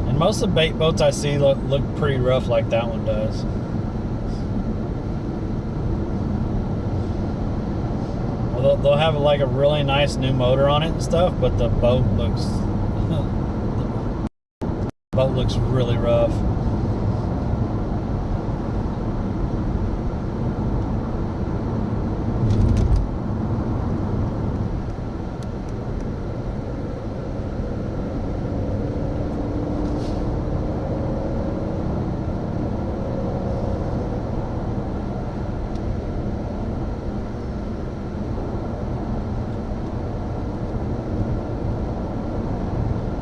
Speaker 1: And most of the bait boats I see look pretty rough like that one does. Well, they'll have like a really nice new motor on it and stuff, but the boat looks really rough.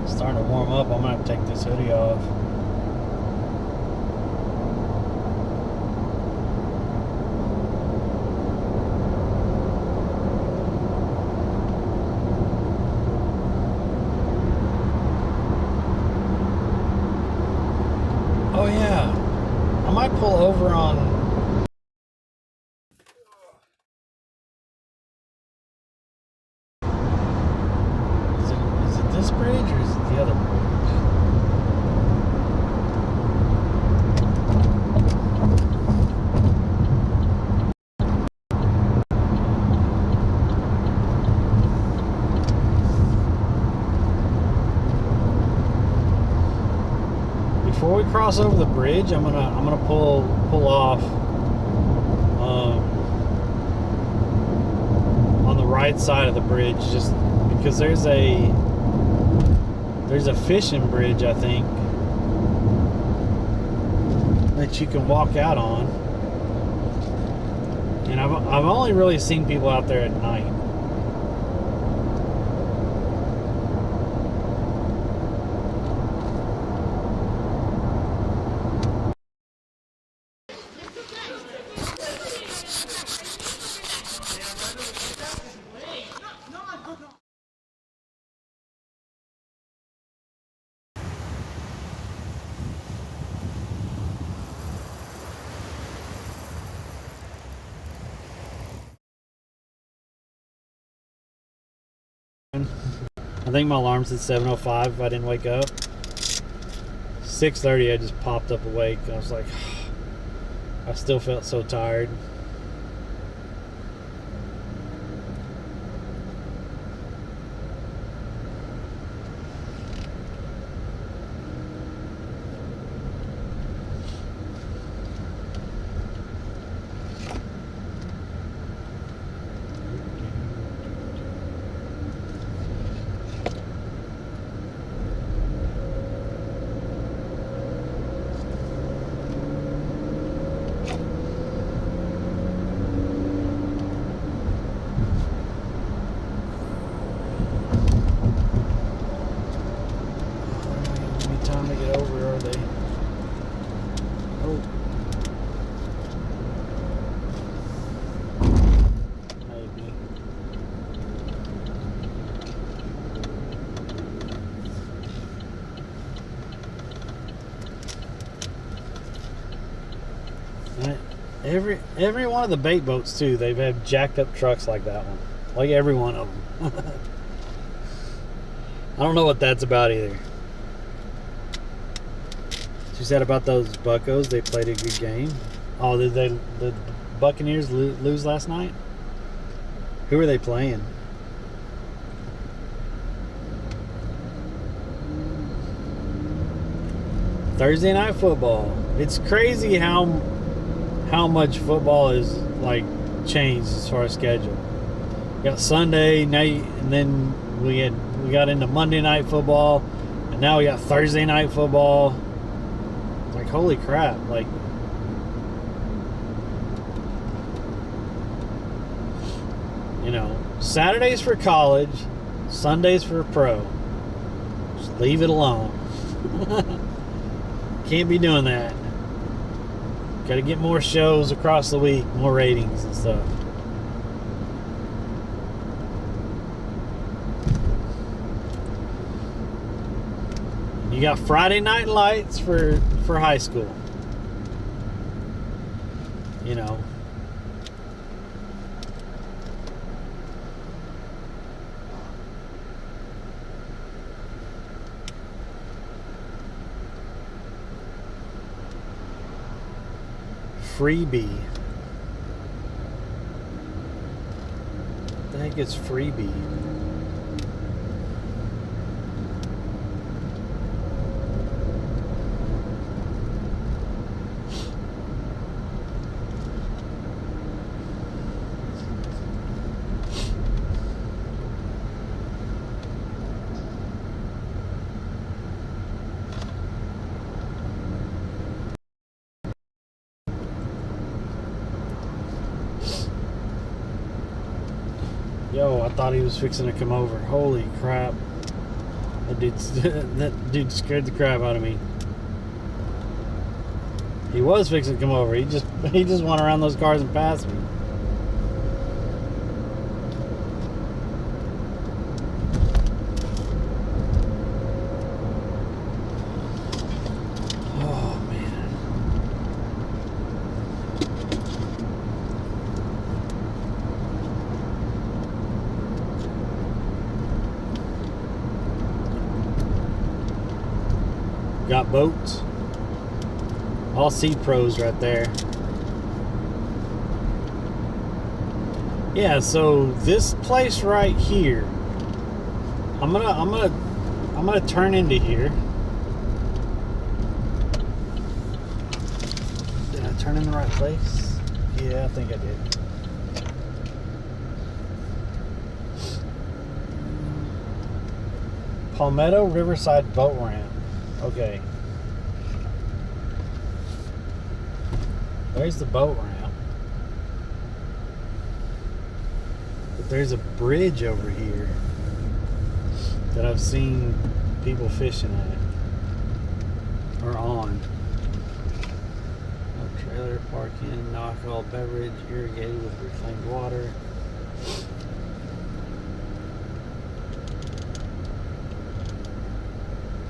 Speaker 1: Starting to warm up. I'm gonna have to take this hoodie off. Oh yeah, I might pull over on. Is it this bridge or is it the other bridge? Before we cross over the bridge, I'm gonna pull off on the right side of the bridge, just because there's a fishing bridge, I think, that you can walk out on, and I've only really seen people out there at night. I think my alarm's at 7:05 if I didn't wake up. 6:30 I just popped up awake. I was like, I still felt so tired. Every one of the bait boats too, they've had jacked up trucks like that one. Like every one of them. I don't know what that's about either. She said about those Buccos, they played a good game. Oh, did the Buccaneers lose last night? Who are they playing? Thursday night football. It's crazy how much football is like changed as far as schedule. We got Sunday night, and then we got into Monday night football, and now we got Thursday night football. Like, holy crap! Like, you know, Saturdays for college, Sundays for pro. Just leave it alone. Can't be doing that. Got to get more shows across the week, more ratings and stuff. You got Friday night lights for high school. You know. Freebie. What the heck is freebie? Yo, I thought he was fixing to come over. Holy crap. That dude scared the crap out of me. He was fixing to come over. He just went around those cars and passed me. Oh, man. Got boats. All Sea Pros right there. Yeah, so this place right here, I'm gonna turn into here. Did I turn in the right place? Yeah, I think I did. Palmetto Riverside Boat Ramp. Okay. There's the boat ramp. But there's a bridge over here that I've seen people fishing at. Or on. No trailer parking, no alcohol beverage, irrigated with reclaimed water.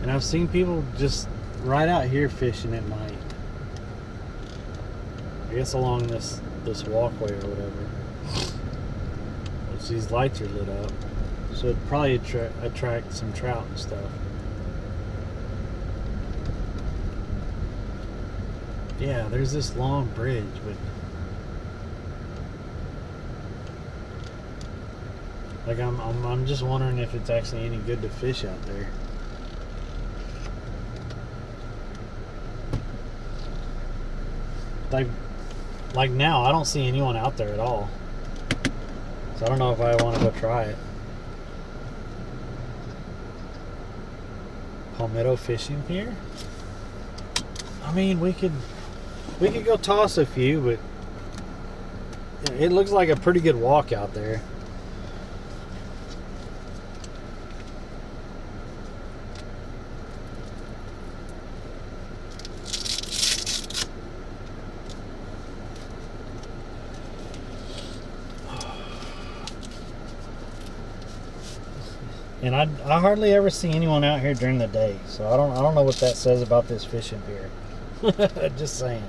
Speaker 1: And I've seen people just right out here fishing at night. I guess along this walkway or whatever. Which these lights are lit up. So it'd probably attract some trout and stuff. Yeah, there's this long bridge, but like I'm just wondering if it's actually any good to fish out there. Like now, I don't see anyone out there at all. So I don't know if I want to go try it. Palmetto fishing pier? I mean, we could go toss a few, but it looks like a pretty good walk out there. And I hardly ever see anyone out here during the day, so I don't know what that says about this fishing pier. Just saying.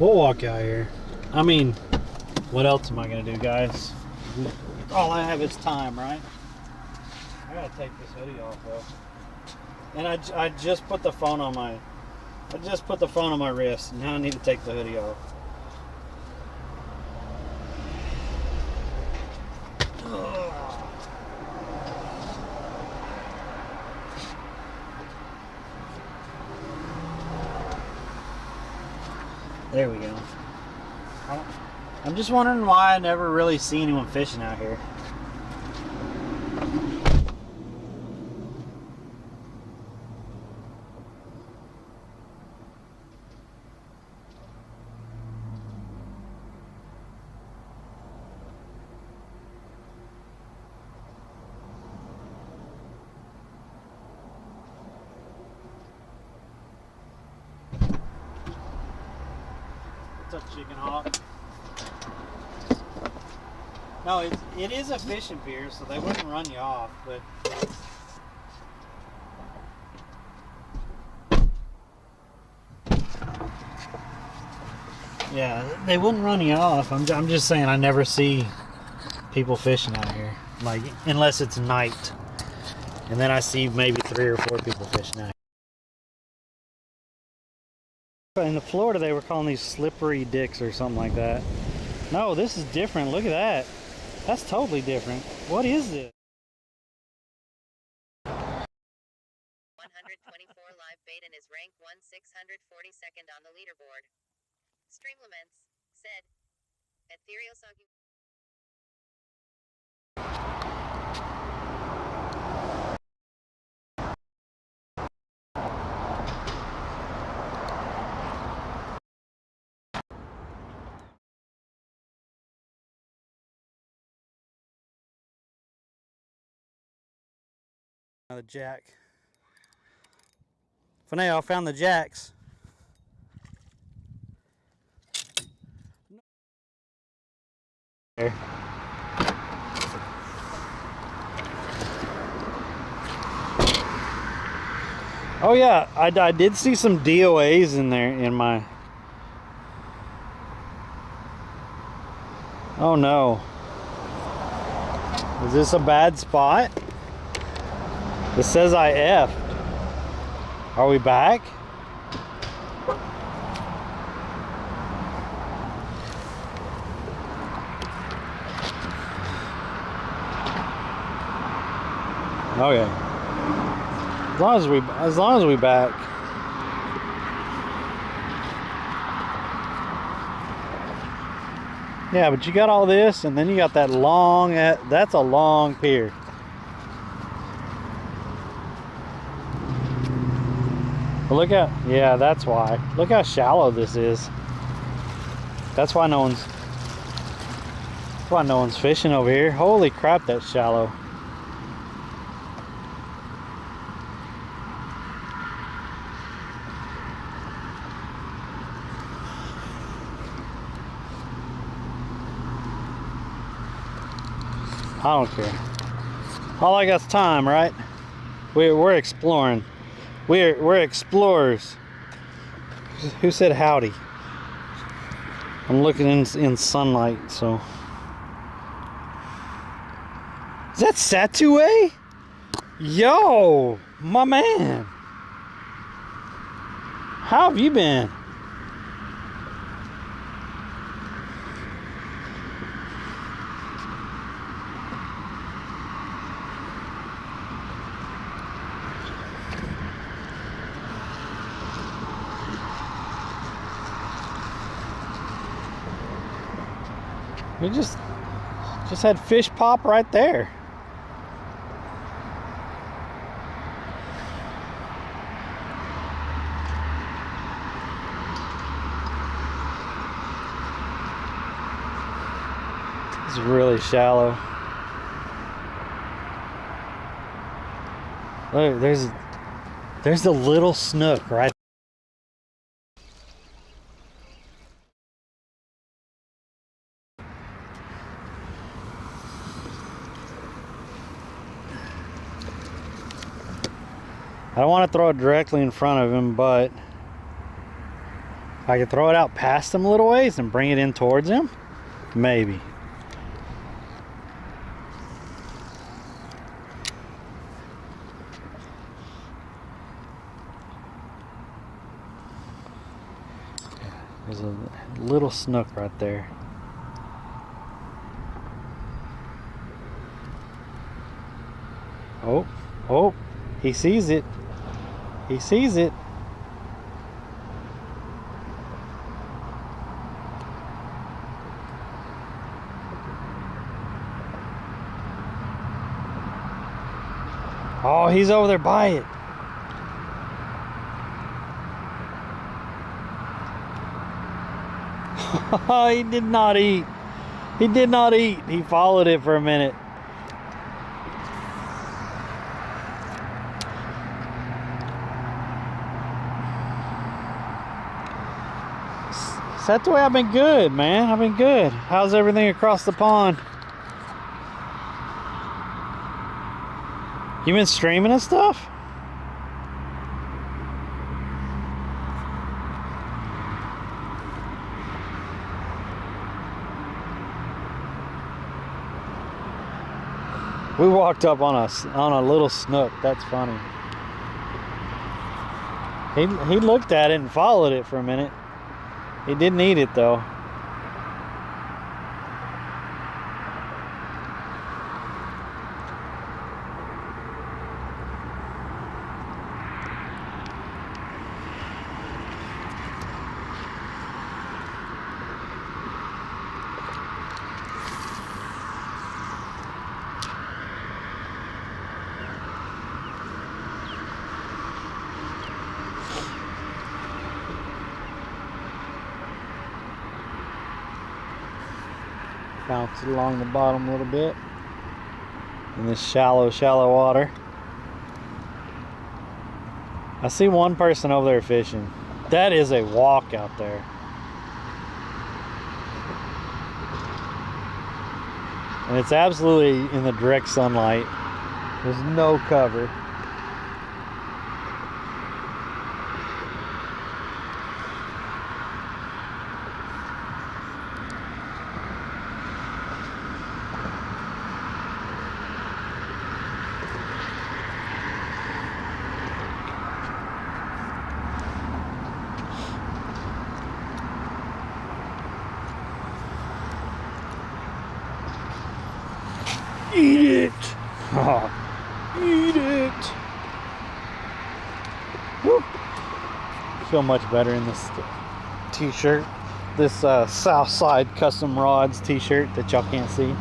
Speaker 1: We'll walk out here. I mean, what else am I gonna do, guys? All I have is time, right? I gotta take this hoodie off though. And I just put the phone on my wrist. Now I need to take the hoodie off. There we go. I'm just wondering why I never really see anyone fishing out here. What's up, Chicken Hawk? No, it is a fishing pier, so they wouldn't run you off, but yeah, they wouldn't run you off. I'm just saying I never see people fishing out here, like unless it's night, and then I see maybe 3 or 4 people fishing out here. In Florida, they were calling these slippery dicks or something like that. No, this is different. Look at that. That's totally different. What is this?
Speaker 4: 124 live bait and is ranked 1642nd on the leaderboard. Streamlaments said Ethereal Soggy.
Speaker 1: The jack. Finale, I found the jacks. There. Oh yeah, I did see some DOAs in there in my... Oh no. Is this a bad spot? It says I F'd. Are we back? Okay. As long as we back. Yeah, but you got all this, and then you got that long. That's a long pier. But look at, yeah, that's why. Look how shallow this is. That's why no one's fishing over here. Holy crap, that's shallow. I don't care. All I got's time, right? We're exploring. We're explorers. Who said howdy? I'm looking in sunlight, so. Is that Satue? Yo, my man. How have you been? We just had fish pop right there. It's really shallow. Look, there's the little snook right. I don't want to throw it directly in front of him, but I could throw it out past him a little ways and bring it in towards him. Maybe. There's a little snook right there. Oh, oh, he sees it. He sees it. Oh, he's over there by it. He did not eat. He did not eat. He followed it for a minute. So that's the way I've been good, man. I've been good. How's everything across the pond? You been streaming and stuff? We walked up on a little snook. That's funny. He looked at it and followed it for a minute. He didn't eat it though. Bounce it along the bottom a little bit in this shallow water. I see one person over there fishing. That is a walk out there. And it's absolutely in the direct sunlight. There's no cover. Eat it! Oh, eat it! Woo. Feel much better in this t-shirt. This Southside Custom Rods t-shirt that y'all can't see.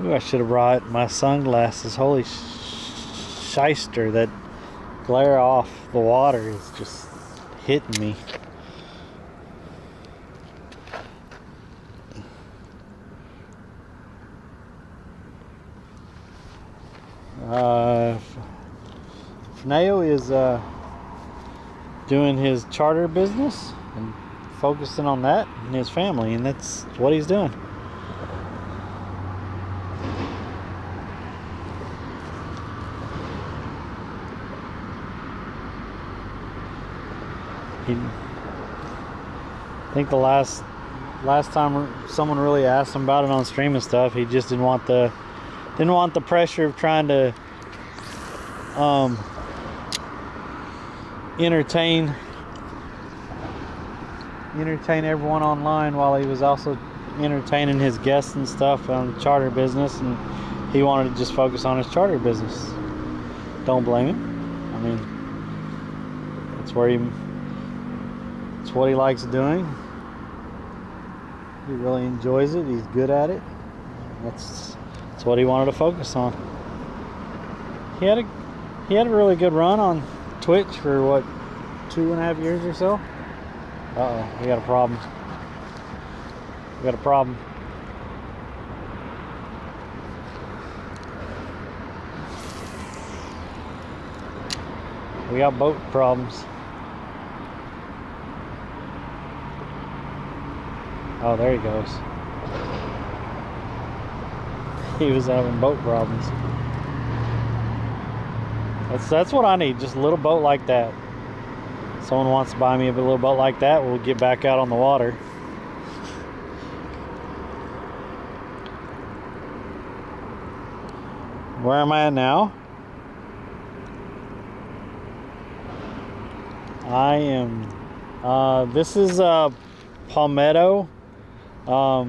Speaker 1: Ooh, I should have brought my sunglasses. Holy shyster, that glare off the water is just hitting me. Neo is doing his charter business and focusing on that and his family, and that's what he's doing. I think the last time someone really asked him about it on stream and stuff, he just didn't want the pressure of trying to entertain everyone online while he was also entertaining his guests and stuff on charter business, and he wanted to just focus on his charter business. Don't blame him. I mean, it's what he likes doing. He really enjoys it. He's good at it. That's what he wanted to focus on. He had a really good run on Twitch for what, 2.5 years or so. Uh-oh, we got a problem. We got a problem. We got boat problems.
Speaker 5: Oh, there he goes. He was having boat problems. That's what I need, just a little boat like that. Someone wants to buy me a little boat like that, we'll get back out on the water. Where am I at now? I am, this is Palmetto boat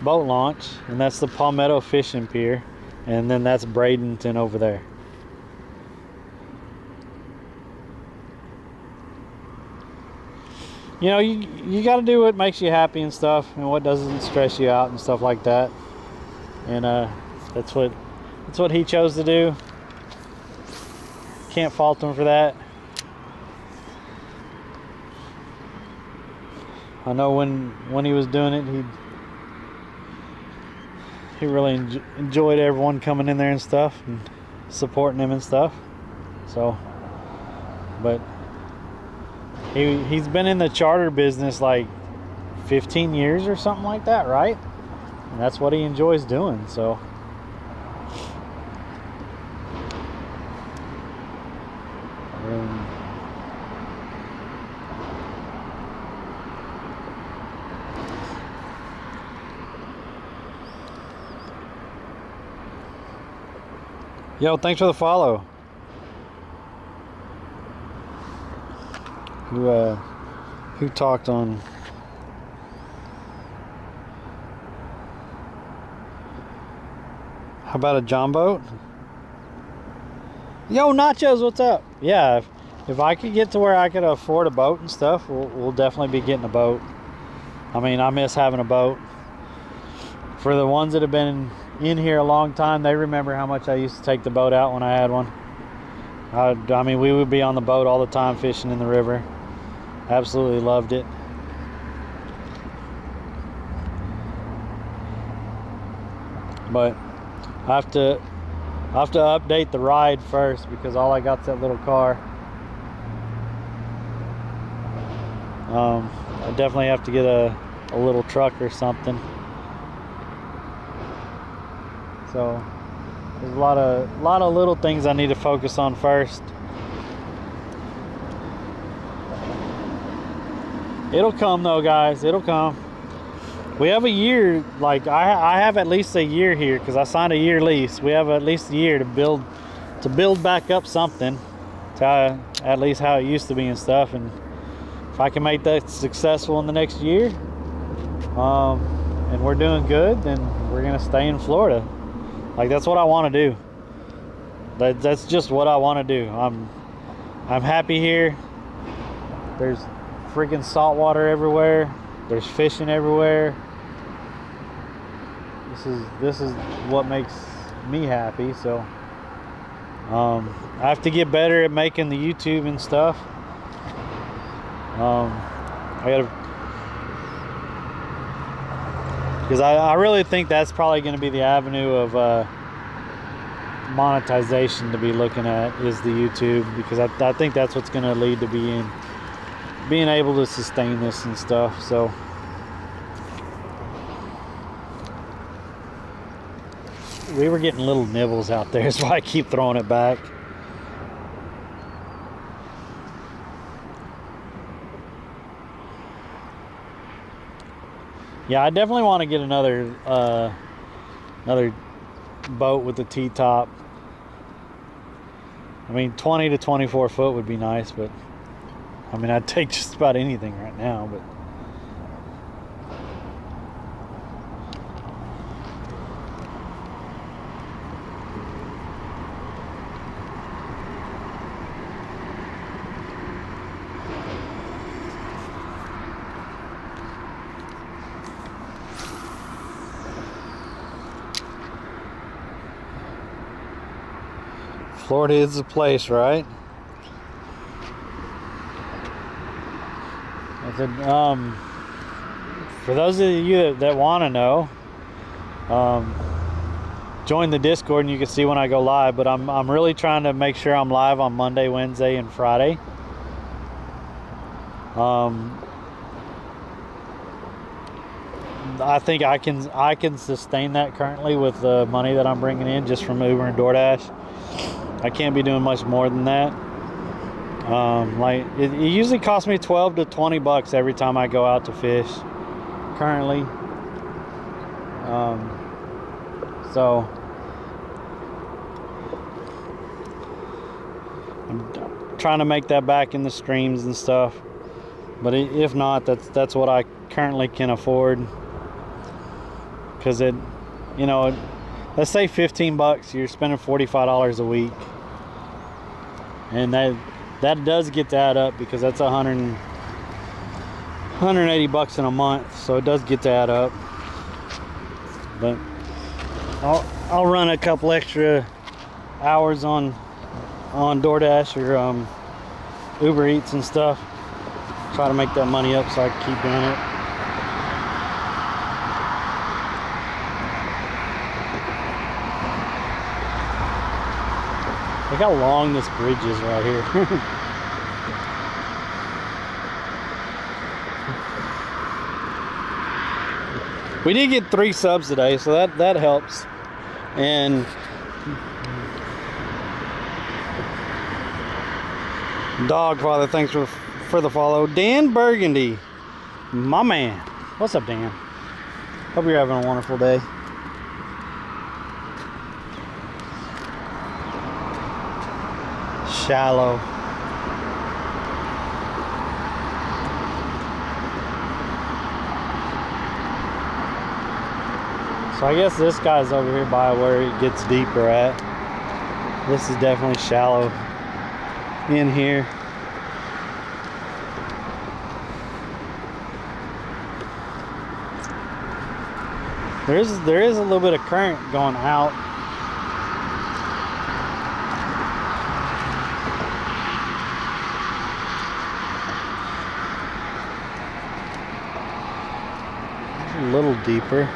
Speaker 5: launch, and that's the Palmetto fishing pier, and then that's Bradenton over there. You know, you got to do what makes you happy and stuff, and what doesn't stress you out and stuff like that. And that's what he chose to do. Can't fault him for that. I know when he was doing it, he really enjoyed everyone coming in there and stuff and supporting him and stuff. So, but he's been in the charter business like 15 years or something like that, right? And that's what he enjoys doing. So yo, thanks for the follow. Who talked on? How about a John boat? Yo, Nachos, what's up? Yeah, if I could get to where I could afford a boat and stuff, we'll definitely be getting a boat. I mean, I miss having a boat. For the ones that have been in here a long time, they remember how much I used to take the boat out when I had one. I mean, we would be on the boat all the time fishing in the river. Absolutely loved it. But I have to update the ride first, because all I got's that little car. I definitely have to get a little truck or something. So there's a lot of little things I need to focus on first. It'll come though, guys. It'll come. We have a year, like I have at least a year here, because I signed a year lease. We have at least a year to build back up something to at least how it used to be and stuff. And if I can make that successful in the next year, and we're doing good, then we're gonna stay in Florida. Like, that's what I want to do. That's just what I want to do. I'm happy here. There's freaking salt water everywhere. There's fishing everywhere. This is what makes me happy. So I have to get better at making the YouTube and stuff. Because I really think that's probably going to be the avenue of monetization to be looking at, is the YouTube, because I think that's what's going to lead to being able to sustain this and stuff. So we were getting little nibbles out there, so I keep throwing it back. Yeah, I definitely want to get another boat with the T-top. I mean, 20 to 24 foot would be nice, but I mean, I'd take just about anything right now. But Florida is the place, right? For those of you that want to know, join the Discord and you can see when I go live. But I'm really trying to make sure I'm live on Monday, Wednesday, and Friday. I think I can sustain that currently with the money that I'm bringing in just from Uber and DoorDash. I can't be doing much more than that. Like it usually costs me 12 to 20 bucks every time I go out to fish currently. So I'm trying to make that back in the streams and stuff, but if not, that's what I currently can afford. Because it, you know, let's say 15 bucks, you're spending $45 a week, and that does get to add up, because that's 180 bucks in a month, so it does get to add up. But I'll run a couple extra hours on DoorDash or Uber Eats and stuff, try to make that money up so I can keep doing it. Look how long this bridge is right here. We did get 3 subs today, so that helps. And Dogfather, thanks for the follow. Dan Burgundy, my man. What's up, Dan? Hope you're having a wonderful day. Shallow. So I guess this guy's over here by where it gets deeper at. This is definitely shallow in here. There is a little bit of current going out. A little deeper.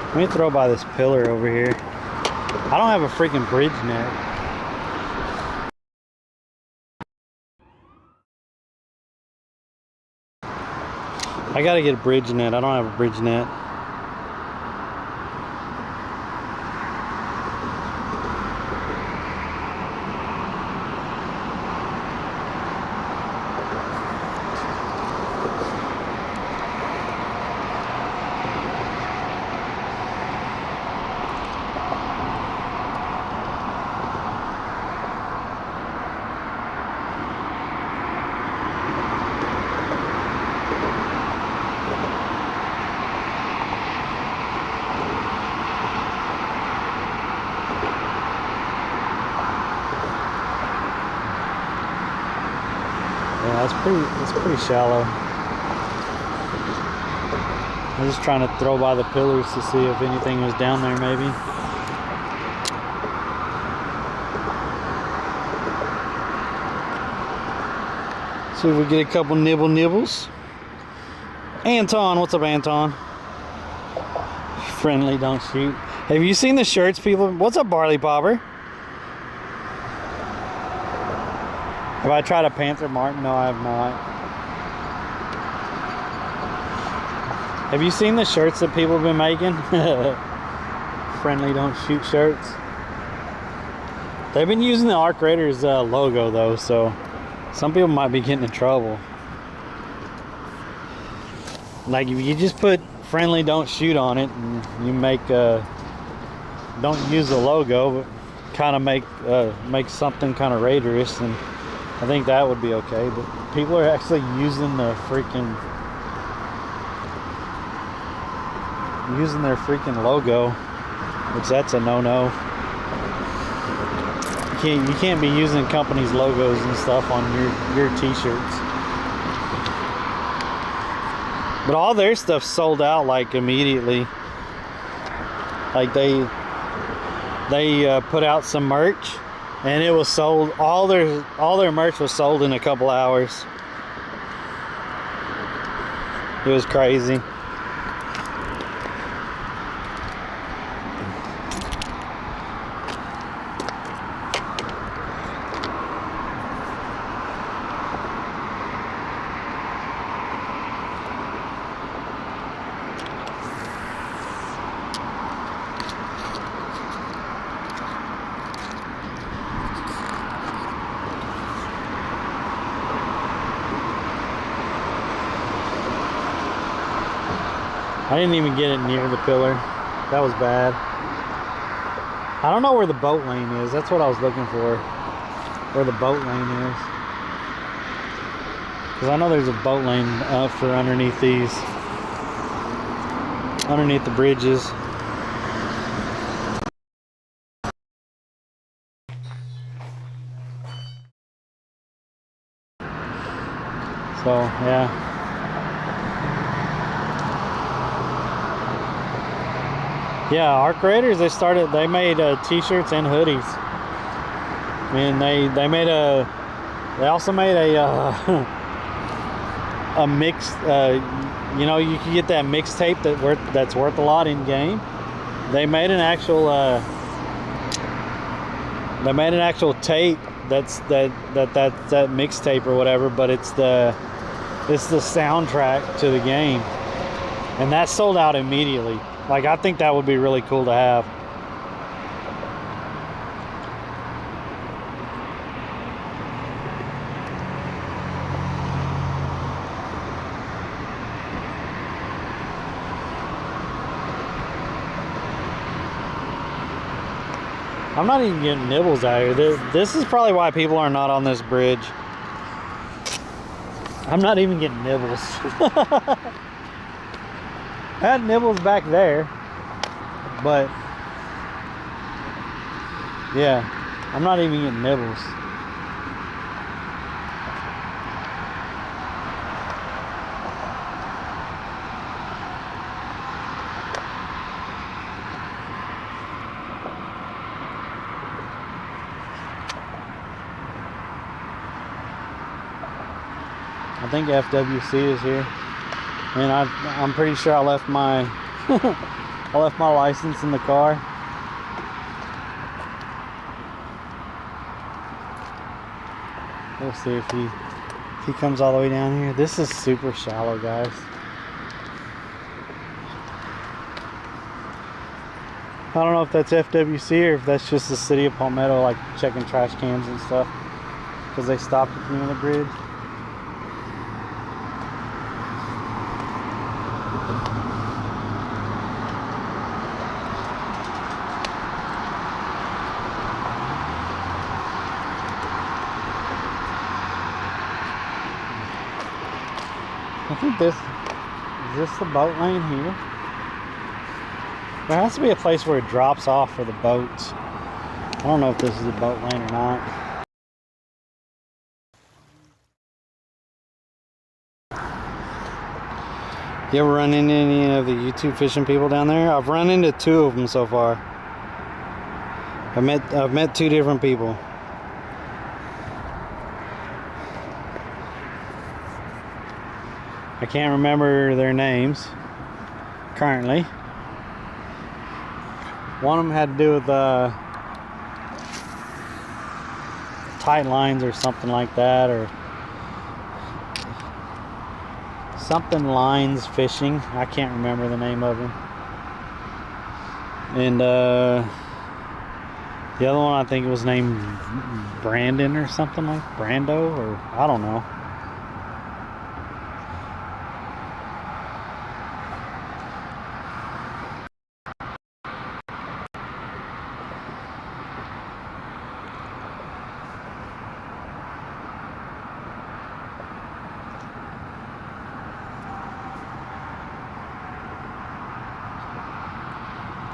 Speaker 5: Let me throw by this pillar over here. I don't have a freaking bridge net. I gotta get a bridge net. I don't have a bridge net. Yeah, it's pretty shallow. I'm just trying to throw by the pillars to see if anything was down there, maybe. See if we get a couple nibbles. Anton, what's up, Anton? Friendly, don't shoot. Have you seen the shirts, people? What's up, Barley Popper? Have I tried a Panther Martin? No, I have not. Have you seen the shirts that people have been making? Friendly, don't shoot shirts. They've been using the Arc Raiders logo though, so some people might be getting in trouble. Like if you just put friendly, don't shoot on it, and you make don't use the logo, but kind of make something kind of Raiderish, and I think that would be okay. But people are actually using the freaking their freaking logo, which that's a no-no. You can't be using companies' logos and stuff on your t-shirts. But all their stuff sold out like immediately. Like they put out some merch, and it was sold. All their merch was sold in a couple hours. It was crazy. I didn't even get it near the pillar. That was bad. I don't know where the boat lane is. That's what I was looking for. Where the boat lane is. Because I know there's a boat lane for underneath these. Underneath the bridges. So, yeah. Yeah, our creators, they made t-shirts and hoodies. And they also made a mix, you know, you can get that mixtape that's worth a lot in game. They made an actual tape that's that mixtape or whatever, but it's the soundtrack to the game. And that sold out immediately. Like, I think that would be really cool to have. I'm not even getting nibbles out here. This is probably why people are not on this bridge. I'm not even getting nibbles. I had nibbles back there, but yeah, I'm not even getting nibbles. I think FWC is here. And I'm pretty sure I left my I left my license in the car. We'll see if he comes all the way down here. This is super shallow, guys. I don't know if that's FWC or if that's just the city of Palmetto, like checking trash cans and stuff, because they stopped at the end of the bridge. I think is this the boat lane here? There has to be a place where it drops off for the boats. I don't know if this is a boat lane or not. You ever run into any of the YouTube fishing people down there? I've run into 2 of them so far. I've met 2 different people. I can't remember their names currently. One of them had to do with tight lines or something like that, or something lines fishing. I can't remember the name of them. And the other one, I think it was named Brandon or something like Brando, or I don't know.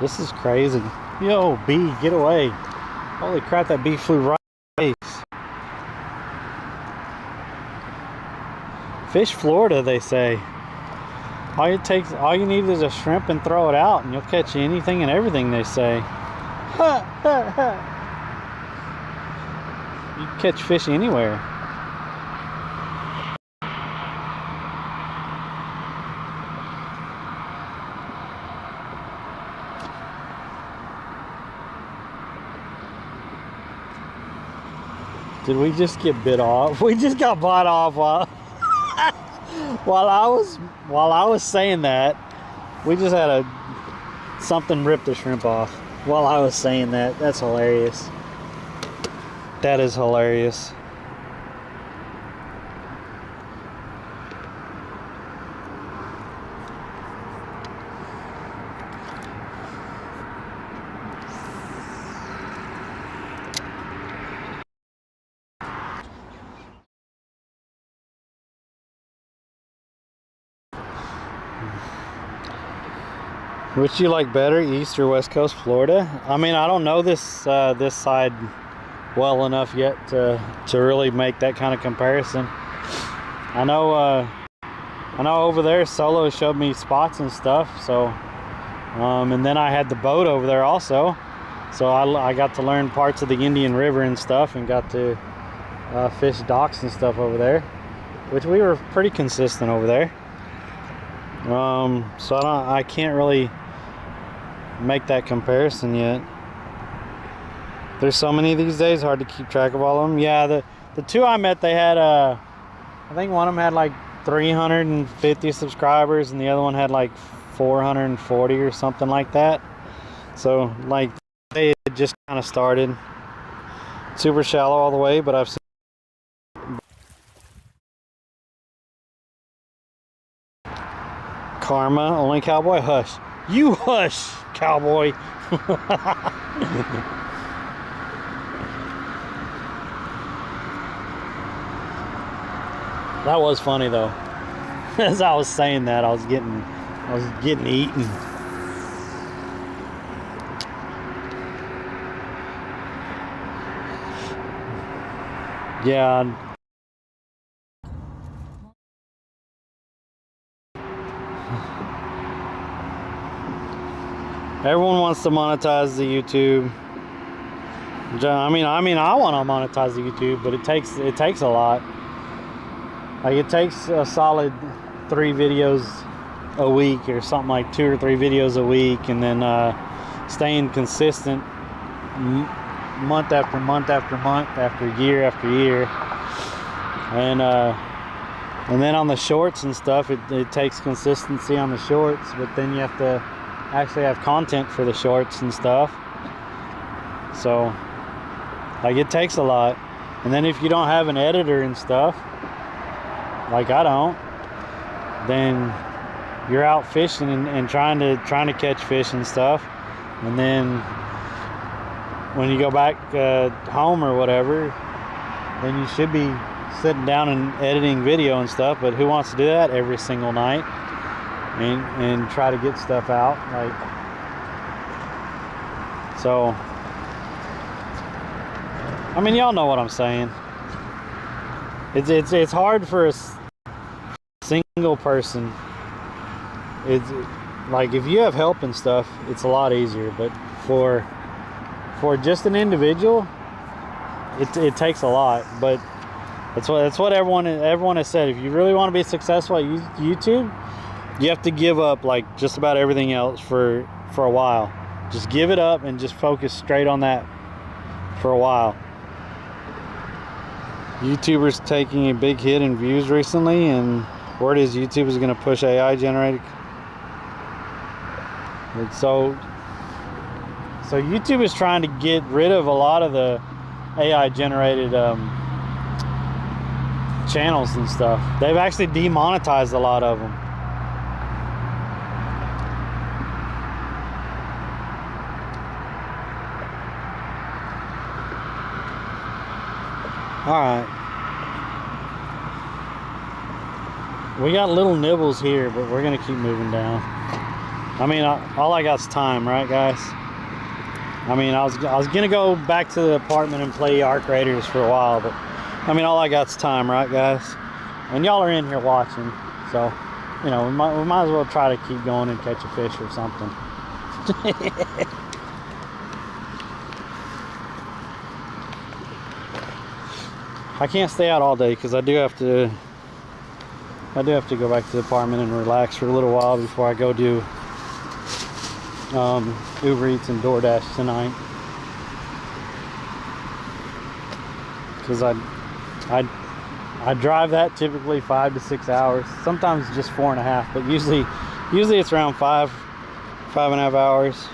Speaker 5: This is crazy. Yo, bee, get away. Holy crap, that bee flew right in my face. Fish Florida, they say. All you need is a shrimp and throw it out and you'll catch anything and everything, they say. You can catch fish anywhere. Did we just get bit off? We just got bought off while I was saying that. We just had something rip the shrimp off while I was saying that. That's hilarious. That is hilarious. Which you like better, East or West Coast Florida? I mean, I don't know this this side well enough yet to really make that kind of comparison. I know over there Solo showed me spots and stuff. So, and then I had the boat over there also. So I got to learn parts of the Indian River and stuff, and got to fish docks and stuff over there, which we were pretty consistent over there. So I can't really make that comparison yet. There's so many these days, hard to keep track of all of them. Yeah, the two I met, they had I think one of them had like 350 subscribers, and the other one had like 440 or something like that. So like they had just kind of started. Super shallow all the way, but I've seen Karma, only cowboy. Hush. You hush, cowboy. That was funny though. As I was saying that, I was getting eaten. Yeah. Everyone wants to monetize the YouTube. I mean, I want to monetize the YouTube, but it takes a lot. Like it takes a solid 3 videos a week, or something like 2 or 3 videos a week, and then staying consistent month after month after month, after year, and then on the shorts and stuff, it takes consistency on the shorts, but then you have to actually have content for the shorts and stuff. So like it takes a lot. And then if you don't have an editor and stuff, like I don't, then you're out fishing and trying to catch fish and stuff, and then when you go back home or whatever, then you should be sitting down and editing video and stuff. But who wants to do that every single night and try to get stuff out? Like, so I mean, y'all know what I'm saying. It's hard for a single person. It's like if you have help and stuff, it's a lot easier, but for just an individual, it takes a lot. But that's what everyone has said. If you really want to be successful at YouTube, you have to give up like just about everything else for a while. Just give it up and just focus straight on that for a while. YouTubers taking a big hit in views recently, and word is YouTube is going to push AI generated. And so YouTube is trying to get rid of a lot of the AI generated channels and stuff. They've actually demonetized a lot of them. Alright. We got little nibbles here, but we're going to keep moving down. I mean, all I got's time, right, guys? I mean, I was going to go back to the apartment and play Arc Raiders for a while, but I mean, all I got's time, right, guys? And y'all are in here watching, so, you know, we might as well try to keep going and catch a fish or something. I can't stay out all day because I do have to go back to the apartment and relax for a little while before I go do Uber Eats and DoorDash tonight. Because I drive that typically 5 to 6 hours, sometimes just 4.5, but usually it's around 5.5 hours.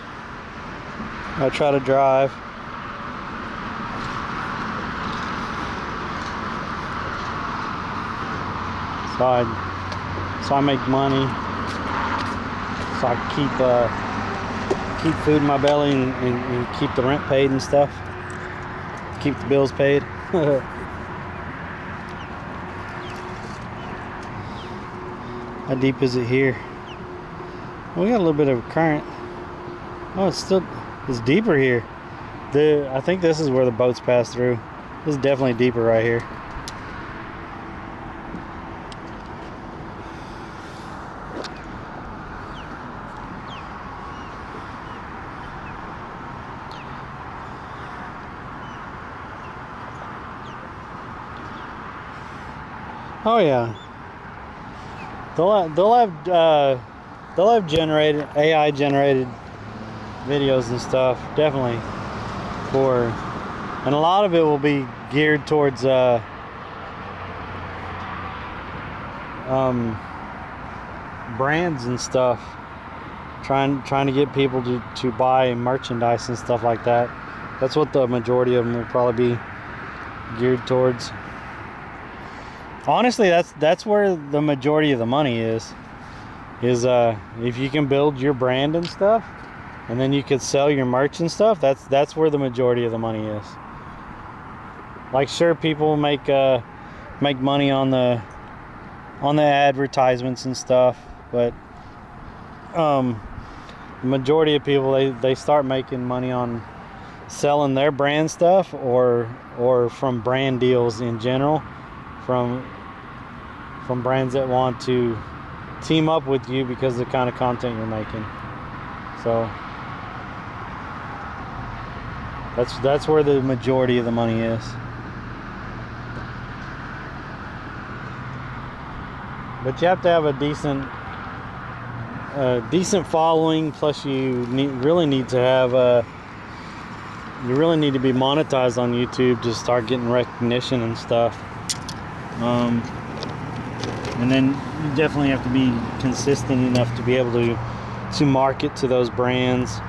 Speaker 5: I try to drive. So I make money, so I keep food in my belly and keep the rent paid and stuff, keep the bills paid. How deep is it here? We got a little bit of current. Oh, it's deeper here. I think this is where the boats pass through. This is definitely deeper right here. Oh yeah. They'll have generated AI generated videos and stuff, definitely, and a lot of it will be geared towards brands and stuff, trying to get people to buy merchandise and stuff like that. That's what the majority of them will probably be geared towards. Honestly, that's where the majority of the money is if you can build your brand and stuff, and then you could sell your merch and stuff. That's where the majority of the money is. Like, sure, people make money on the advertisements and stuff, but the majority of people, they start making money on selling their brand stuff or from brand deals in general, from brands that want to team up with you because of the kind of content you're making. So that's where the majority of the money is. But you have to have a decent following, plus you really need to have you really need to be monetized on YouTube to start getting recognition and stuff. And then you definitely have to be consistent enough to be able to market to those brands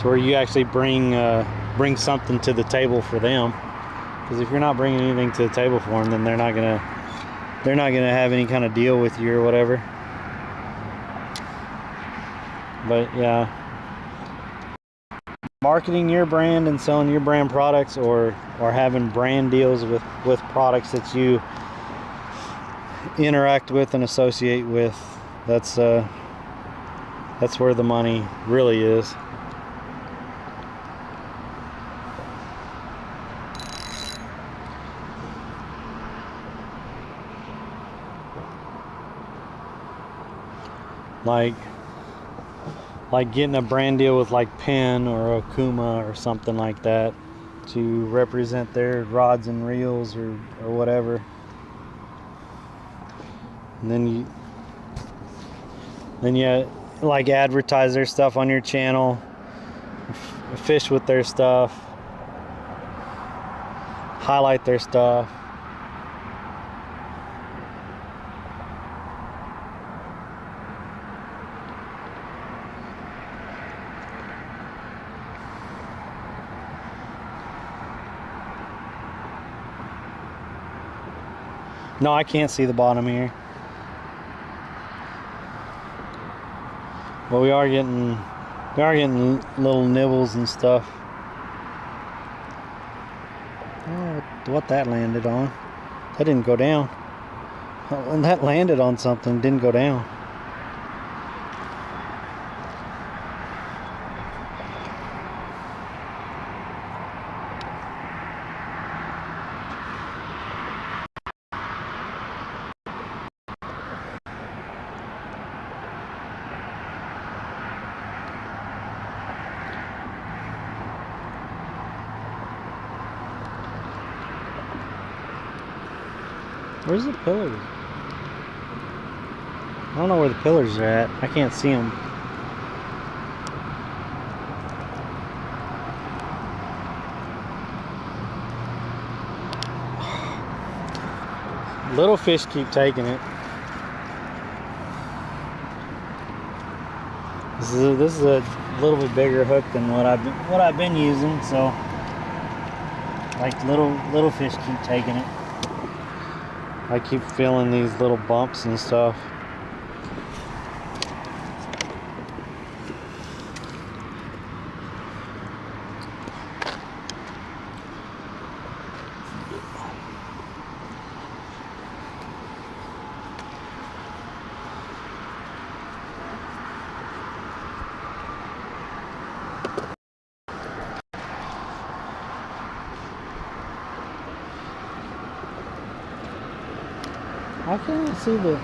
Speaker 5: to where you actually bring something to the table for them. Because if you're not bringing anything to the table for them, then they're not gonna have any kind of deal with you or whatever. But yeah, marketing your brand and selling your brand products, or having brand deals with products that you interact with and associate with, that's where the money really is. Like getting a brand deal with like Penn or Okuma or something like that to represent their rods and reels or whatever. And then you like advertise their stuff on your channel, fish with their stuff, highlight their stuff. No, I can't see the bottom here. But we are getting little nibbles and stuff. Oh, what that landed on? That didn't go down. When that landed on something, didn't go down. Where's the pillars? I don't know where the pillars are at. I can't see them. Little fish keep taking it. This is a little bit bigger hook than what I've been using, so like little fish keep taking it. I keep feeling these little bumps and stuff. can't I see the?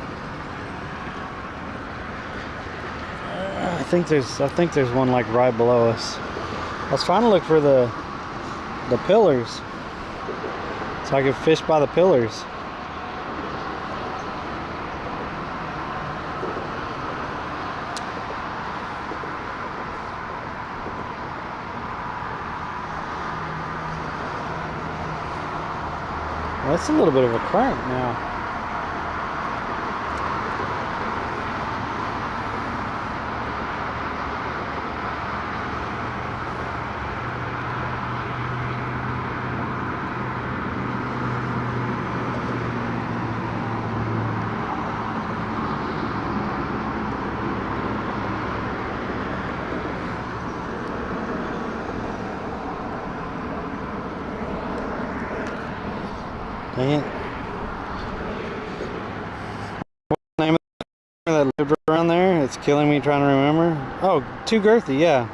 Speaker 5: I think there's one like right below us. I was trying to look for the pillars, so I could fish by the pillars. Well, that's a little bit of a current now. Dang it. What's the name of the that lived around there? It's killing me trying to remember. Oh, Too Girthy, yeah.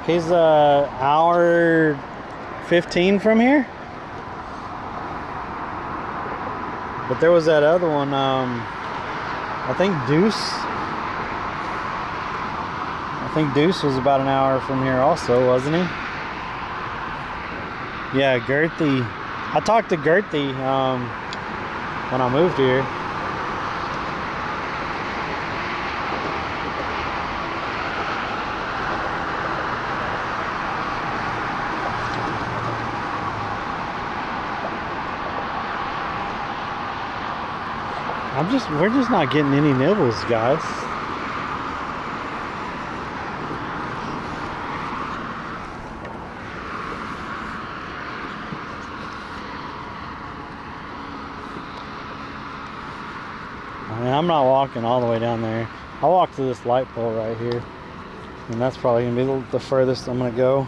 Speaker 5: He's hour 15 from here. But there was that other one, I think Deuce was about an hour from here also, wasn't he? Yeah, Girthy. I talked to Girthy when I moved here. We're just not getting any nibbles, guys. I mean, I'm not walking all the way down there. I'll walk to this light pole right here, and that's probably gonna be the furthest I'm gonna go.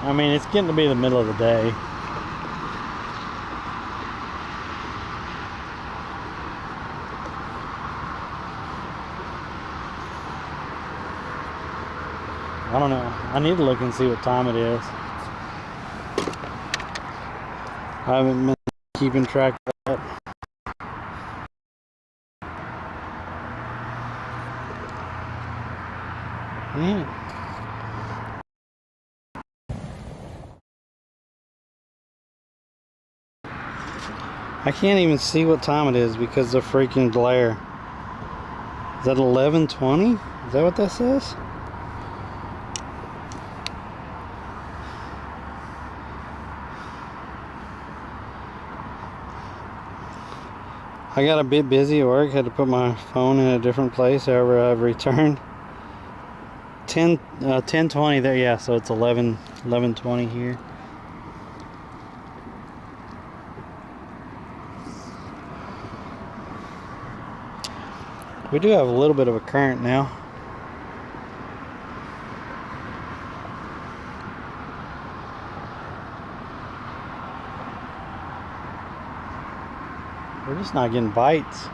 Speaker 5: I mean, it's getting to be the middle of the day. I don't know. I need to look and see what time it is. I haven't been keeping track of that. Man. I can't even see what time it is because of the freaking glare. Is that 11:20? Is that what that says? I got a bit busy at work, had to put my phone in a different place. However, I've returned. 10:20 there, yeah, so it's 11:20 here. We do have a little bit of a current now. We're just not getting bites.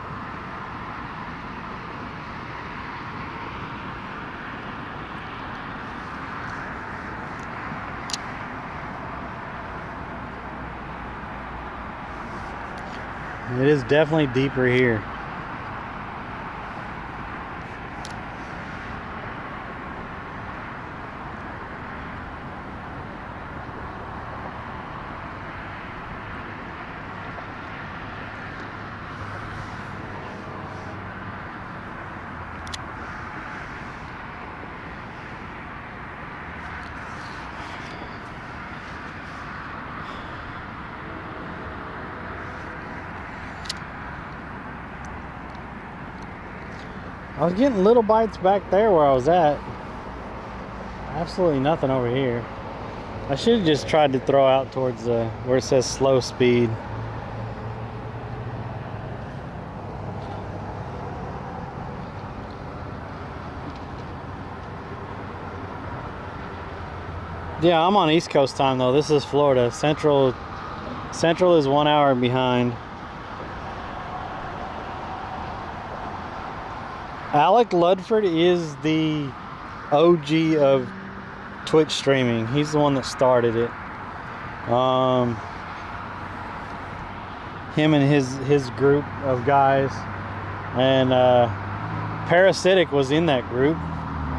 Speaker 5: It is definitely deeper here. I was getting little bites back there where I was at. Absolutely nothing over here. I should have just tried to throw out towards the where it says slow speed. Yeah, I'm on East Coast time though. This is Florida. Central is 1 hour behind. Alec Ludford is the OG of Twitch streaming. He's the one that started it. Him and his group of guys, and Parasitic was in that group,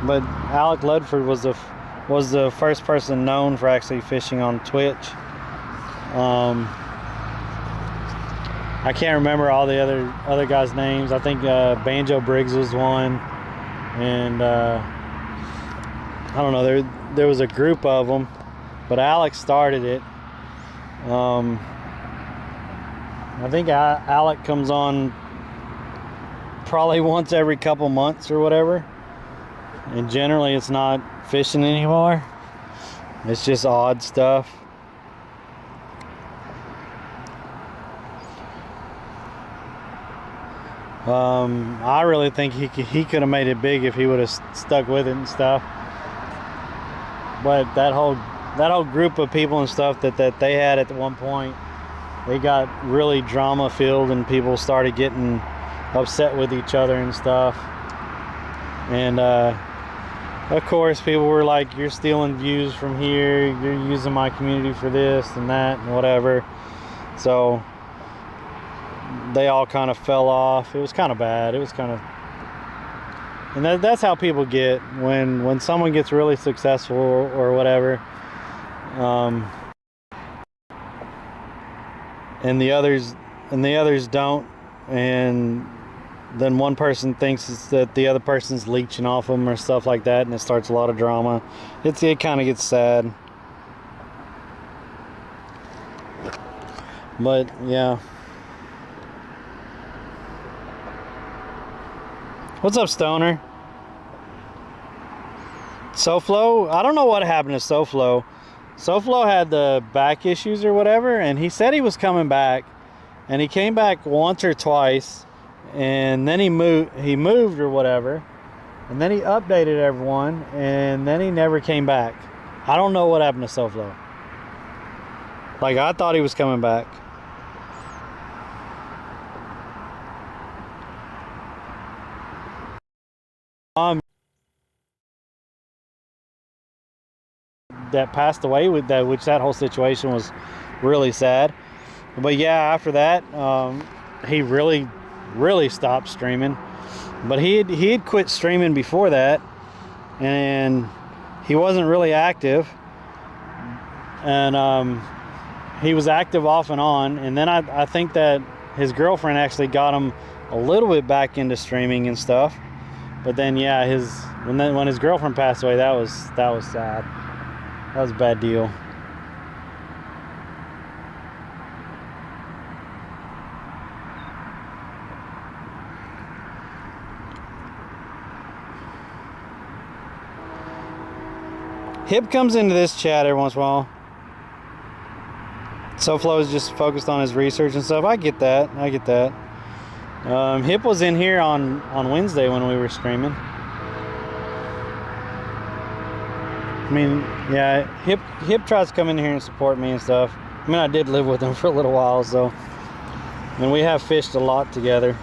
Speaker 5: but Alec Ludford was the first person known for actually fishing on Twitch. I can't remember all the other guys' names. I think Banjo Briggs was one, and I don't know. There was a group of them, but Alex started it. I think Alec comes on probably once every couple months or whatever, and generally it's not fishing anymore. It's just odd stuff. I really think he could have made it big if he would have stuck with it and stuff. But that whole group of people and stuff that they had at one point, they got really drama filled, and people started getting upset with each other and stuff. And of course, people were like, "You're stealing views from here. You're using my community for this and that and whatever." So they all kind of fell off. It was kind of bad. It was kind of, and that's how people get when someone gets really successful or whatever, and the others don't, and then one person thinks that the other person's leeching off them or stuff like that, and it starts a lot of drama. It kind of gets sad. But yeah. What's up, Stoner? SoFlo? I don't know what happened to SoFlo. SoFlo had the back issues or whatever, and he said he was coming back, and he came back once or twice, and then he moved or whatever, and then he updated everyone, and then he never came back. I don't know what happened to SoFlo. Like, I thought he was coming back. That passed away with that, which that whole situation was really sad. But yeah, after that, he really stopped streaming. But he had quit streaming before that, and he wasn't really active. And he was active off and on. And then I think that his girlfriend actually got him a little bit back into streaming and stuff. But then yeah, when his girlfriend passed away, that was sad. That was a bad deal. Hip comes into this chat every once in a while. SoFlo is just focused on his research and stuff. I get that. Hip was in here on Wednesday when we were streaming. I mean, yeah, Hip tries to come in here and support me and stuff. I mean, I did live with him for a little while, so, and we have fished a lot together.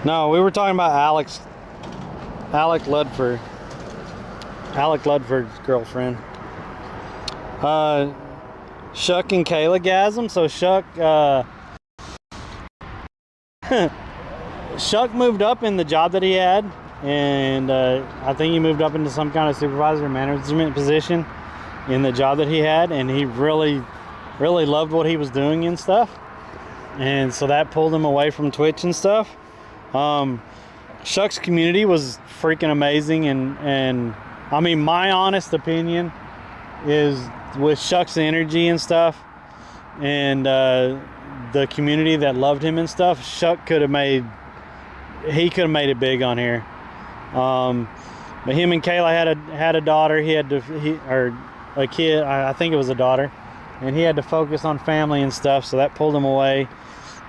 Speaker 5: No, we were talking about Alec Ludford. Alec Ludford's girlfriend. Shuck and Kayla gasm. So Shuck moved up in the job that he had, and I think he moved up into some kind of supervisor management position in the job that he had, and he really loved what he was doing and stuff, and so that pulled him away from Twitch and stuff. Shuck's community was freaking amazing, and I mean, my honest opinion is with Shuck's energy and stuff, and the community that loved him and stuff, Shuck could have made it big on here. But him and Kayla had a daughter. Or a kid. I think it was a daughter, and he had to focus on family and stuff, so that pulled him away.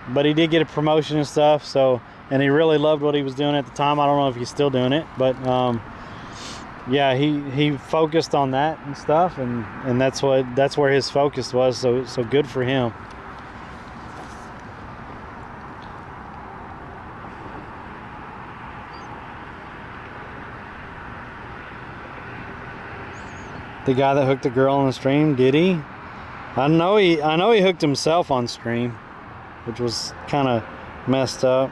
Speaker 5: But he did get a promotion and stuff. So, and he really loved what he was doing at the time. I don't know if he's still doing it, but yeah, he focused on that and stuff, and that's where his focus was. So good for him. The guy that hooked the girl on the stream, did he? I know he hooked himself on stream, which was kind of messed up.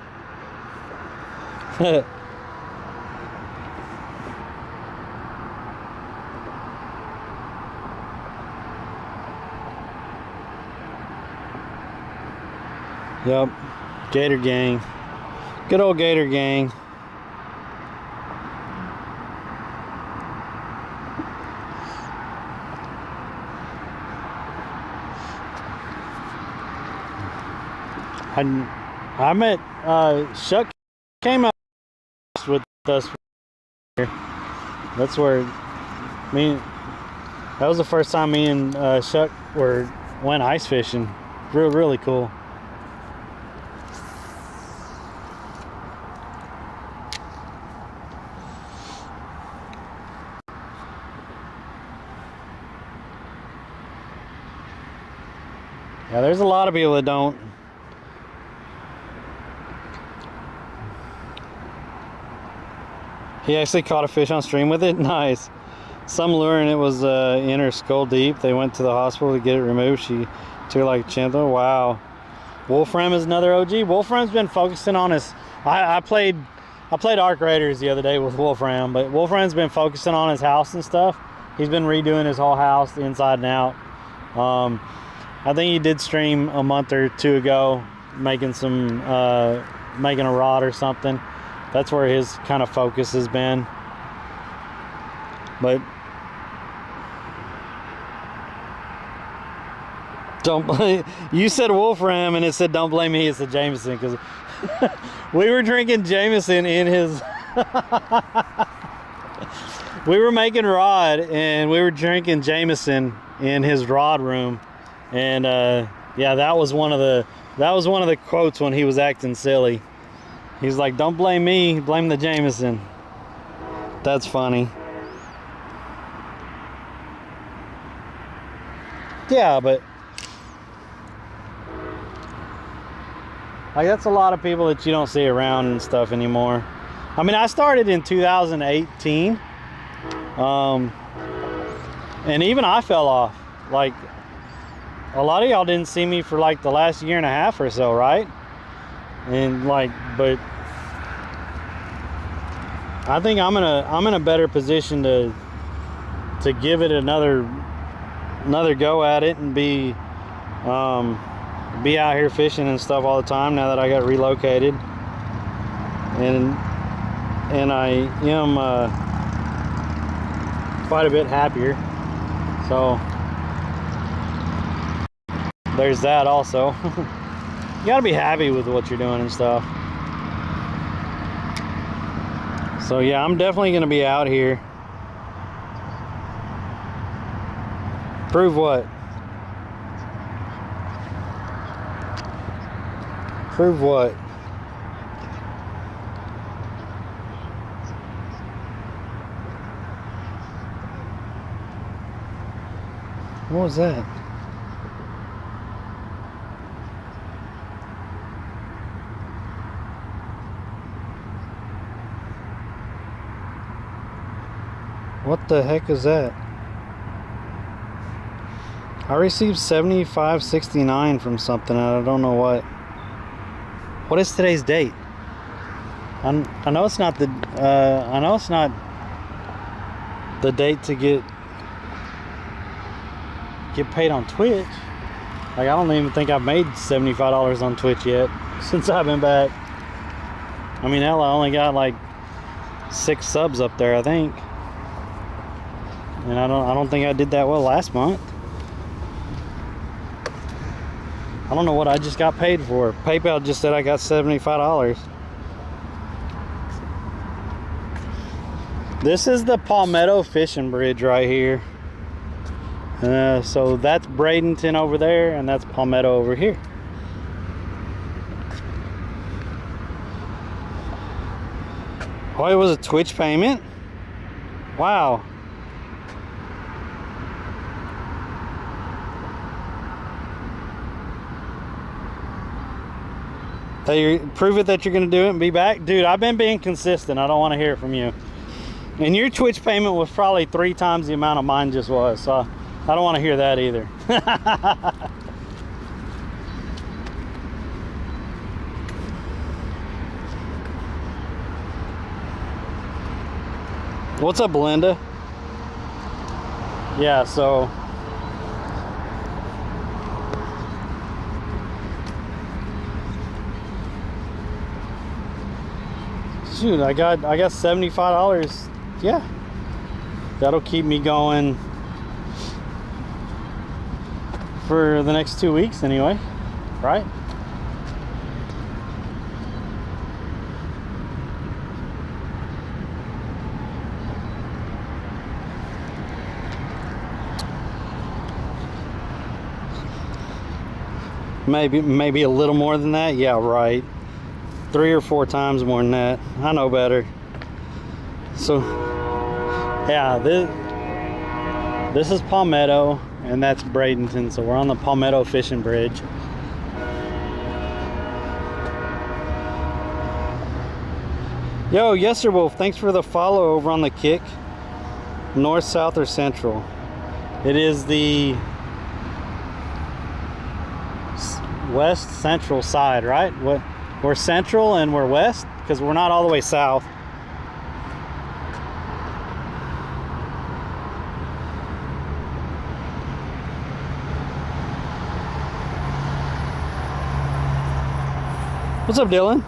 Speaker 5: Yep, Gator Gang. Good old Gator Gang. I met Shuck came up with us here. That's where that was the first time me and Shuck went ice fishing. Really cool. Yeah, there's a lot of people that don't. He actually caught a fish on stream with it. Nice. Some lure and it was in her skull deep. They went to the hospital to get it removed. She took like a chinta. Wow. Wolfram is another OG. Wolfram's been focusing on his. I played Arc Raiders the other day with Wolfram, but Wolfram's been focusing on his house and stuff. He's been redoing his whole house, the inside and out. I think he did stream a month or two ago, making a rod or something. That's where his kind of focus has been. But don't blame, you said Wolfram and it said don't blame me, it's the Jameson, because we were drinking Jameson in his we were making rod and we were drinking Jameson in his rod room, and yeah, that was one of the quotes when he was acting silly. He's like, don't blame me, blame the Jameson. That's funny. Yeah, but like that's a lot of people that you don't see around and stuff anymore. I mean, I started in 2018, and even I fell off. Like, a lot of y'all didn't see me for like the last year and a half or so, right? And like, but I think I'm in a better position to give it another go at it and be out here fishing and stuff all the time now that I got relocated, and I am quite a bit happier. So there's that also. You gotta be happy with what you're doing and stuff. So yeah, I'm definitely gonna be out here. Prove what? Prove what? What was that? What the heck is that? I received $75.69 from something. I don't know what. What is today's date? I know it's not the. I know it's not the date to get paid on Twitch. Like, I don't even think I've made $75 on Twitch yet since I've been back. I mean, hell, I only got like 6 subs up there, I think. And I don't think I did that well last month. I don't know what I just got paid for. PayPal just said I got $75. This is the Palmetto Fishing Bridge right here. So that's Bradenton over there, and that's Palmetto over here. Oh, it was a Twitch payment? Wow. Prove it that you're gonna do it and be back. Dude, I've been being consistent. I don't want to hear it from you. And your Twitch payment was probably 3 times the amount of mine just was, so I don't want to hear that either. What's up, Belinda? Yeah, so shoot, I got $75. Yeah, that'll keep me going for the next 2 weeks anyway, right? Maybe a little more than that. Yeah, right. 3 or 4 times more than that. I know better. So yeah, this is Palmetto and that's Bradenton, so we're on the Palmetto fishing bridge. Yo, Yesterwolf, thanks for the follow over on the Kick. North, south, or central? It is the west central side, right? We're central and we're west because we're not all the way south. What's up, Dylan?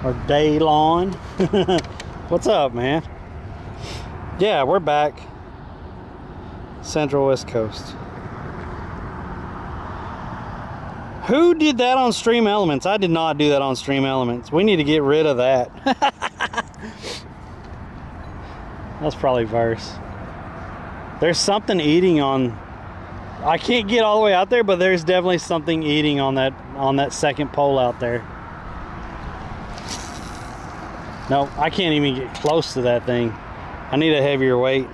Speaker 5: Or Daylon. What's up, man? Yeah, we're back. Central West Coast. Who did that on Stream Elements? I did not do that on Stream Elements. We need to get rid of that. That's probably Verse. There's something eating on. I can't get all the way out there, but there's definitely something eating on that second pole out there. No, I can't even get close to that thing. I need a heavier weight.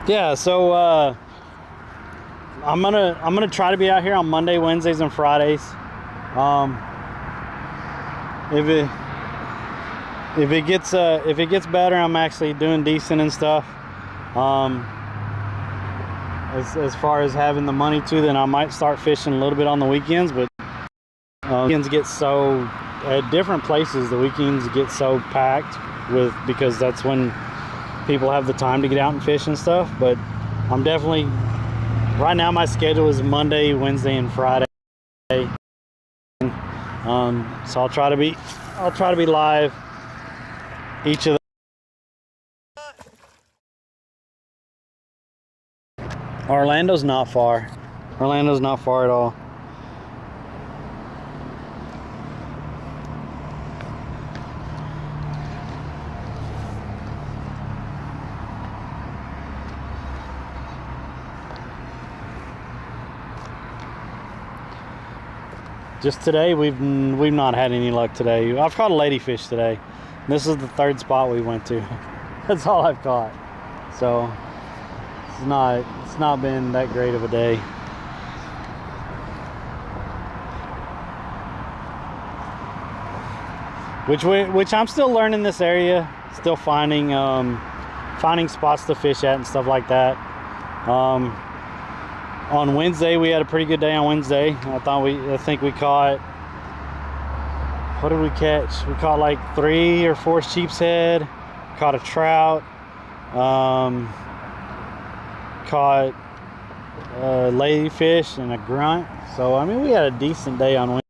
Speaker 5: Yeah, so I'm gonna try to be out here on Monday, Wednesdays, and Fridays. If it gets better, I'm actually doing decent and stuff. As far as having the money to, then I might start fishing a little bit on the weekends. But weekends get so at different places. The weekends get so packed because that's when people have the time to get out and fish and stuff. But I'm definitely right now. My schedule is Monday, Wednesday, and Friday. So I'll try to be live each of the. Orlando's not far. Orlando's not far at all. Just today, we've not had any luck today. I've caught a ladyfish today. This is the 3rd spot we went to. That's all I've caught. So it's not been that great of a day. Which I'm still learning this area, still finding spots to fish at and stuff like that. On Wednesday, we had a pretty good day on Wednesday. I think we caught, what did we catch? We caught like 3 or 4 sheep's head, caught a trout, caught a ladyfish and a grunt. So I mean, we had a decent day on Wednesday.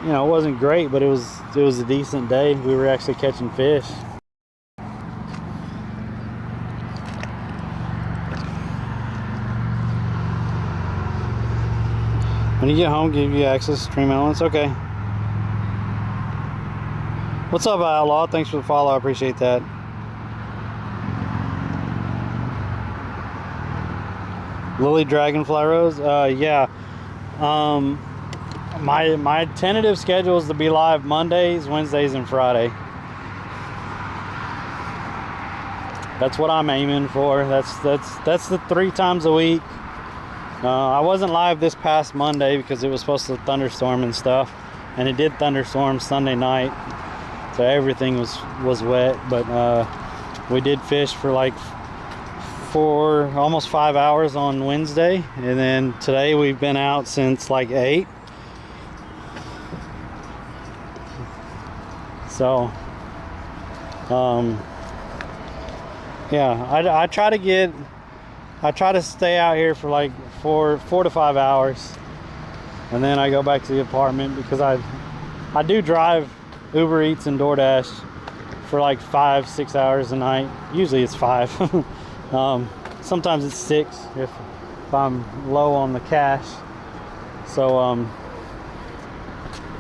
Speaker 5: It wasn't great, but it was a decent day. We were actually catching fish. When you get home, give you access to Stream Elements. Okay. What's up, Outlaw? Thanks for the follow. I appreciate that. Lily Dragonfly Rose. Yeah. My tentative schedule is to be live Mondays, Wednesdays, and Friday. That's what I'm aiming for. That's the 3 times a week. I wasn't live this past Monday because it was supposed to thunderstorm and stuff, and it did thunderstorm Sunday night, so everything was wet. But we did fish for like 4, almost 5 hours on Wednesday, and then today we've been out since like 8. So yeah, I try to stay out here for like 4 to 5 hours, and then I go back to the apartment because I do drive Uber Eats and DoorDash for like 5-6 hours a night. Usually it's 5. Sometimes it's 6 if I'm low on the cash. So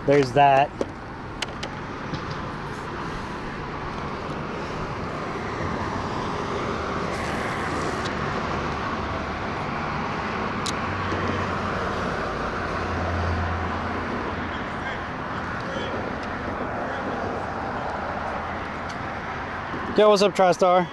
Speaker 5: there's that. Yo, what's up, TriStar?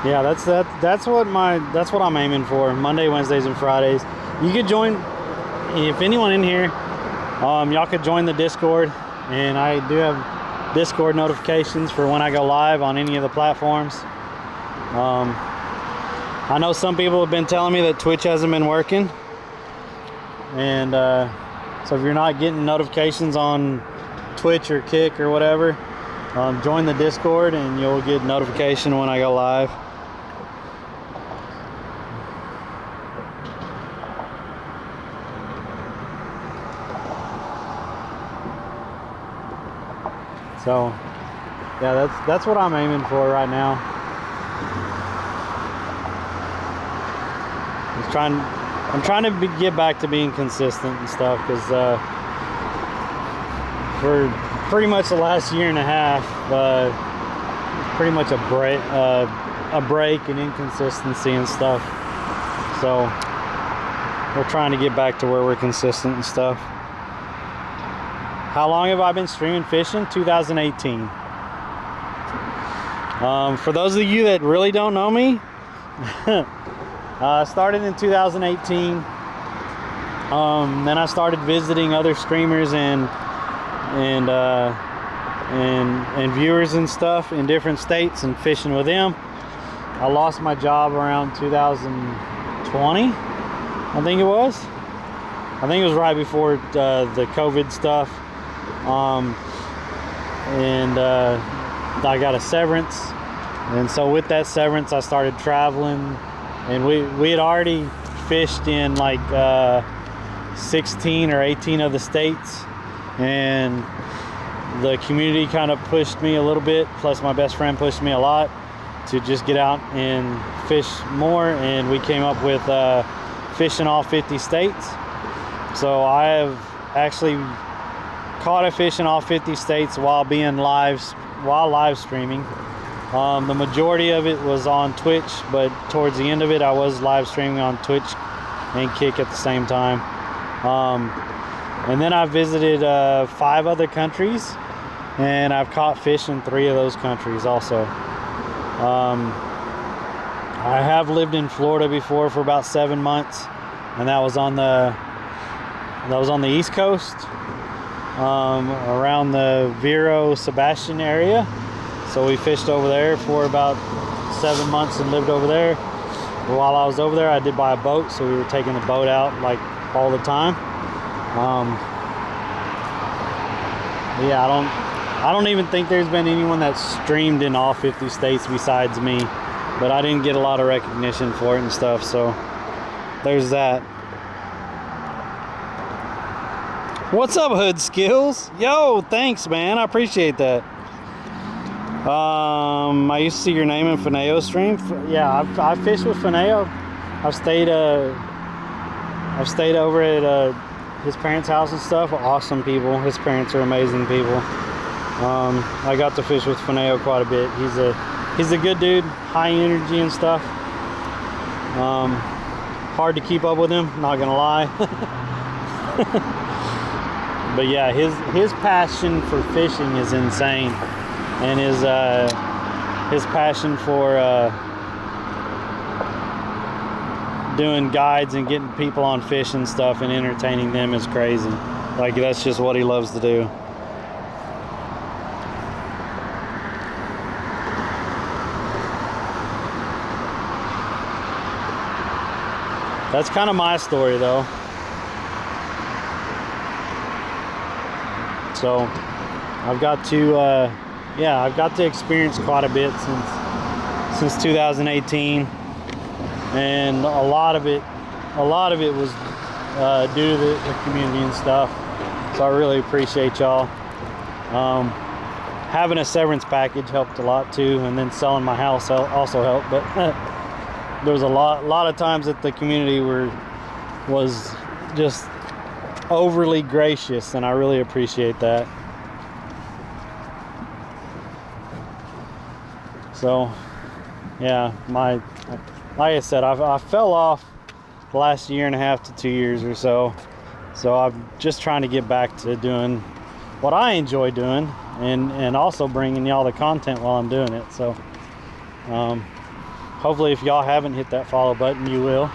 Speaker 5: Yeah, that's what I'm aiming for. Monday, Wednesdays, and Fridays. You could join, if anyone in here, y'all could join the Discord, and I do have Discord notifications for when I go live on any of the platforms. I know some people have been telling me that Twitch hasn't been working, and so if you're not getting notifications on Twitch or Kick or whatever, join the Discord and you'll get notification when I go live. So yeah, that's what I'm aiming for right now. I'm trying to get back to being consistent and stuff, because for pretty much the last year and a half, pretty much a break and inconsistency and stuff. So we're trying to get back to where we're consistent and stuff. How long have I been streaming fishing? 2018. For those of you that really don't know me, I started in 2018. Then I started visiting other streamers and viewers and stuff in different states and fishing with them. I lost my job around 2020, I think it was. I think it was right before the COVID stuff. I got a severance, and so with that severance I started traveling, and we had already fished in like 16 or 18 of the states, and the community kind of pushed me a little bit, plus my best friend pushed me a lot to just get out and fish more, and we came up with fishing all 50 states. So I have actually caught a fish in all 50 states while live streaming. The majority of it was on Twitch, but towards the end of it I was live streaming on Twitch and Kick at the same time. And then I visited 5 other countries, and I've caught fish in 3 of those countries also. I have lived in Florida before for about 7 months, and that was on the East Coast, around the Vero Sebastian area. So we fished over there for about 7 months and lived over there. While I was over there, I did buy a boat, so we were taking the boat out like all the time. Yeah, I don't even think there's been anyone that's streamed in all 50 states besides me, but I didn't get a lot of recognition for it and stuff, so there's that. What's up, Hood Skills? Yo, thanks, man. I appreciate that. I used to see your name in Fineo stream. Yeah, I fished with Fineo I've stayed over at his parents' house and stuff. Awesome people. His parents are amazing people. I got to fish with Fineo quite a bit. He's a good dude, high energy and stuff. Hard to keep up with him, not gonna lie. But yeah, his passion for fishing is insane, and his passion for doing guides and getting people on fish and stuff and entertaining them is crazy. Like, that's just what he loves to do. That's kind of my story, though. So I've got to experience quite a bit since 2018, and a lot of it was due to the community and stuff. So I really appreciate y'all. Having a severance package helped a lot too, and then selling my house also helped. But there was a lot of times that the community was just overly gracious, and I really appreciate that. So yeah, like I said, I fell off the last 1.5 to 2 years or so. So I'm just trying to get back to doing what I enjoy doing, and also bringing y'all the content while I'm doing it. So hopefully, if y'all haven't hit that follow button, you will.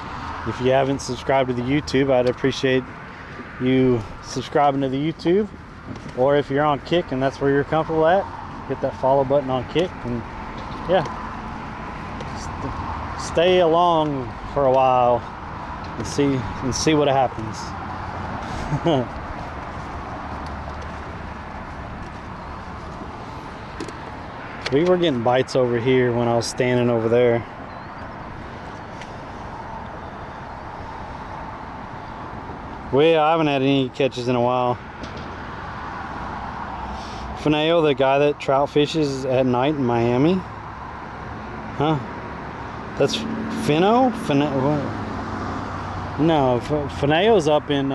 Speaker 5: If you haven't subscribed to the YouTube, I'd appreciate you subscribing to the YouTube. Or if you're on Kick and that's where you're comfortable at, hit that follow button on Kick, and yeah, stay along for a while and see what happens. We were getting bites over here when I was standing over there. Well, I haven't had any catches in a while. Fineo, the guy that trout fishes at night in Miami? Huh? That's Fineo? No, Fineo's up in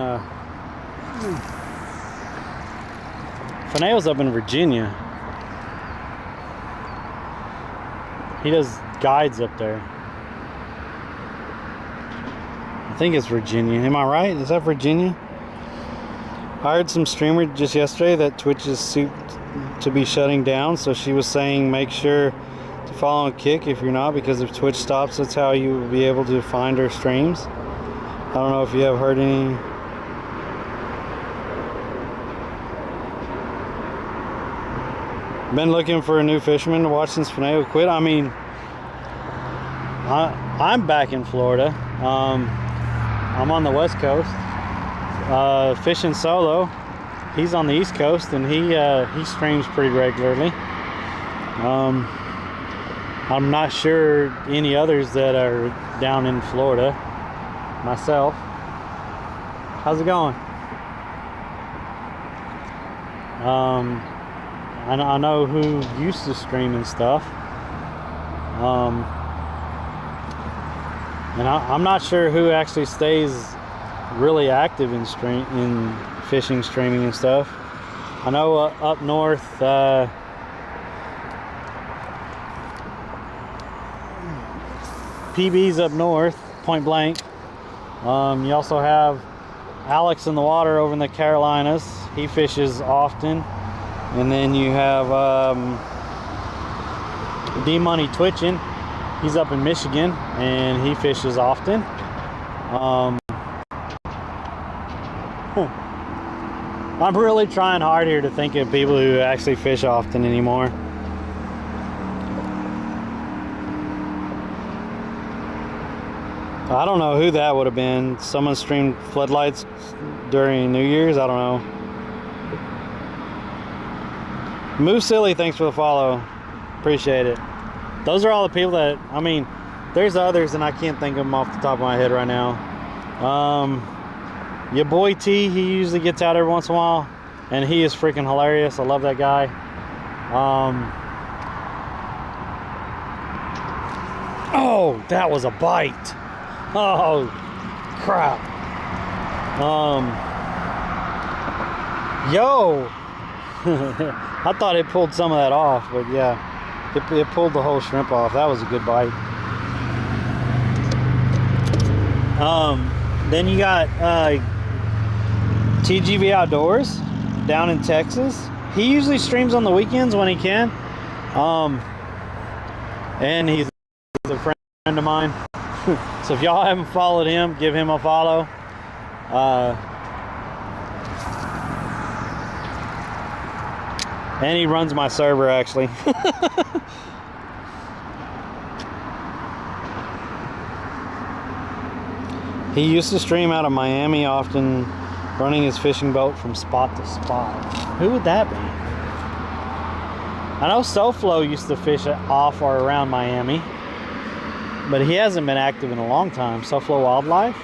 Speaker 5: Fineo's up in Virginia. He does guides up there. I think it's Virginia. Am I right? Is that Virginia? I heard some streamer just yesterday that Twitch is soon to be shutting down, so she was saying make sure to follow on Kick if you're not, because if Twitch stops, that's how you will be able to find her streams. I don't know if you have heard any. Been looking for a new fisherman to watch since Fineo quit. I mean, I'm back in Florida. I'm on the West Coast, fishing solo. He's on the East Coast, and he streams pretty regularly. I'm not sure any others that are down in Florida. Myself. How's it going? I know who used to stream and stuff. And I'm not sure who actually stays really active in fishing, streaming and stuff. I know up north, PB's up north, Point Blank. You also have Alex in the water over in the Carolinas. He fishes often. And then you have D-Money Twitching. He's up in Michigan and he fishes often. I'm really trying hard here to think of people who actually fish often anymore. I don't know who that would have been. Someone streamed floodlights during New Year's. I don't know. Move Silly, thanks for the follow. Appreciate it. Those are all the people that, I mean, there's others and I can't think of them off the top of my head right now. Your boy T, he usually gets out every once in a while, and he is freaking hilarious. I love that guy. Oh, that was a bite. Oh, crap. Yo. I thought it pulled some of that off, but yeah, it pulled the whole shrimp off. That was a good bite. Then you got TGV Outdoors down in Texas. He usually streams on the weekends when he can. And he's a friend of mine. So if y'all haven't followed him, give him a follow. And he runs my server, actually. He used to stream out of Miami often, running his fishing boat from spot to spot. Who would that be? I know SoFlo used to fish off or around Miami, but he hasn't been active in a long time. SoFlo Wildlife.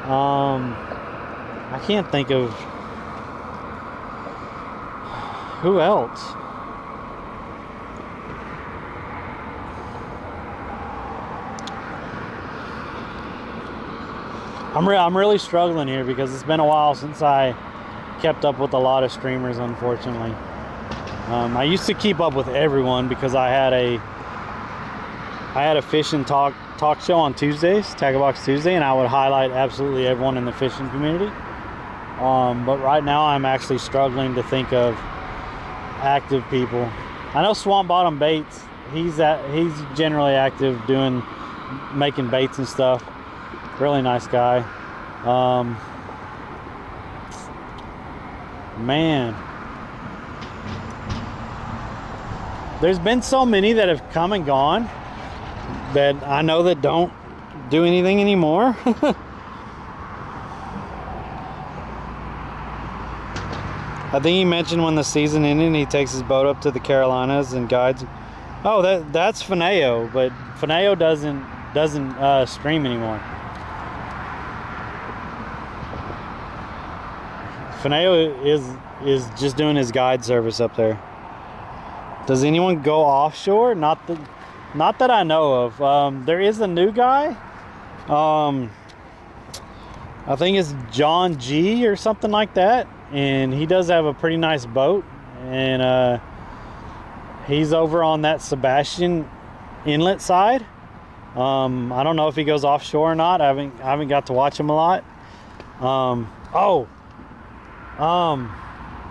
Speaker 5: I can't think of who else. I'm really struggling here because it's been a while since I kept up with a lot of streamers, unfortunately. I used to keep up with everyone because I had a fishing talk show on Tuesdays, Tackle Box Tuesday, and I would highlight absolutely everyone in the fishing community. But right now I'm actually struggling to think of active people. I know Swamp Bottom Baits, he's generally active making baits and stuff. Really nice guy. Man, there's been so many that have come and gone that I know that don't do anything anymore. I think he mentioned when the season ended, he takes his boat up to the Carolinas and guides. Oh, that's Fineo, but Fineo doesn't stream anymore. Fineo is just doing his guide service up there. Does anyone go offshore? Not that I know of. There is a new guy. I think it's John G or something like that, and he does have a pretty nice boat, and he's over on that Sebastian Inlet side. I don't know if he goes offshore or not. I haven't got to watch him a lot.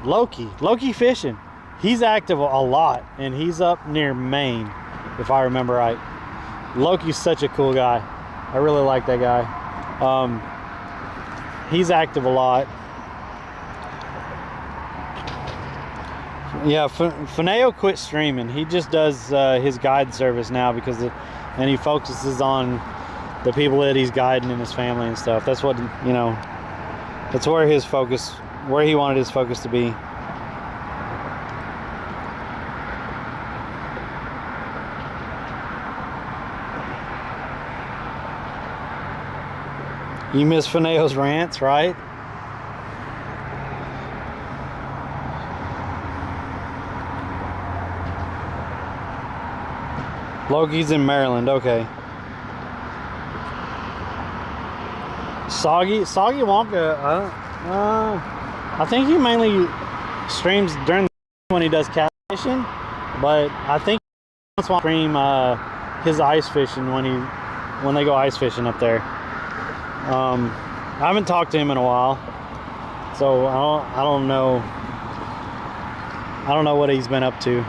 Speaker 5: Loki Fishing. He's active a lot, and he's up near Maine, if I remember right. Loki's such a cool guy. I really like that guy. He's active a lot. Yeah, Fineo quit streaming. He just does his guide service now and he focuses on the people that he's guiding and his family and stuff. That's what, that's where he wanted his focus to be. You miss Fineo's rants, right? Loki's in Maryland, okay. Soggy Wonka, I think he mainly streams during when he does catfishing, but I think he wants to stream his ice fishing when they go ice fishing up there. I haven't talked to him in a while, so I don't know what he's been up to.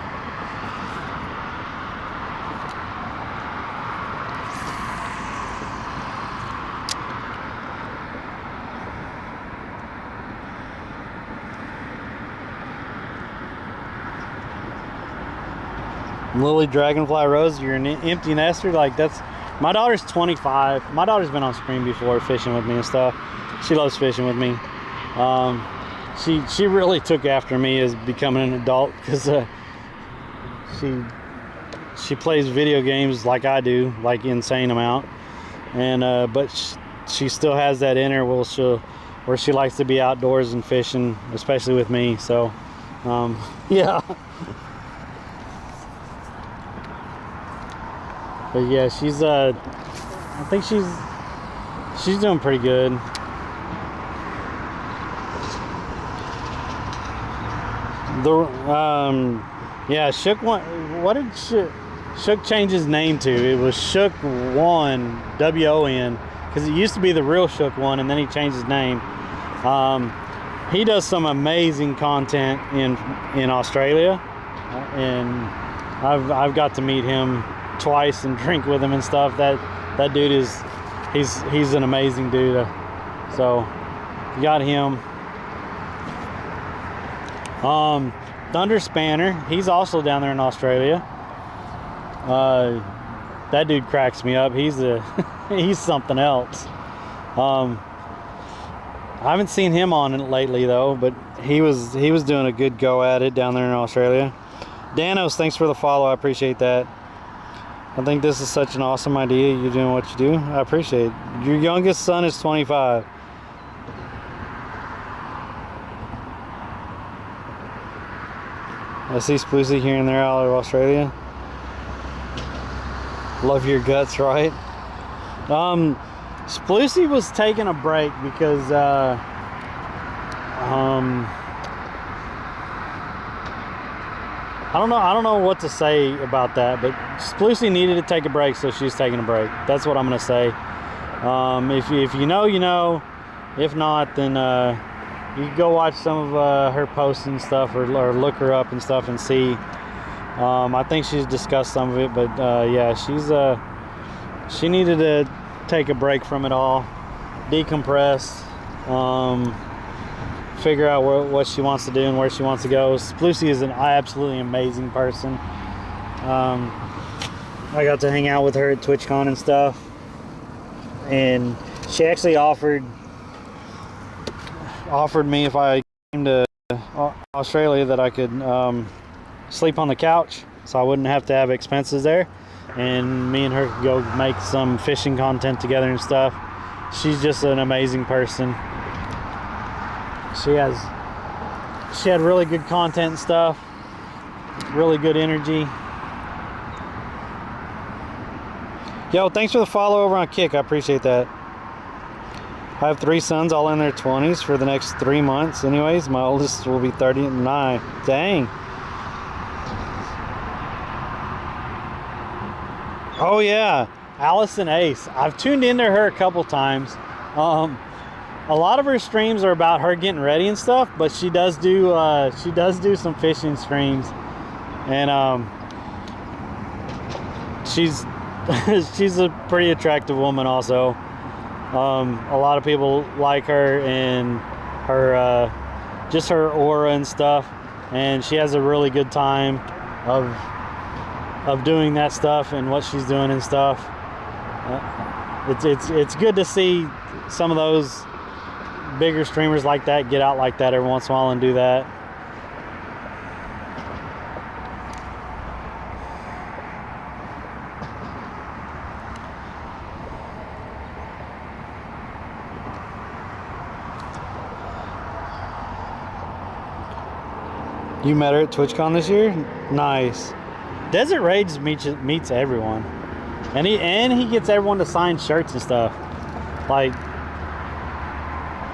Speaker 5: Lily Dragonfly Rose, you're an empty nester. Like, that's, my daughter's 25. My daughter's been on stream before fishing with me and stuff. She loves fishing with me. She really took after me as becoming an adult because she plays video games like I do, like insane amount, and but she still has that in her where she likes to be outdoors and fishing, especially with me. So yeah. But yeah, she's I think she's she's doing pretty good. Yeah, Shook one. What did Shook change his name to? It was Shook One, WON, because it used to be the real Shook One, and then he changed his name. He does some amazing content in Australia, and I've got to meet him twice and drink with him and stuff. That dude he's an amazing dude. So got him. Thunder Spanner, he's also down there in Australia. That dude cracks me up. He's something else. I haven't seen him on it lately though, but he was doing a good go at it down there in Australia. Danos, thanks for the follow. I appreciate that. I think this is such an awesome idea. You're doing what you do. I appreciate it. Your youngest son is 25. I see Splucy here and there out of Australia. Love your guts, right? Splucy was taking a break because I don't know what to say about that, but Splucy needed to take a break, so she's taking a break. That's what I'm gonna say. If you know, you know. If not, then you can go watch some of her posts and stuff, or look her up and stuff and see. I think she's discussed some of it, but yeah, she needed to take a break from it all, decompress, figure out what she wants to do and where she wants to go. Splucy is an absolutely amazing person. I got to hang out with her at TwitchCon and stuff, and she actually offered me if I came to Australia that I could sleep on the couch, so I wouldn't have to have expenses there, and me and her could go make some fishing content together and stuff. She's just an amazing person. She had really good content and stuff, really good energy. Yo, thanks for the follow over on Kick. I appreciate that. I have 3 sons, all in their 20s for the next 3 months. Anyways, my oldest will be 39. Dang. Oh yeah, Allison Ace. I've tuned into her a couple times. A lot of her streams are about her getting ready and stuff, but she does do some fishing streams, and she's she's a pretty attractive woman also. A lot of people like her and her just her aura and stuff, and she has a really good time of doing that stuff and what she's doing and stuff. It's good to see some of those bigger streamers like that get out like that every once in a while and do that. You met her at TwitchCon this year? Nice. Desert Rage meets everyone, and he gets everyone to sign shirts and stuff. Like,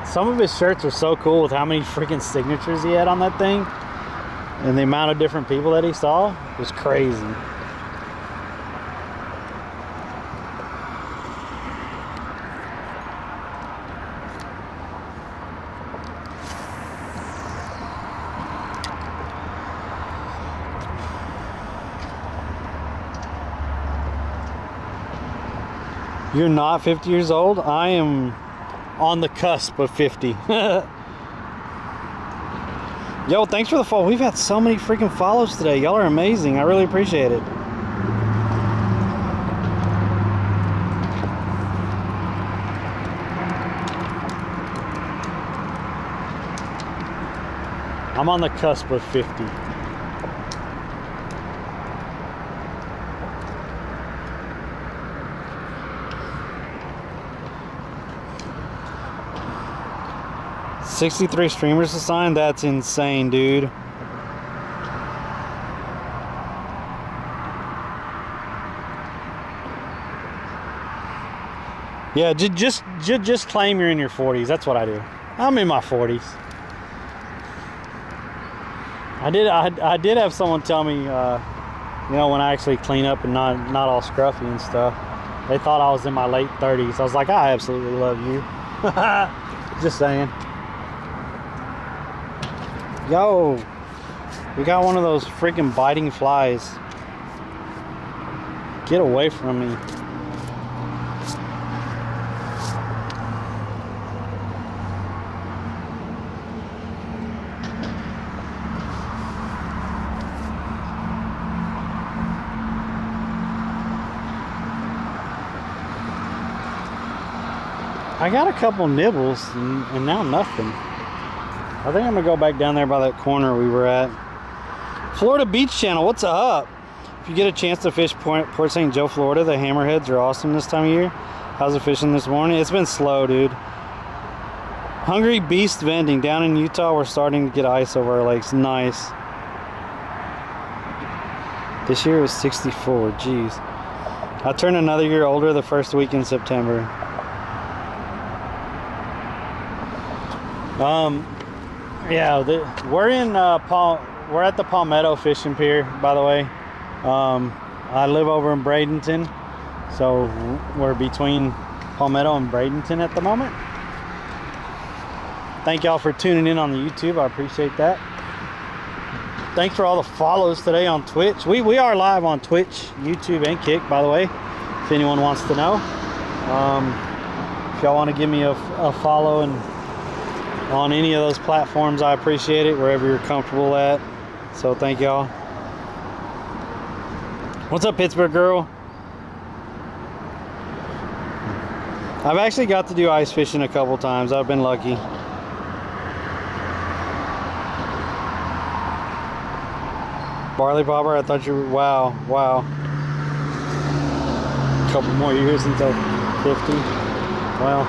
Speaker 5: some of his shirts are so cool with how many freaking signatures he had on that thing, and the amount of different people that he saw was crazy. You're not 50 years old? I am on the cusp of 50. Yo, thanks for the follow. We've had so many freaking follows today. Y'all are amazing. I really appreciate it. I'm on the cusp of 50. $63 streamers to sign? That's insane, dude. Yeah, just claim you're in your 40s. That's what I do. I'm in my 40s. I did have someone tell me, you know, when I actually clean up and not all scruffy and stuff, they thought I was in my late 30s. I was like, I absolutely love you. Just saying. Yo, we got one of those freaking biting flies. Get away from me. I got a couple nibbles and now nothing. I think I'm gonna go back down there by that corner we were at. Florida Beach Channel, what's up? If you get a chance to fish Port St. Joe, Florida, the hammerheads are awesome this time of year. How's the fishing this morning? It's been slow, dude. Hungry Beast Vending down in Utah. We're starting to get ice over our lakes. Nice. This year was 64. Jeez. I turned another year older the first week in September. Yeah, we're in we're at the Palmetto Fishing Pier, by the way. I live over in Bradenton, so we're between Palmetto and Bradenton at the moment. Thank y'all for tuning in on the YouTube. I appreciate that. Thanks for all the follows today on Twitch. We are live on Twitch, YouTube, and Kick, by the way, if anyone wants to know. If y'all want to give me a follow and on any of those platforms, I appreciate it, wherever you're comfortable at. So thank y'all. What's up, Pittsburgh girl? I've actually got to do ice fishing a couple times. I've been lucky. Barley popper, I thought you were, wow. A couple more years until 50. Well,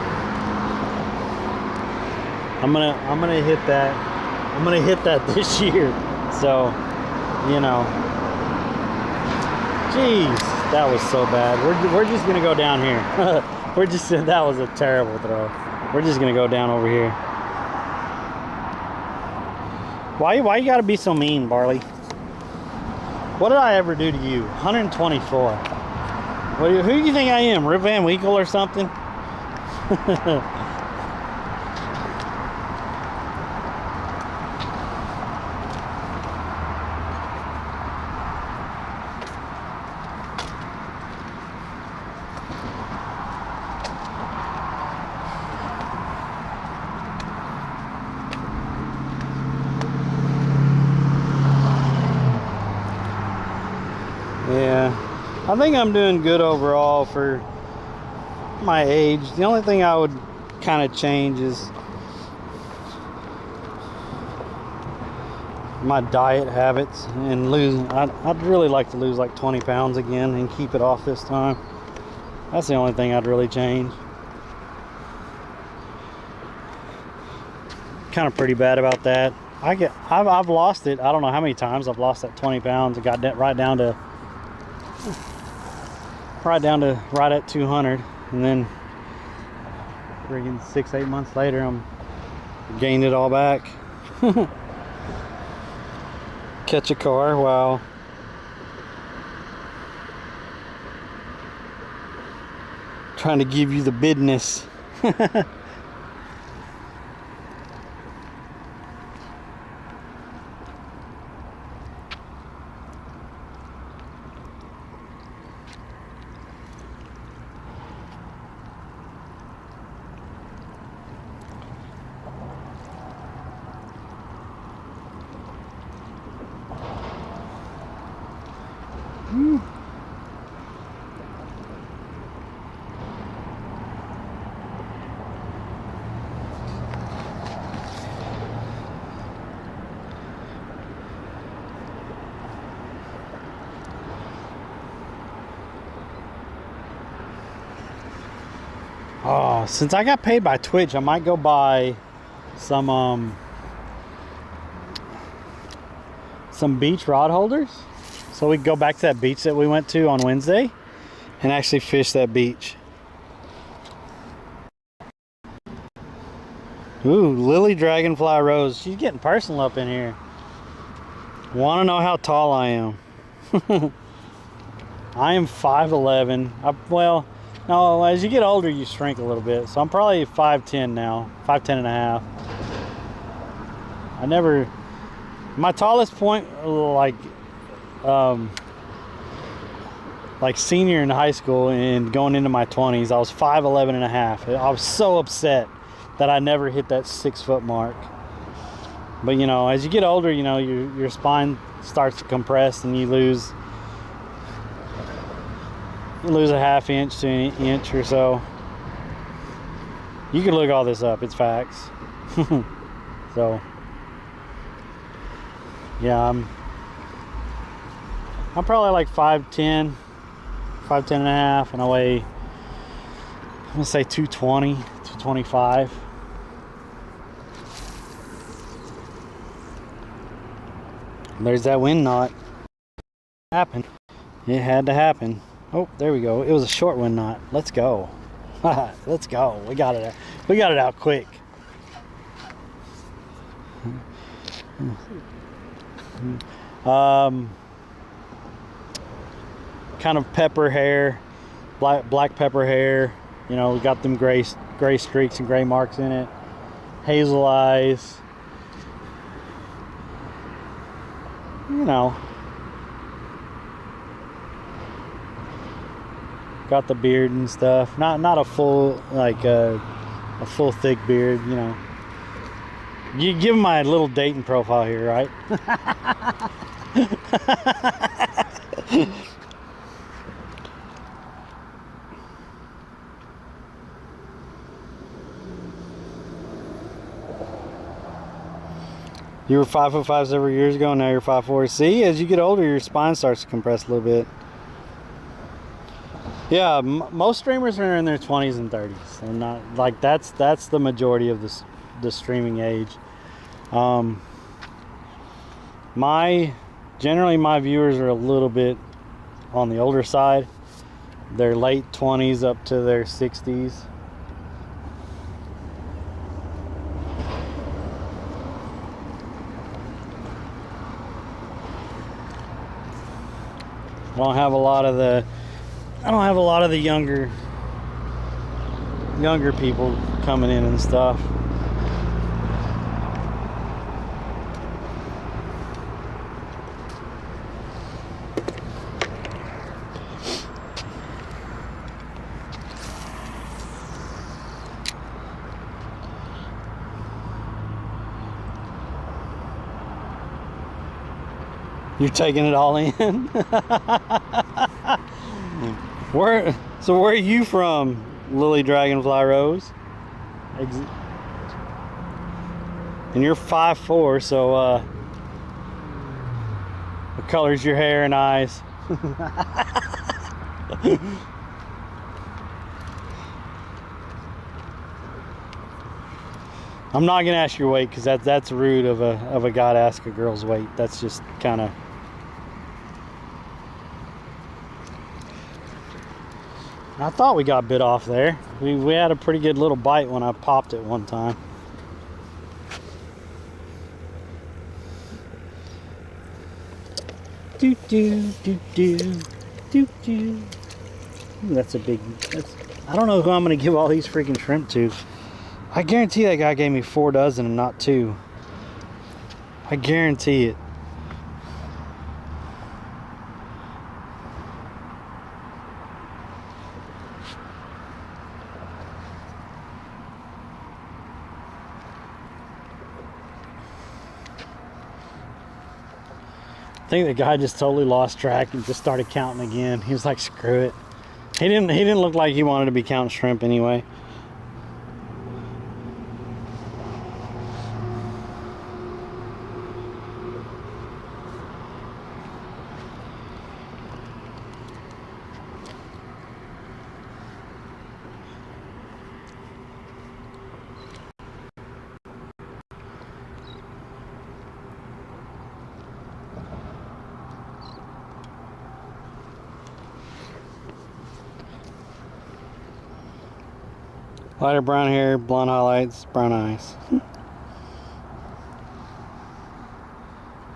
Speaker 5: I'm gonna hit that. I'm gonna hit that this year. So, you know. Jeez, that was so bad. We're just gonna go down here. That was a terrible throw. We're just gonna go down over here. Why you gotta be so mean, Barley? What did I ever do to you? 124. Who do you think I am? Rip Van Winkle or something? Yeah, I think I'm doing good overall for my age. The only thing I would kind of change is my diet habits and lose. I'd really like to lose like 20 pounds again and keep it off this time. That's the only thing I'd really change. Kind of pretty bad about that. I've lost it. I don't know how many times I've lost that 20 pounds. I got right down to right at 200, and then friggin' 6-8 months later I'm gained it all back. Catch a car, wow. Trying to give you the business. Oh, since I got paid by Twitch, I might go buy some beach rod holders, so we can go back to that beach that we went to on Wednesday and actually fish that beach. Ooh, Lily Dragonfly Rose. She's getting personal up in here. Want to know how tall I am? I am 5'11". Well, no, as you get older, you shrink a little bit. So I'm probably 5'10" now, 5'10" and a half. I never, my tallest point, like senior in high school and going into my 20s, I was 5'11" and a half. I was so upset that I never hit that 6 foot mark. But you know, as you get older, you know, your spine starts to compress and you lose a half inch to an inch or so. You can look all this up, it's facts. So yeah, I'm probably like 5'10", 5'10" and a half, and I weigh, I'm gonna say 220, 225. There's that wind knot. Happened. It had to happen. Oh, there we go. It was a short wind knot. Let's go. Let's go. We got it. We got it out quick. Kind of pepper hair, black pepper hair. You know, we got them gray streaks and gray marks in it. Hazel eyes. You know, got the beard and stuff. Not a full, like a full thick beard. You know, you give my little dating profile here, right? You were 5'5" several years ago, now you're 5'4". See, as you get older, your spine starts to compress a little bit. Yeah, most streamers are in their 20s and 30s, and not like that's the majority of the streaming age. Generally my viewers are a little bit on the older side. They're late 20s up to their 60s. I don't have a lot of the younger people coming in and stuff. You're taking it all in? Where are you from, Lily Dragonfly Rose? And you're 5'4", so what color's your hair and eyes? I'm not gonna ask your weight because that's rude of a guy to ask a girl's weight. That's just kind of. I thought we got bit off there. We had a pretty good little bite when I popped it one time. Do do do do do do. That's a big. I don't know who I'm gonna give all these freaking shrimp to. I guarantee that guy gave me 4 dozen and not 2. I guarantee it. I think the guy just totally lost track and just started counting again. He was like, screw it. He didn't look like he wanted to be counting shrimp anyway.
Speaker 1: Lighter brown hair, blonde highlights, brown eyes.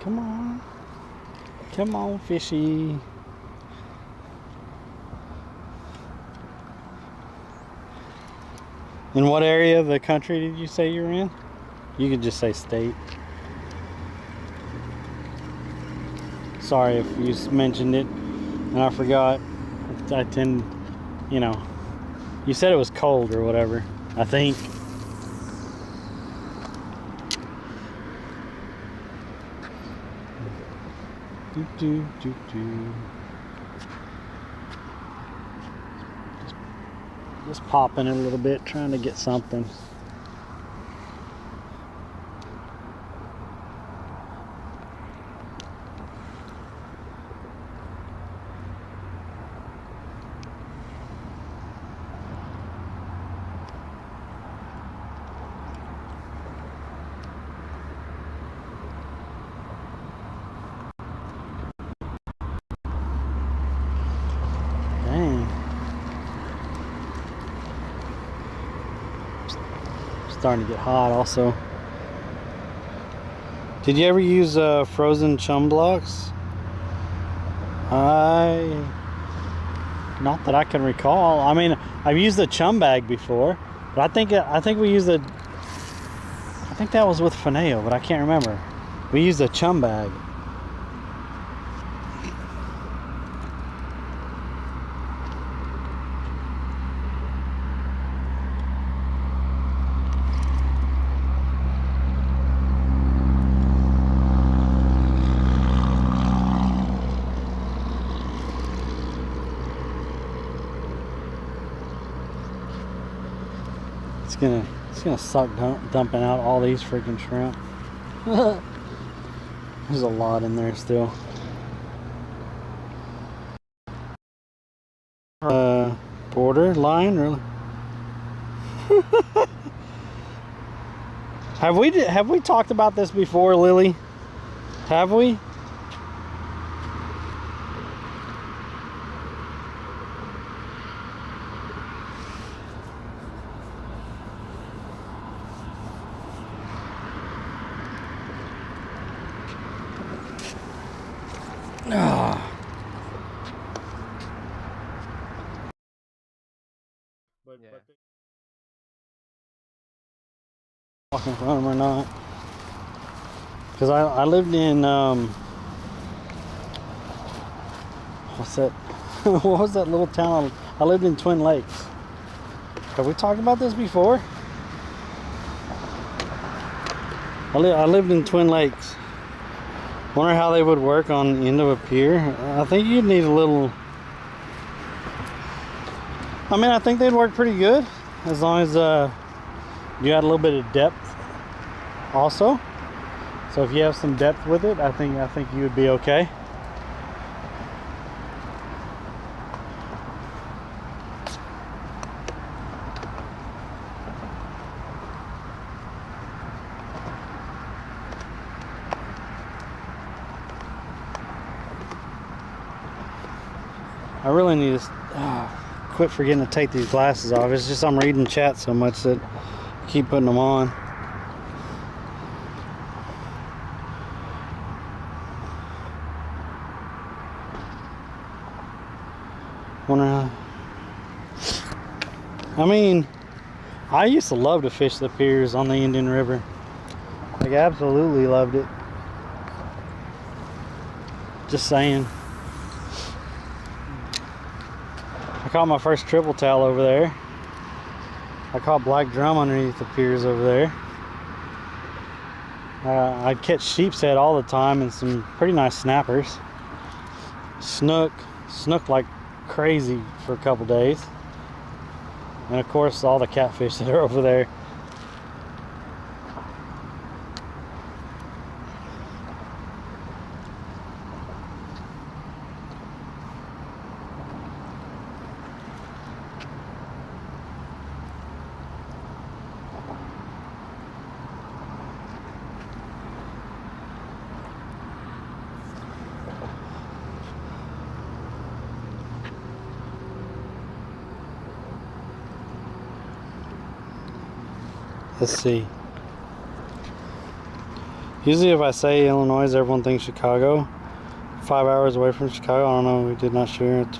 Speaker 1: Come on. Come on, fishy. In what area of the country did you say you were in? You could just say state. Sorry if you mentioned it and I forgot. I tend, you know, you said it was cold or whatever, I think. Just popping it a little bit, trying to get something. Dang. Starting to get hot also. Did you ever use frozen chum blocks? Not that I can recall. I mean, I've used the chum bag before, but I think we used I think that was with Fineo, but I can't remember. We used a chum bag. It's gonna suck dumping out all these freaking shrimp. There's a lot in there still. Borderline, really? Have we talked about this before, Lily? Have we? Walk in front of them or not? Because I lived in what's that? What was that little town? I lived in Twin Lakes. Have we talked about this before? I lived in Twin Lakes. Wonder how they would work on the end of a pier. I think you'd need a little. I mean, I think they'd work pretty good as long as you had a little bit of depth also. So if you have some depth with it, I think you would be okay. I really need to quit forgetting to take these glasses off. It's just I'm reading chat so much that I keep putting them on. Wonder how. I mean, I used to love to fish the piers on the Indian River. Like, absolutely loved it. Just saying. I caught my first triple tail over there. I caught black drum underneath the piers over there. I'd catch sheep's head all the time and some pretty nice snappers. Snook like crazy for a couple days. And of course all the catfish that are over there. Let's see. Usually if I say Illinois, everyone thinks Chicago. 5 hours away from Chicago. I don't know. We did not share it.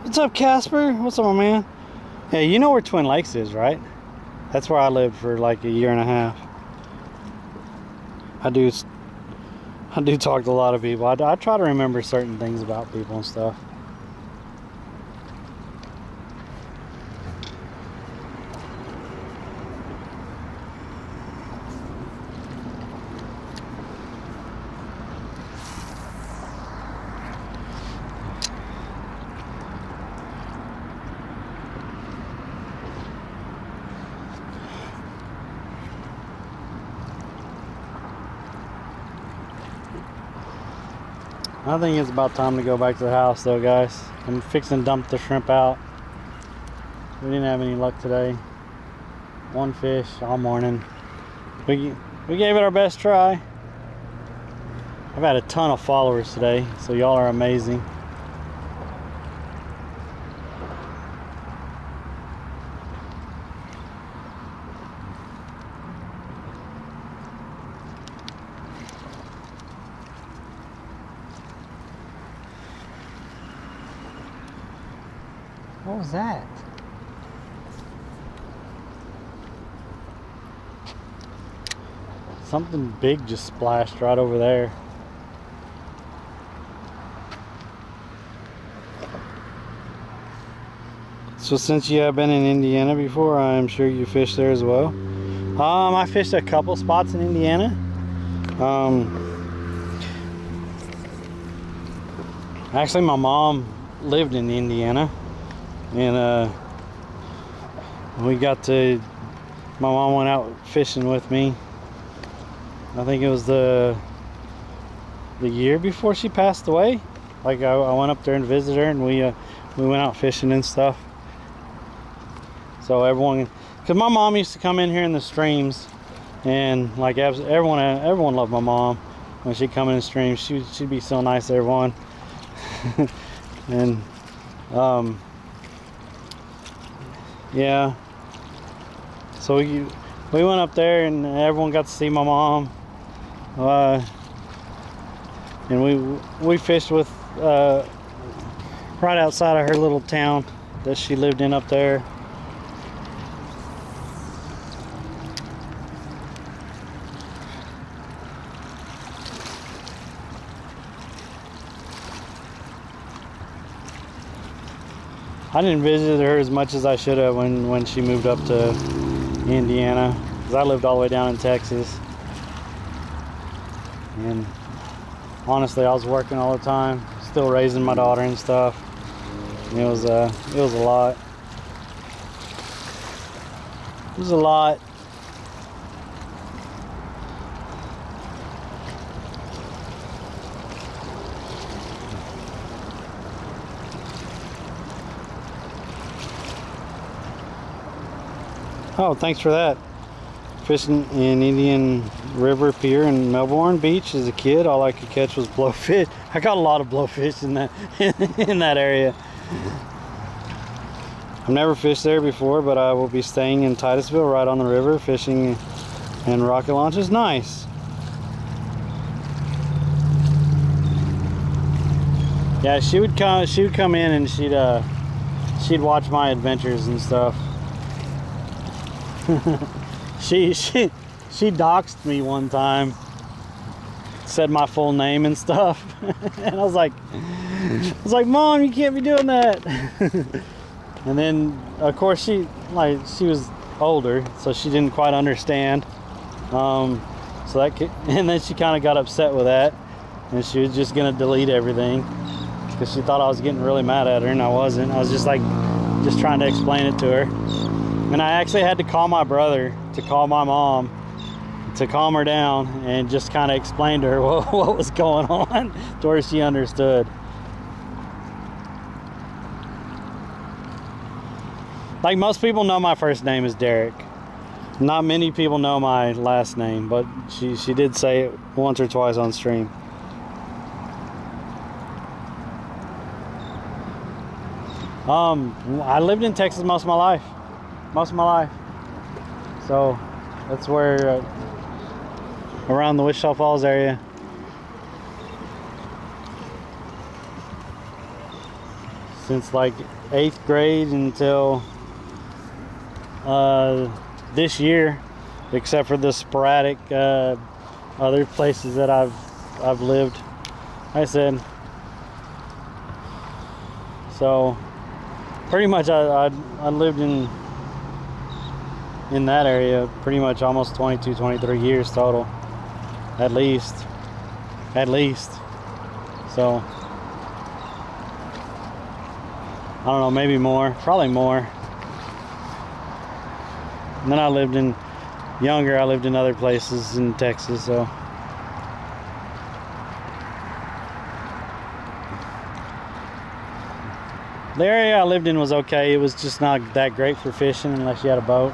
Speaker 1: What's up, Casper? What's up, my man? Yeah, you know where Twin Lakes is, right? That's where I lived for like a year and a half. I do talk to a lot of people. I try to remember certain things about people and stuff. I think it's about time to go back to the house though, guys. I'm fixing to dump the shrimp out. We didn't have any luck today. One fish all morning. We gave it our best try. I've had a ton of followers today, so y'all are amazing. What was that? Something big just splashed right over there. So since you have been in Indiana before, I'm sure you fished there as well. I fished a couple spots in Indiana. Actually, my mom lived in Indiana. And my mom went out fishing with me. I think it was the year before she passed away. Like I went up there and visited her, and we went out fishing and stuff. So everyone, because my mom used to come in here in the streams, and like everyone loved my mom when she'd come in the streams. She'd be so nice to everyone. And yeah, so we went up there and everyone got to see my mom, and we fished with right outside of her little town that she lived in up there. I didn't visit her as much as I should have when she moved up to Indiana, because I lived all the way down in Texas. And honestly, I was working all the time, still raising my daughter and stuff. And it was a lot. It was a lot. Oh, thanks for that. Fishing in Indian River Pier in Melbourne Beach as a kid, all I could catch was blowfish. I caught a lot of blowfish in that area. I've never fished there before, but I will be staying in Titusville, right on the river, fishing and rocket launches. Nice. Yeah, she would come in and she'd watch my adventures and stuff. she doxed me one time, said my full name and stuff. And I was like, Mom, you can't be doing that. And then of course she was older, so she didn't quite understand. And then she kind of got upset with that, and she was just gonna delete everything because she thought I was getting really mad at her, and I wasn't. I was just trying to explain it to her. And I actually had to call my brother to call my mom to calm her down and just kind of explain to her what was going on to where she understood. Like, most people know my first name is Derek. Not many people know my last name, but she did say it once or twice on stream. I lived in Texas most of my life.
Speaker 5: So that's where around the Wichita Falls area. Since like 8th grade until this year, except for the sporadic other places that I've lived. Like I said, so pretty much I lived in that area pretty much almost 22, 23 years total, at least. So I don't know, maybe more, probably more. And then I lived in other places in Texas, so. The area I lived in was okay. It was just not that great for fishing unless you had a boat.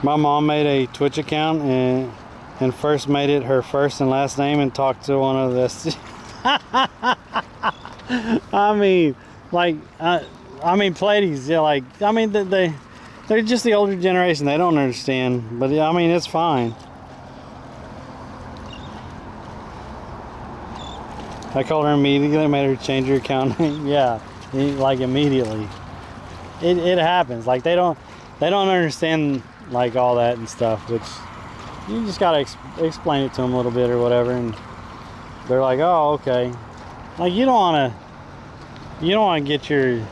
Speaker 5: My mom made a Twitch account and first made it her first and last name and talked to one of this. I mean, like, Pleiades, yeah, like, I mean, they're just the older generation. They don't understand, but I mean, it's fine. I called her immediately, made her change her account name. Yeah, like immediately. It happens. Like they don't understand like all that and stuff, which you just gotta explain it to them a little bit or whatever, and they're like, oh, okay. Like you don't wanna get your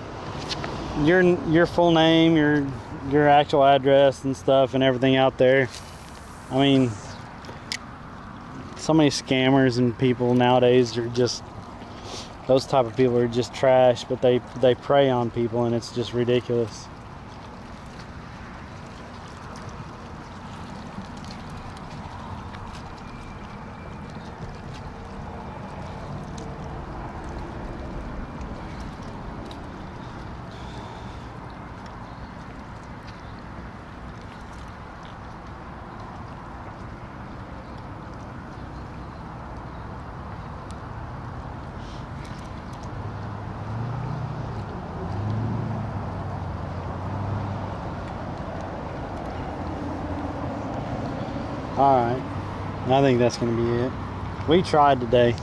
Speaker 5: full name, your actual address and stuff and everything out there. I mean, so many scammers and people nowadays are just, those type of people are just trash, but they prey on people and it's just ridiculous. Alright, I think that's going to be it. We tried today.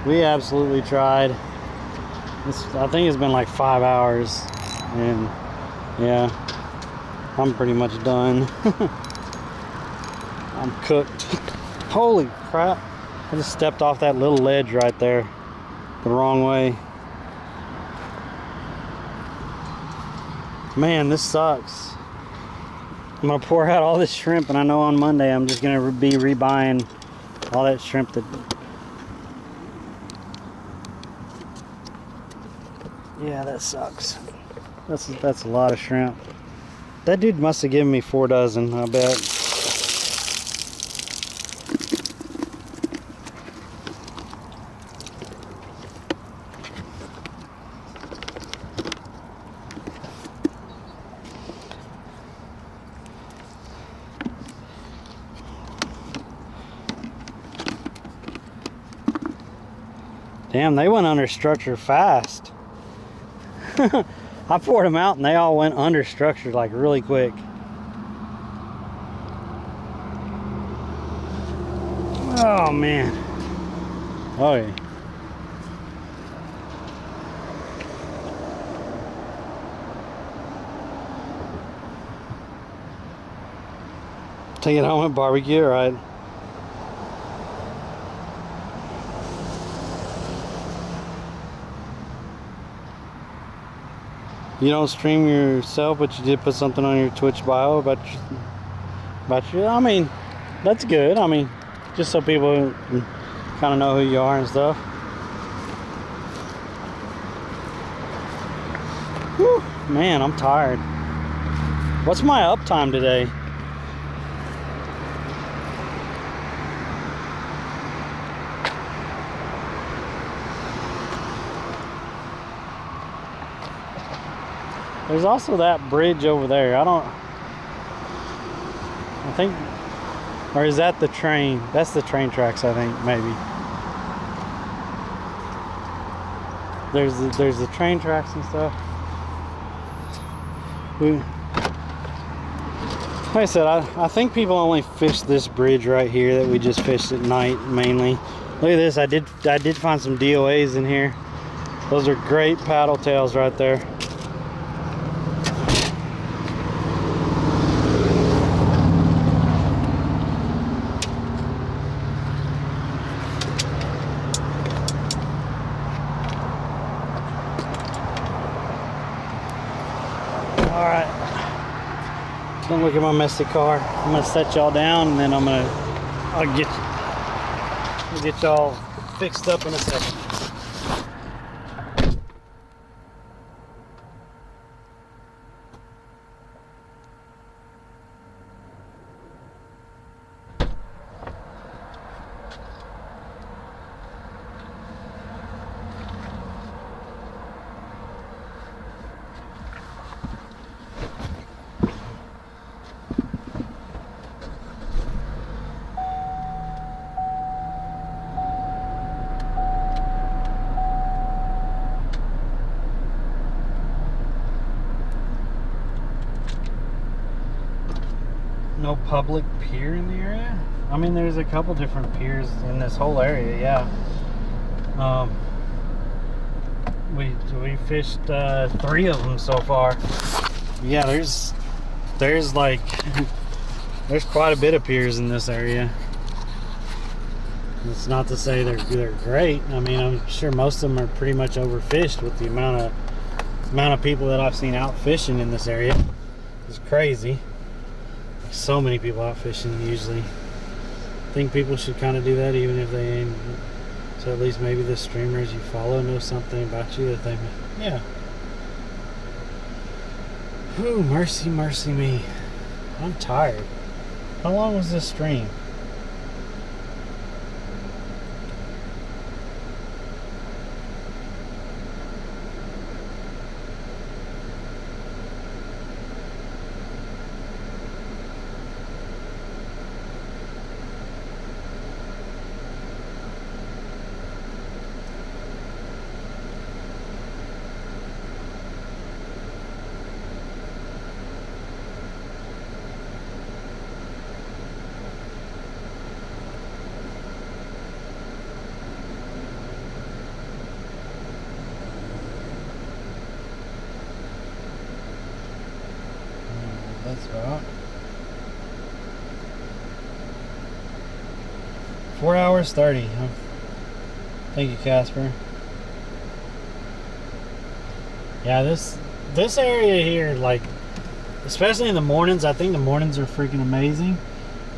Speaker 5: We absolutely tried. I think it's been like 5 hours. And yeah, I'm pretty much done. I'm cooked. Holy crap. I just stepped off that little ledge right there the wrong way. Man, this sucks. I'm gonna pour out all this shrimp, and I know on Monday I'm just gonna be rebuying all that shrimp that. Yeah, that sucks. That's a lot of shrimp. That dude must have given me 4 dozen, I bet. Damn, they went under structure fast. I poured them out and they all went under structure like really quick. Oh man. Oh yeah. Take it home and barbecue, right? You don't stream yourself, but you did put something on your Twitch bio about you. I mean, that's good. I mean, just so people kind of know who you are and stuff. Whew, man, I'm tired. What's my uptime today? There's also that bridge over there. I Or is that the train? That's the train tracks, I think, maybe. There's the train tracks and stuff. Like I said, I think people only fish this bridge right here that we just fished at night mainly. Look at this, I did find some DOAs in here. Those are great paddle tails right there. All right. Don't look at my messy car. I'm gonna set y'all down, and then I'll get y'all fixed up in a second. No public pier in the area? I mean, there's a couple different piers in this whole area, yeah. We fished 3 of them so far. Yeah, there's like there's quite a bit of piers in this area. It's not to say they're great. I mean, I'm sure most of them are pretty much overfished with the amount of people that I've seen out fishing in this area. It's crazy. So many people out fishing usually. I think people should kind of do that even if they ain't. So at least maybe the streamers you follow know something about you that they, yeah. Whew, mercy, mercy me. I'm tired. How long was this stream? That's about 4 hours 30. Thank you, Casper. Yeah, this area here, like, especially in the mornings, I think the mornings are freaking amazing.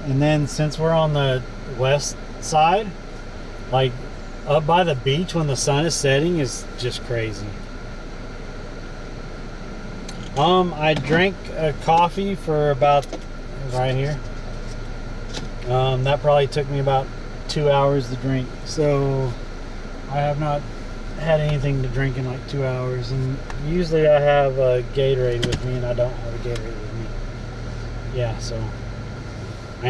Speaker 5: And then since we're on the west side, like up by the beach when the sun is setting is just crazy. I drank a coffee for about right here. That probably took me about 2 hours to drink. So I have not had anything to drink in like 2 hours. And usually I have a Gatorade with me, and I don't have a Gatorade with me. Yeah, so I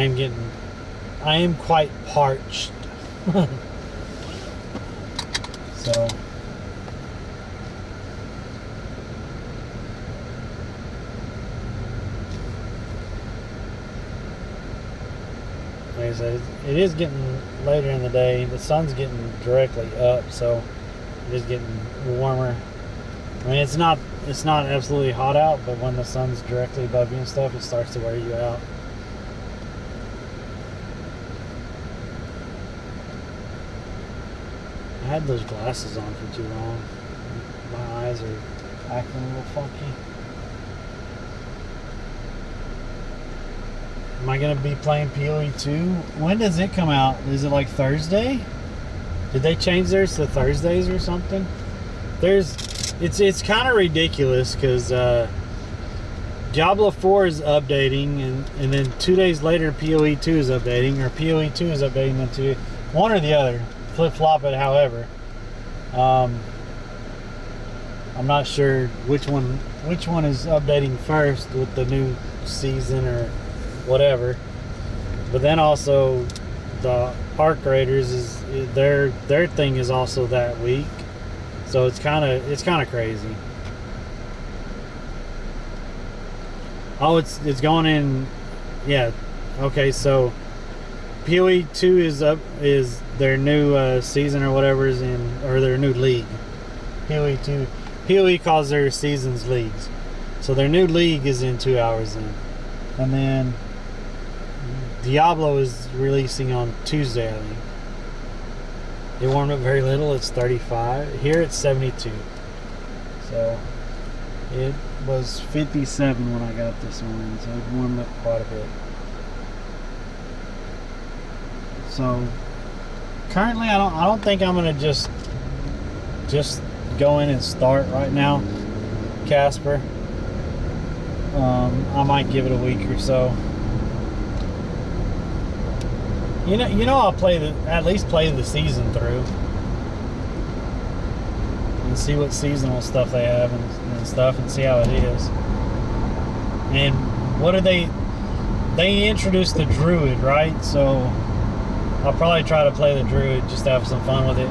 Speaker 5: am quite parched. So. Like I said, it is getting later in the day. The sun's getting directly up, so it is getting warmer. I mean, it's not absolutely hot out, but when the sun's directly above you and stuff, it starts to wear you out. I had those glasses on for too long. My eyes are acting a little funky. Am I going to be playing PoE 2? When does it come out? Is it like Thursday? Did they change theirs to Thursdays or something? It's kind of ridiculous because Diablo 4 is updating, and then 2 days later PoE 2 is updating, or PoE 2 is updating then 2. One or the other. Flip-flop it, however. I'm not sure which one is updating first with the new season or whatever. But then also the Arc Raiders is their thing is also that week. So it's kind of crazy. Oh, it's going in. Yeah. Okay, so PoE 2 is their new season or whatever is in, or their new league. PoE 2. PoE calls their seasons leagues. So their new league is in 2 hours in. And then Diablo is releasing on Tuesday, I think. It warmed up very little. It's 35. Here it's 72. So it was 57 when I got up this morning. So it warmed up quite a bit. So currently, I don't think I'm gonna just go in and start right now, Casper. I might give it a week or so. You know, I'll at least play the season through and see what seasonal stuff they have and stuff, and see how it is. And what are they introduced the Druid, right? So I'll probably try to play the Druid just to have some fun with it.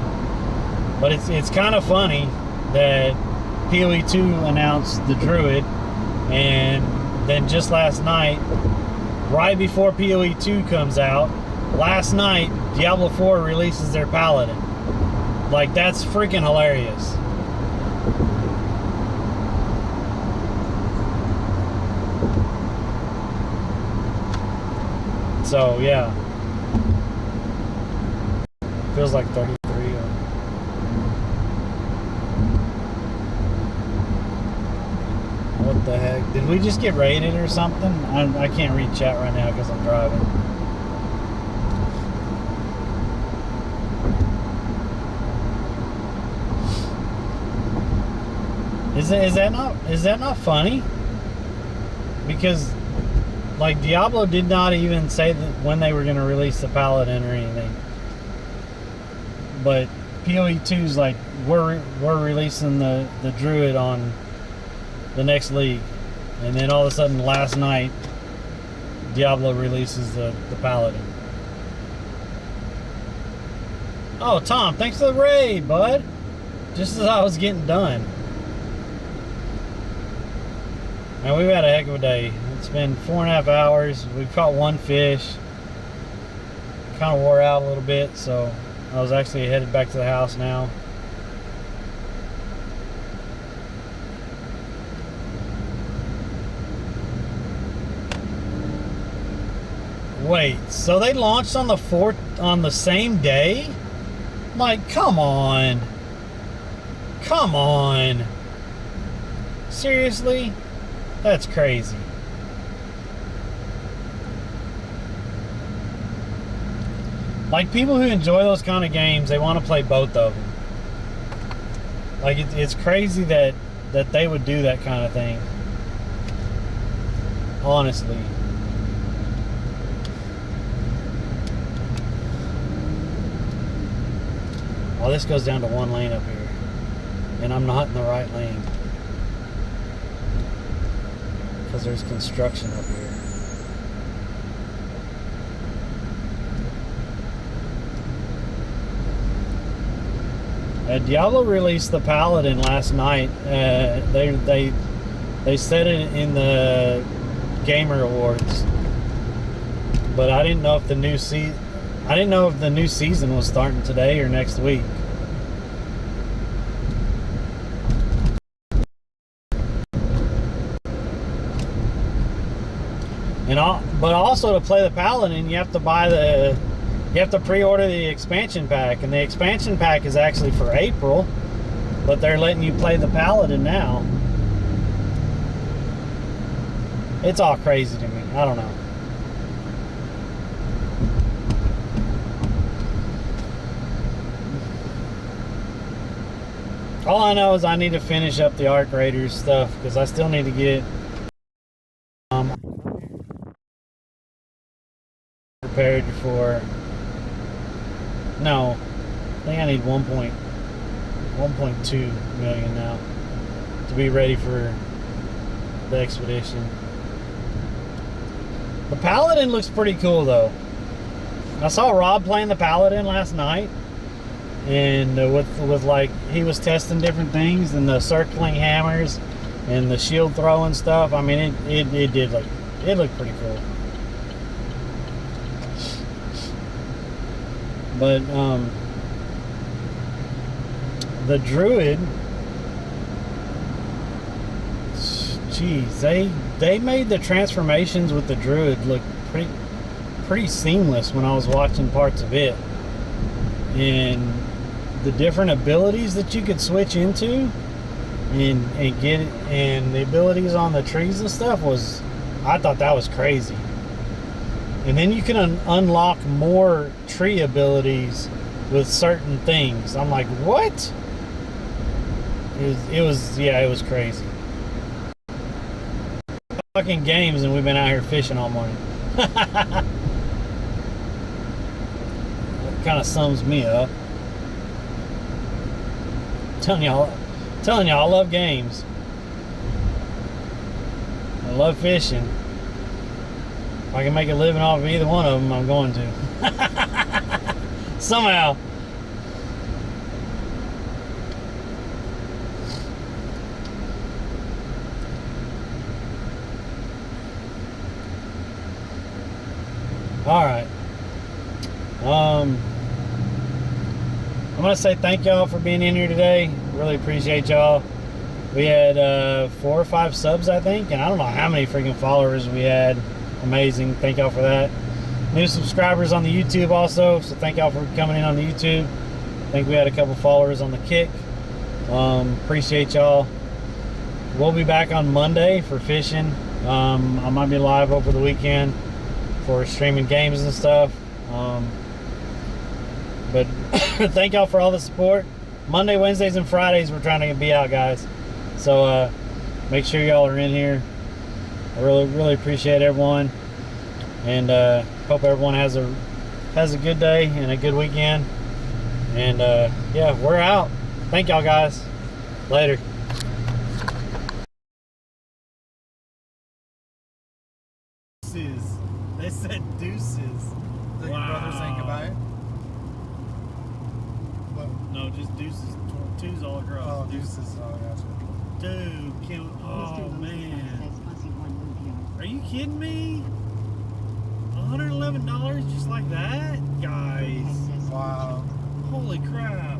Speaker 5: But it's kind of funny that PoE 2 announced the Druid, and then just last night, right before PoE 2 comes out, last night Diablo 4 releases their Paladin. Like, that's freaking hilarious. So yeah, feels like 33. What the heck? Did we just get raided or something? I can't read chat right now because I'm driving. Is that not funny? Because like Diablo did not even say that when they were going to release the Paladin or anything. But PoE 2's like we're releasing the Druid on the next league, and then all of a sudden last night Diablo releases the Paladin. Oh, Tom, thanks for the raid, bud. Just as I was getting done. And we've had a heck of a day. It's been 4.5 hours. We've caught one fish. Kind of wore out a little bit, so I was actually headed back to the house now. Wait, so they launched on the same day? Like, come on. Come on. Seriously? That's crazy. Like, people who enjoy those kind of games, they want to play both of them. Like, it's crazy that they would do that kind of thing. Honestly. Well, this goes down to one lane up here, and I'm not in the right lane because there's construction up here. Diablo released the Paladin last night. They said it in the Gamer Awards, but I didn't know if the new season was starting today or next week. But also to play the Paladin, you have to pre-order the expansion pack, and the expansion pack is actually for April, but they're letting you play the Paladin now. It's all crazy to me. I don't know. All I know is I need to finish up the Arc Raiders stuff because I still need to get prepared for. No, I think I need 1.2 million now to be ready for the expedition. The Paladin looks pretty cool though. I saw Rob playing the Paladin last night, and with like he was testing different things and the circling hammers and the shield throwing stuff. I mean, it did look, it looked pretty cool. But the Druid, geez, they made the transformations with the Druid look pretty seamless when I was watching parts of it, and the different abilities that you could switch into and get, and the abilities on the trees and stuff was, I thought that was crazy. And then you can unlock more tree abilities with certain things. I'm like, what? It was crazy. Fucking games, and we've been out here fishing all morning. That kind of sums me up. Telling y'all, I love games. I love fishing. If I can make a living off of either one of them, I'm going to. Somehow. All right. I'm gonna say thank y'all for being in here today. Really appreciate y'all. We had 4 or 5 subs, I think, and I don't know how many freaking followers we had. Amazing. Thank y'all for that. New subscribers on the YouTube also, so thank y'all for coming in on the YouTube. I think we had a couple followers on the Kick. Appreciate y'all. We'll be back on Monday for fishing. I might be live over the weekend for streaming games and stuff. But thank y'all for all the support. Monday, Wednesdays, and Fridays we're trying to be out, guys. So make sure y'all are in here. I really appreciate everyone, and hope everyone has a good day and a good weekend. And yeah, we're out. Thank y'all, guys. Later. They said deuces.
Speaker 1: Is that your brother saying goodbye? What?
Speaker 5: No, just deuces. 2's all across.
Speaker 1: Oh, deuces. Oh, gotcha.
Speaker 5: Dude, oh man. Are you kidding me? $111 just like that? Guys.
Speaker 1: Wow.
Speaker 5: Holy crap.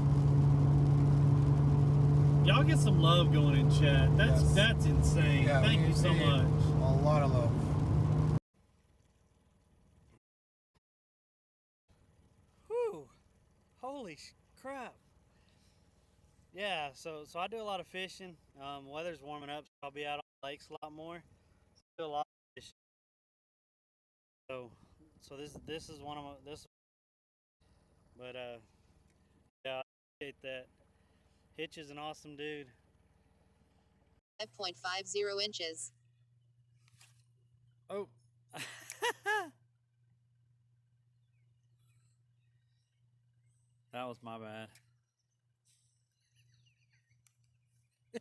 Speaker 5: Y'all get some love going in chat. That's insane.
Speaker 1: Yeah,
Speaker 5: Thank you so
Speaker 1: we need
Speaker 5: much.
Speaker 1: A lot of love.
Speaker 5: Whew. Holy crap. Yeah, so I do a lot of fishing. Weather's warming up, so I'll be out on the lakes a lot more. Do a lot of fishing. So this is one of my but yeah, I appreciate that. Hitch is an awesome dude.
Speaker 4: 5.50 inches.
Speaker 5: Oh. That was my bad.